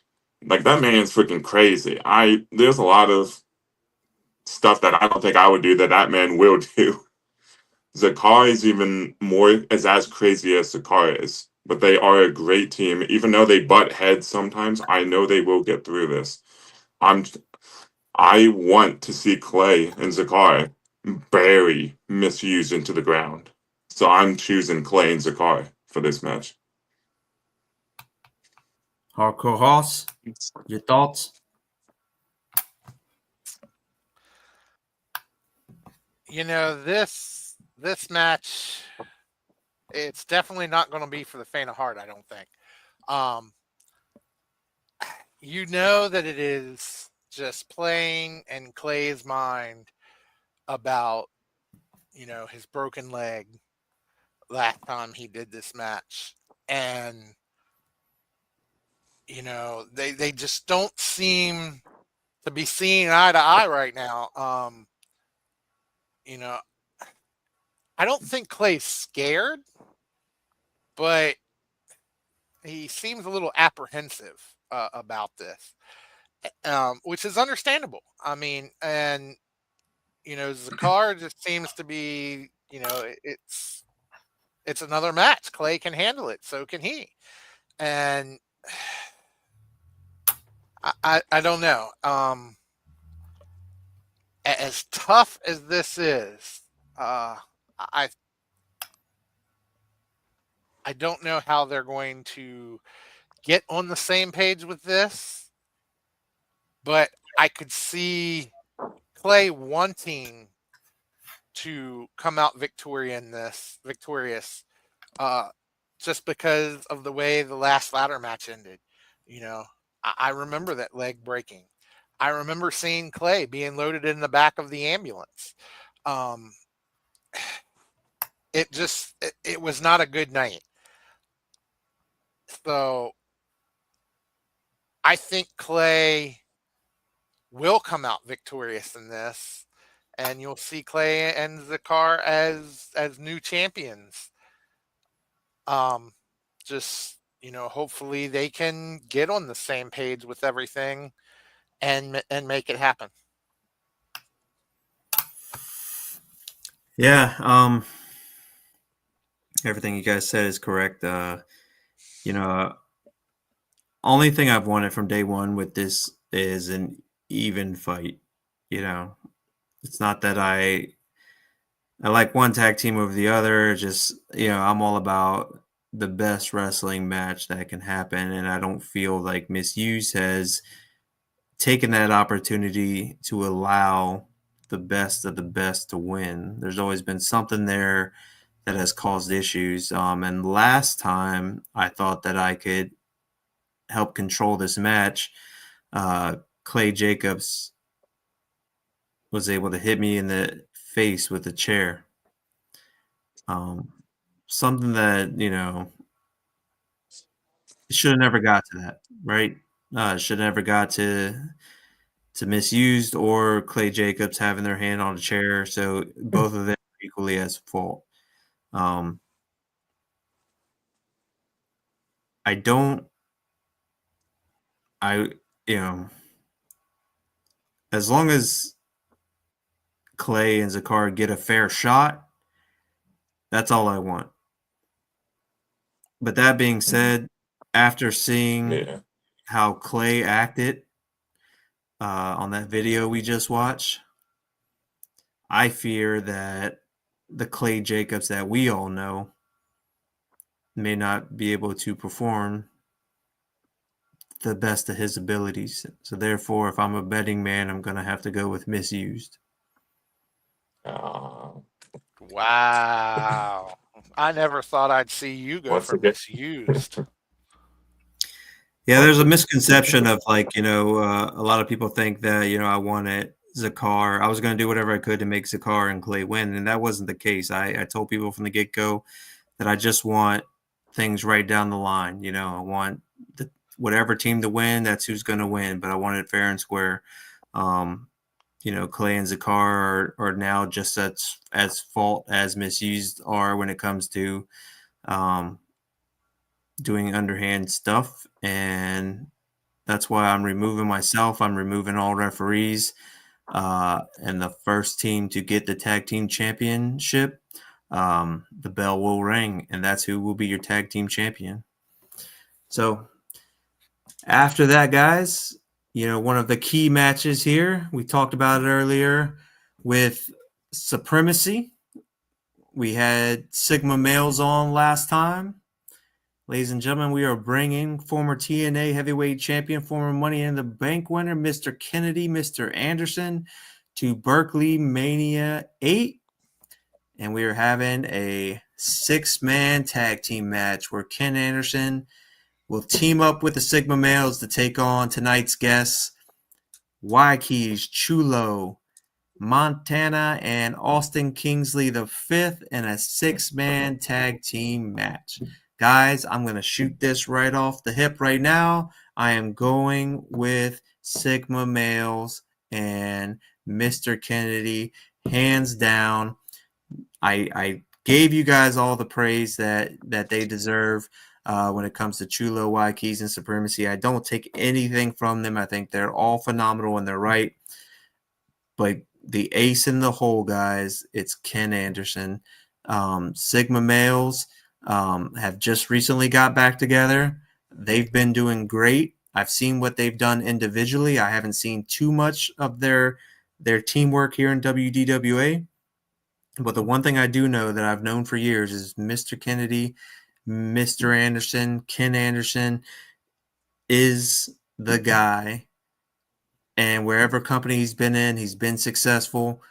Like, that man's freaking crazy. There's a lot of stuff that I don't think I would do that man will do. Zakar is even more is as crazy as Zakar is, but they are a great team. Even though they butt heads sometimes, I know they will get through this. I want to see Clay and Zakar bury Misused into the ground. So I'm choosing Clay and Zakar for this match. Hardcore Hoss, your thoughts? This match, it's definitely not going to be for the faint of heart, I don't think. That it is just playing in Clay's mind about, his broken leg last time he did this match. And, they just don't seem to be seeing eye to eye right now. I don't think Clay's scared, but he seems a little apprehensive about this, which is understandable. I mean, and Zakar just seems to be, it's another match. Clay can handle it, so can he. And I don't know. As tough as this is, I don't know how they're going to get on the same page with this, but I could see Clay wanting to come out victorious, just because of the way the last ladder match ended. You know, I remember that leg breaking. I remember seeing Clay being loaded in the back of the ambulance. Um, it was not a good night. So I think Clay will come out victorious in this, and you'll see Clay and Zakar as new champions. Just hopefully they can get on the same page with everything and make it happen. Yeah, everything you guys said is correct. Only thing I've wanted from day one with this is an even fight. It's not that I like one tag team over the other. Just, I'm all about the best wrestling match that can happen, and I don't feel like Misuse has taken that opportunity to allow the best of the best to win. There's always been something there that has caused issues. And last time I thought that I could help control this match, Clay Jacobs was able to hit me in the face with a chair. Something that, should have never got to that, right? Should have never got to Misused or Clay Jacobs having their hand on a chair. So both of them are equally as fault. I don't, I, as long as Clay and Zakar get a fair shot, that's all I want. But that being said, after seeing how Clay acted on that video we just watched, I fear that the Clay Jacobs that we all know may not be able to perform the best of his abilities. So therefore, if I'm a betting man, I'm going to have to go with Misused. Wow. I never thought I'd see you go for Misused. Yeah, there's a misconception of a lot of people think that, I wanted Zakar. I was going to do whatever I could to make Zakar and Clay win, and that wasn't the case. I told people from the get-go that I just want things right down the line. I want whatever team to win, that's who's going to win, but I want it fair and square. Clay and Zakar are now just as fault as Misused are when it comes to doing underhand stuff, and that's why I'm removing myself. I'm removing all referees, and the first team to get the tag team championship, the bell will ring, and that's who will be your tag team champion. So after that, guys, one of the key matches here, we talked about it earlier with Supremacy. We had Sigma Males on last time. Ladies and gentlemen, we are bringing former TNA heavyweight champion, former Money in the Bank winner, Mr. Kennedy, Mr. Anderson, to Berkeley Mania 8. And we are having a 6-man tag team match where Ken Anderson will team up with the Sigma Males to take on tonight's guests, Keys, Chulo, Montana, and Austin Kingsley the fifth in a 6-man tag team match. Guys, I'm going to shoot this right off the hip right now. I am going with Sigma Males and Mr. Kennedy, hands down. I gave you guys all the praise that they deserve when it comes to Chulo, Keys, and Supremacy. I don't take anything from them. I think they're all phenomenal and they're right. But the ace in the hole, guys, it's Ken Anderson. Sigma Males have just recently got back together. They've been doing great. I've seen what they've done individually. I haven't seen too much of their teamwork here in WDWA. But the one thing I do know that I've known for years is Mr. Kennedy, Mr. Anderson, Ken Anderson. is the guy. And wherever company he's been in, he's been successful.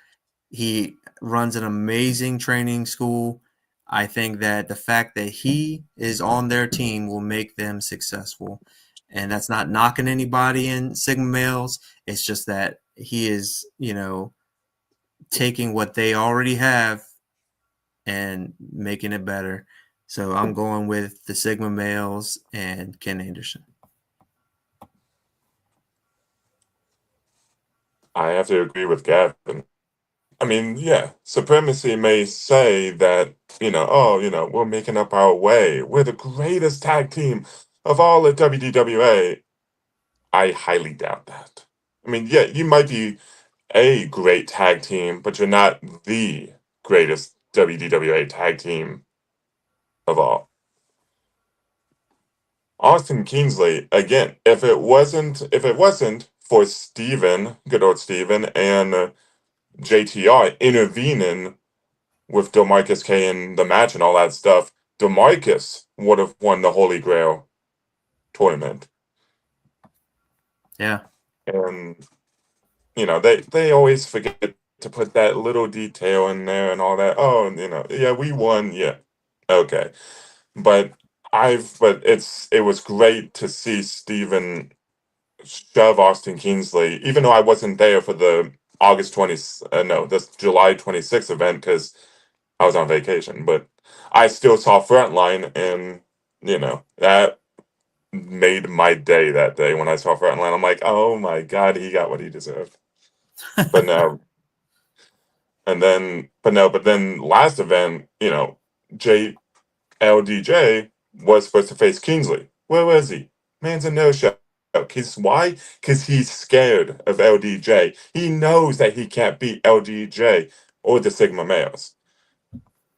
He runs an amazing training school. I think that the fact that he is on their team will make them successful. And that's not knocking anybody in Sigma males. It's just that he is, taking what they already have and making it better. So I'm going with the Sigma males and Ken Anderson. I have to agree with Gavin. I mean, yeah, Supremacy may say that, we're making up our way. We're the greatest tag team of all of WDWA. I highly doubt that. I mean, yeah, you might be a great tag team, but you're not the greatest WDWA tag team of all. Austin Kingsley, again, if it wasn't for Steven, good old Steven, and JTR intervening with DeMarcus K in the match and all that stuff, DeMarcus would have won the Holy Grail tournament. Yeah. And, they always forget to put that little detail in there and all that. Oh, yeah, we won. Yeah. Okay. But it was great to see Steven shove Austin Kingsley, even though I wasn't there for the this July 26th event because I was on vacation, but I still saw Frontline, and that made my day that day when I saw Frontline. I'm like, oh my god, he got what he deserved. But no, but then last event, JLDJ was supposed to face Kingsley. Where was he? Man's a no-show. Why? Because he's scared of LDJ. He knows that he can't beat LDJ or the Sigma males.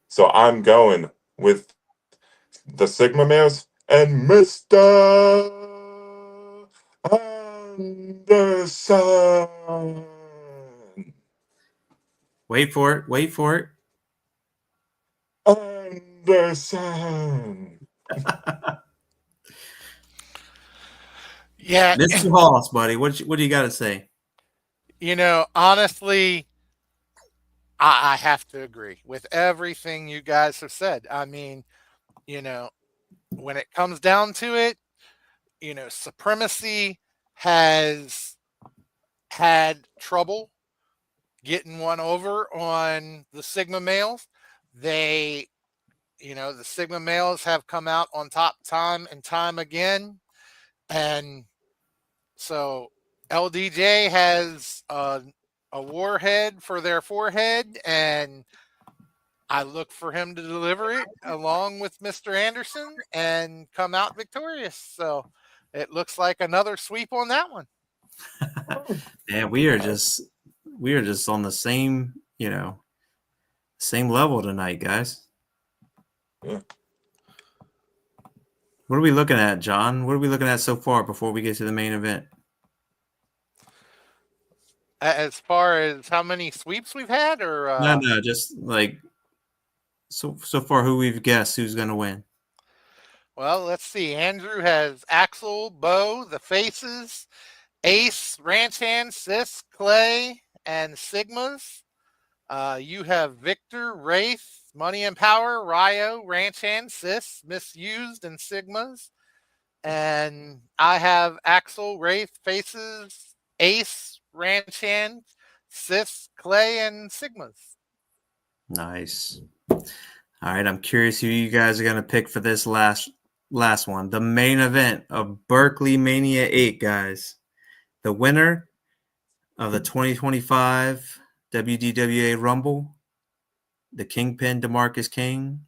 So I'm going with the Sigma males and Mr. Anderson. Wait for it. Wait for it. Anderson. Yeah. Mr. Hoss, buddy, what do you got to say? Honestly, I have to agree with everything you guys have said. I mean, when it comes down to it, Supremacy has had trouble getting one over on the Sigma males. The Sigma males have come out on top time and time again. And so LDJ has a warhead for their forehead, and I look for him to deliver it along with Mr. Anderson and come out victorious. So it looks like another sweep on that one. Yeah, we are just on the same, same level tonight, guys. Yeah. What are we looking at, John? What are we looking at so far before we get to the main event? As far as how many sweeps we've had, or No, just like so far who we've guessed who's going to win. Well, let's see. Andrew has Axel, Bo, the Faces, Ace, Ranch Hand, Sis, Clay, and Sigmas. You have Victor, Wraith, Money and Power, Ryo, Ranch Hand, Sis, Misused, and Sigmas. And I have Axel, Wraith, Faces, Ace, Ranch Hand, Sis, Clay, and Sigmas. Nice. All right, I'm curious who you guys are going to pick for this last one. The main event of Berkeley Mania 8, guys. The winner of the 2025 WDWA Rumble, the Kingpin DeMarcus King,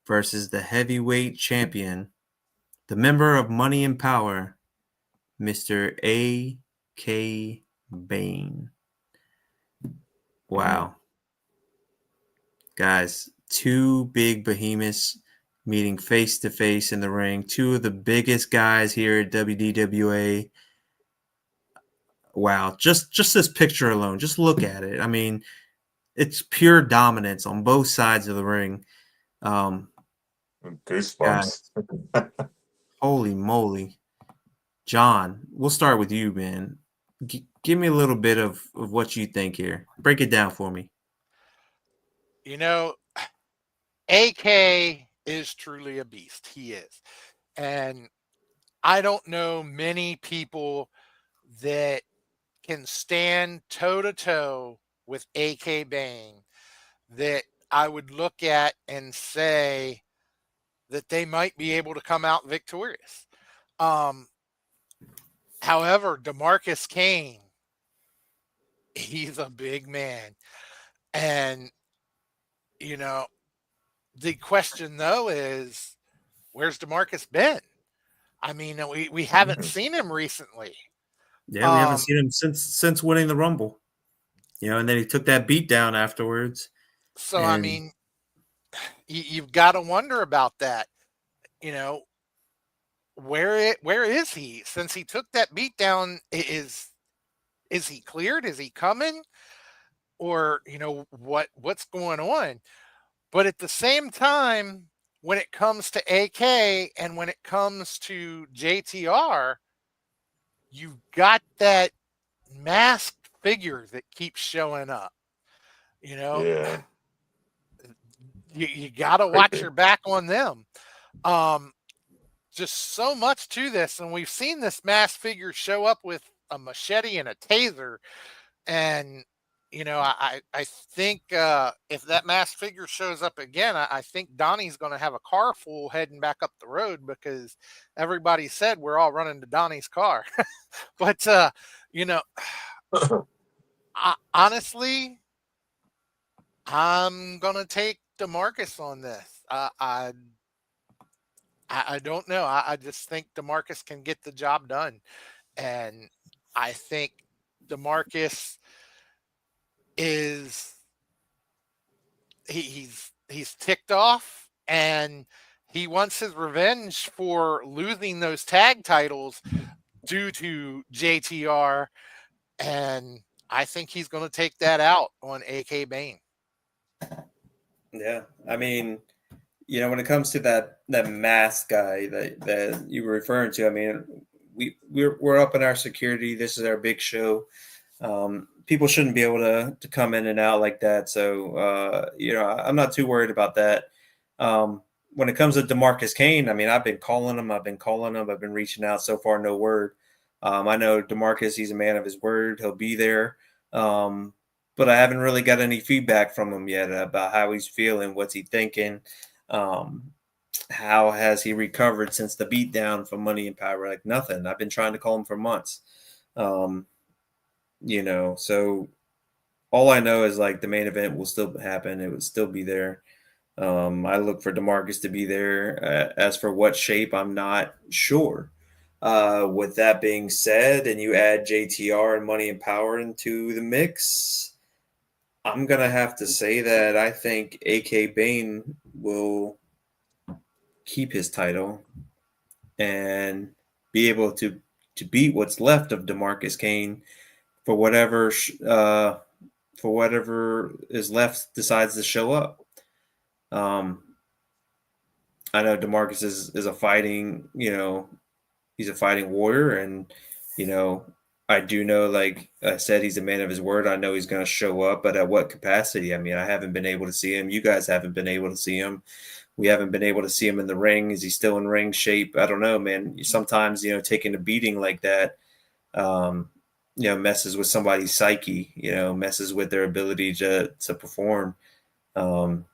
versus the heavyweight champion, the member of Money and Power, Mr. A.K. Bane. Wow. Guys, two big behemoths meeting face to face in the ring. Two of the biggest guys here at WDWA. Wow, just this picture alone, just look at it. I mean, it's pure dominance on both sides of the ring. Goosebumps. Holy moly. John, we'll start with you, man. Give me a little bit of what you think here. Break it down for me. You know, AK is truly a beast. He is. And I don't know many people that can stand toe to toe with AK Bane that I would look at and say that they might be able to come out victorious. Um, However, DeMarcus Kane, he's a big man. And, you know, the question though is where's DeMarcus been? I mean, we haven't seen him recently. Yeah, we haven't seen him since winning the Rumble. And then he took that beat down afterwards. So I mean, you've got to wonder about that. Where is he since he took that beat down? Is he cleared? Is he coming? Or what's going on? But at the same time, when it comes to AK and when it comes to JTR, you've got that masked figure that keeps showing up. Yeah. You got to watch your back on them. Just so much to this, and we've seen this masked figure show up with a machete and a taser, and I think if that masked figure shows up again, I think Donnie's going to have a car full heading back up the road because everybody said we're all running to Donnie's car. But honestly, I'm going to take DeMarcus on this. I don't know. I just think DeMarcus can get the job done, and I think DeMarcus is he's ticked off, and he wants his revenge for losing those tag titles due to JTR, and I think he's going to take that out on AK Bane. Yeah, I mean, when it comes to that mask guy that you were referring to, I mean, we're up in our security. This is our big show. People shouldn't be able to come in and out like that. So, I'm not too worried about that. When it comes to DeMarcus Kane, I mean, I've been calling him. I've been reaching out. So far, no word. I know DeMarcus, he's a man of his word. He'll be there. But I haven't really got any feedback from him yet about how he's feeling. What's he thinking? How has he recovered since the beatdown from Money and Power? Like nothing. I've been trying to call him for months. So all I know is like the main event will still happen. It would still be there. I look for DeMarcus to be there. As for what shape, I'm not sure. With that being said, and you add JTR and Money and Power into the mix, I'm going to have to say that I think AK Bane will keep his title and be able to beat what's left of DeMarcus Kane for whatever is left decides to show up. I know DeMarcus is a fighting, he's a fighting warrior, and I do know, like I said, he's a man of his word. I know he's going to show up, but at what capacity? I mean, I haven't been able to see him. You guys haven't been able to see him. We haven't been able to see him in the ring. Is he still in ring shape? I don't know, man. Sometimes, taking a beating like that, messes with somebody's psyche, messes with their ability to perform. Man,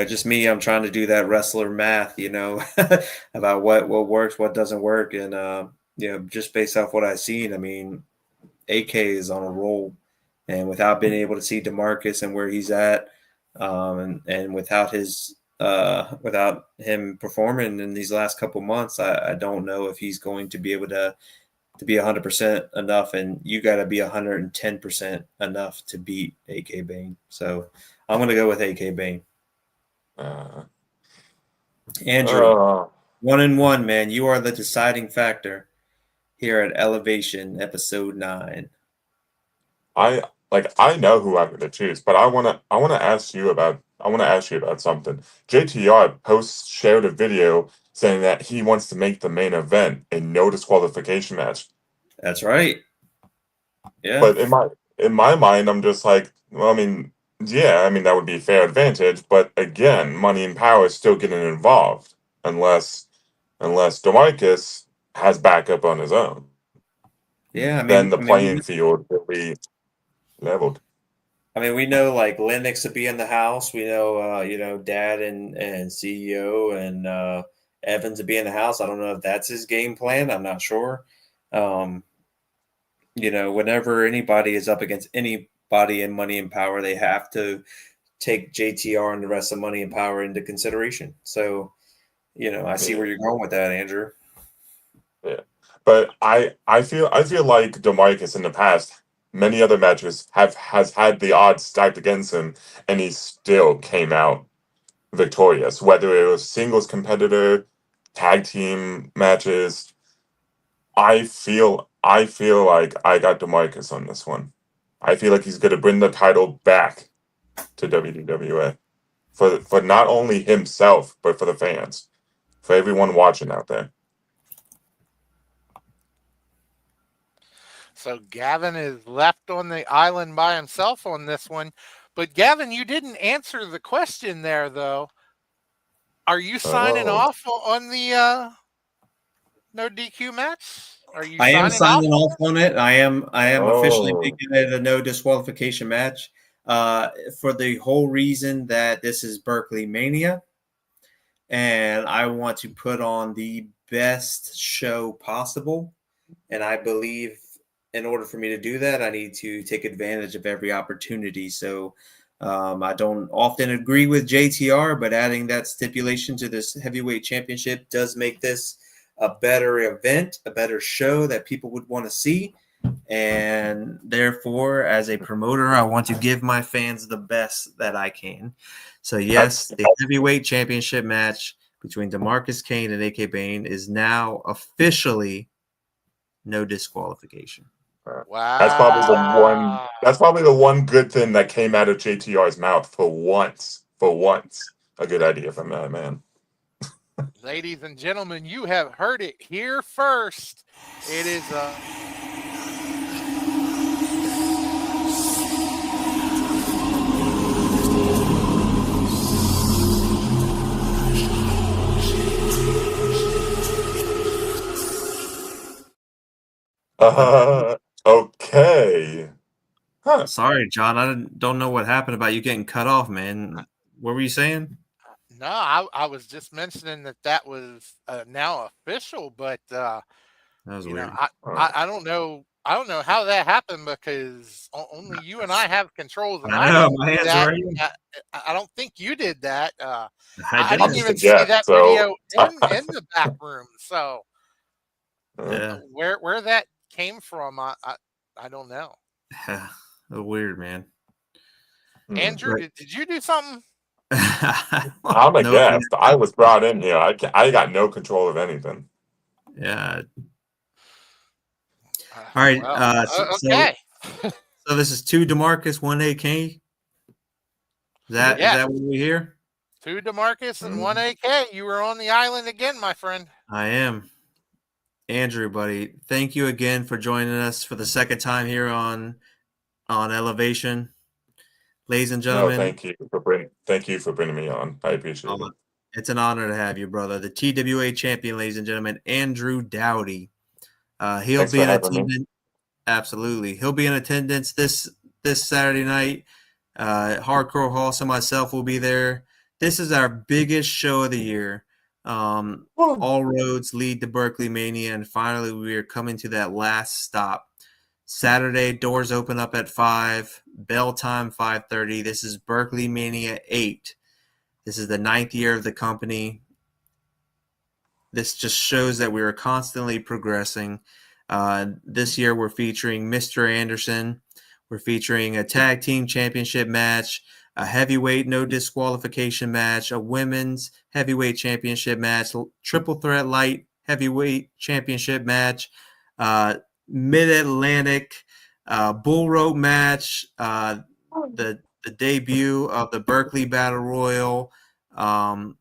just me, I'm trying to do that wrestler math, about what works, what doesn't work. And, just based off what I've seen, I mean, AK is on a roll, and without being able to see DeMarcus and where he's at, and without him performing in these last couple months, I don't know if he's going to be able to be 100% enough, and you got to be 110% enough to beat AK Bane. So I'm going to go with AK Bane. Andrew, 1-1, man. You are the deciding factor here at Elevation episode 9. I like I know who I'm going to choose, but I want to ask you about something. JTR shared a video saying that he wants to make the main event a no disqualification match. That's right. Yeah. But in my mind, I'm just like, well, I mean, yeah, I mean that would be a fair advantage, but again, Money and Power is still getting involved unless DeMarcus has backup on his own. Yeah, Then the playing field will be leveled. I mean, we know like Lennox will be in the house. We know, Dad and CEO and Evans will be in the house. I don't know if that's his game plan. I'm not sure. Whenever anybody is up against anybody in Money and Power, they have to take JTR and the rest of Money and Power into consideration. So, I see where you're going with that, Andrew. Yeah, but I feel like DeMarcus in the past, many other matches has had the odds stacked against him, and he still came out victorious. Whether it was singles competitor, tag team matches, I feel like I got DeMarcus on this one. I feel like he's gonna bring the title back to WDWA for not only himself but for the fans, for everyone watching out there. So Gavin is left on the island by himself on this one. But Gavin, you didn't answer the question there, though. Are you signing off on the no DQ match? Are you? I am signing off on it. I am officially Oh. making it a no disqualification match. For the whole reason that this is Berkeley Mania, and I want to put on the best show possible. And I believe in order for me to do that, I need to take advantage of every opportunity. So I don't often agree with JTR, but adding that stipulation to this heavyweight championship does make this a better event, a better show that people would want to see. And therefore, as a promoter, I want to give my fans the best that I can. So yes, the heavyweight championship match between DeMarcus Kane and AK Bane is now officially no disqualification. Wow. That's probably the one good thing that came out of JTR's mouth for once. A good idea from that man. Ladies and gentlemen, you have heard it here first. It is Okay. Huh. Sorry, John. I don't know what happened about you getting cut off, man. What were you saying? No, I was just mentioning that was now official, but that was weird. I don't know. I don't know how that happened because only you and I have controls, and I know, my didn't do hands are that. I don't think you did that. I I didn't even see that video in the back room. So yeah, where that came from, I don't know. Weird, man. Andrew, did you do something? I'm a guest. I was brought in here. I got no control of anything. Yeah. All right. Okay. So this is 2 DeMarcus, 1 AK. Is that what we hear? 2 DeMarcus and 1 AK. You were on the island again, my friend. I am. Andrew, buddy, thank you again for joining us for the second time here on Elevation. Ladies and gentlemen. No, thank you for bringing me on. I appreciate it. It's an honor to have you, brother. The TWA champion, ladies and gentlemen, Andrew Dowdy. He'll be in attendance. Absolutely. He'll be in attendance this Saturday night. Hardcore Hoss and myself will be there. This is our biggest show of the year. All roads lead to Berkeley Mania, and finally we are coming to that last stop. Saturday, doors open up at 5, bell time 5:30. This is Berkeley Mania 8. This is the 9th year of the company. This just shows that we are constantly progressing. This year we're featuring Mr. Anderson. We're featuring a tag team championship match, a heavyweight no disqualification match, a women's heavyweight championship match, triple threat light heavyweight championship match, mid-Atlantic bull rope match, the debut of the Berkeley Battle Royal, a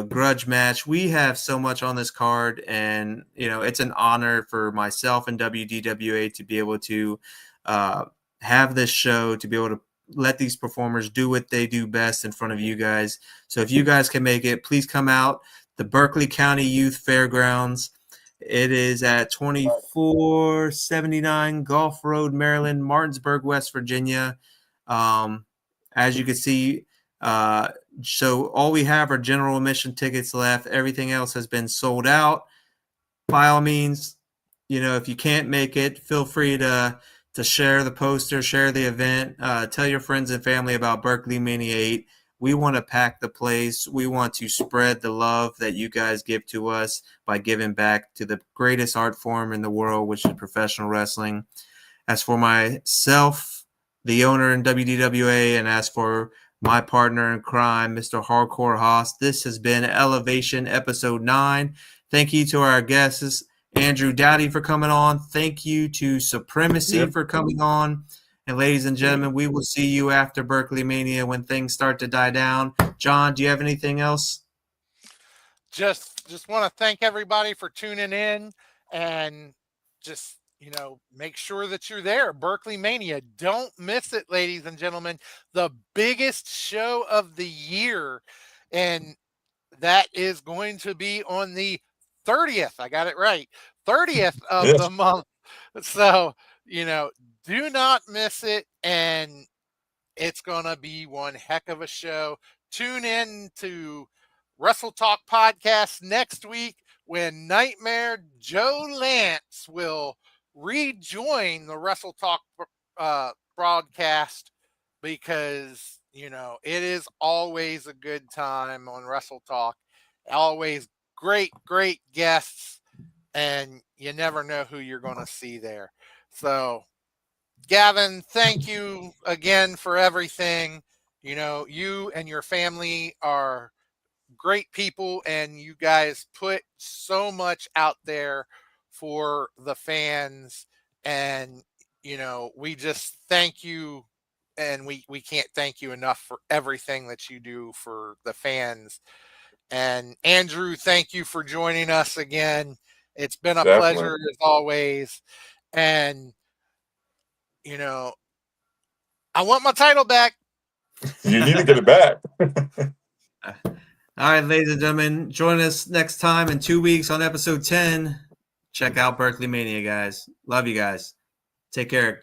grudge match. We have so much on this card, and it's an honor for myself and WDWA to be able to have this show, to be able to let these performers do what they do best in front of you guys. So if you guys can make it, please come out. The Berkeley County Youth Fairgrounds. It is at 2479 Gulf Road, Maryland, Martinsburg, West Virginia. As you can see, so all we have are general admission tickets left. Everything else has been sold out. By all means, if you can't make it, feel free to share the poster, share the event, tell your friends and family about Berkeley Mania 8. We want to pack the place. We want to spread the love that you guys give to us by giving back to the greatest art form in the world, which is professional wrestling. As for myself, the owner in WDWA, and as for my partner in crime, Mr. Hardcore Haas, this has been Elevation Episode 9. Thank you to our guests, Andrew Dowdy, for coming on. Thank you to Supremacy for coming on. And ladies and gentlemen, we will see you after Berkeley Mania when things start to die down. John, do you have anything else? Just want to thank everybody for tuning in, and just, make sure that you're there. Berkeley Mania. Don't miss it, ladies and gentlemen. The biggest show of the year. And that is going to be on the 30th. I got it right. 30th of the month. So, do not miss it, and it's going to be one heck of a show. Tune in to Wrestle Talk Podcast next week when Nightmare Joe Lance will rejoin the Wrestle Talk broadcast, because, it is always a good time on Wrestle Talk. Always great, great guests, and you never know who you're going to see there. So, Gavin, thank you again for everything. You and your family are great people, and you guys put so much out there for the fans. And, we just thank you, and we can't thank you enough for everything that you do for the fans. And Andrew, thank you for joining us again. It's been a pleasure as always. And, I want my title back. You need to get it back. All right, ladies and gentlemen, join us next time in 2 weeks on episode 10. Check out Berkeley Mania, guys. Love you guys. Take care.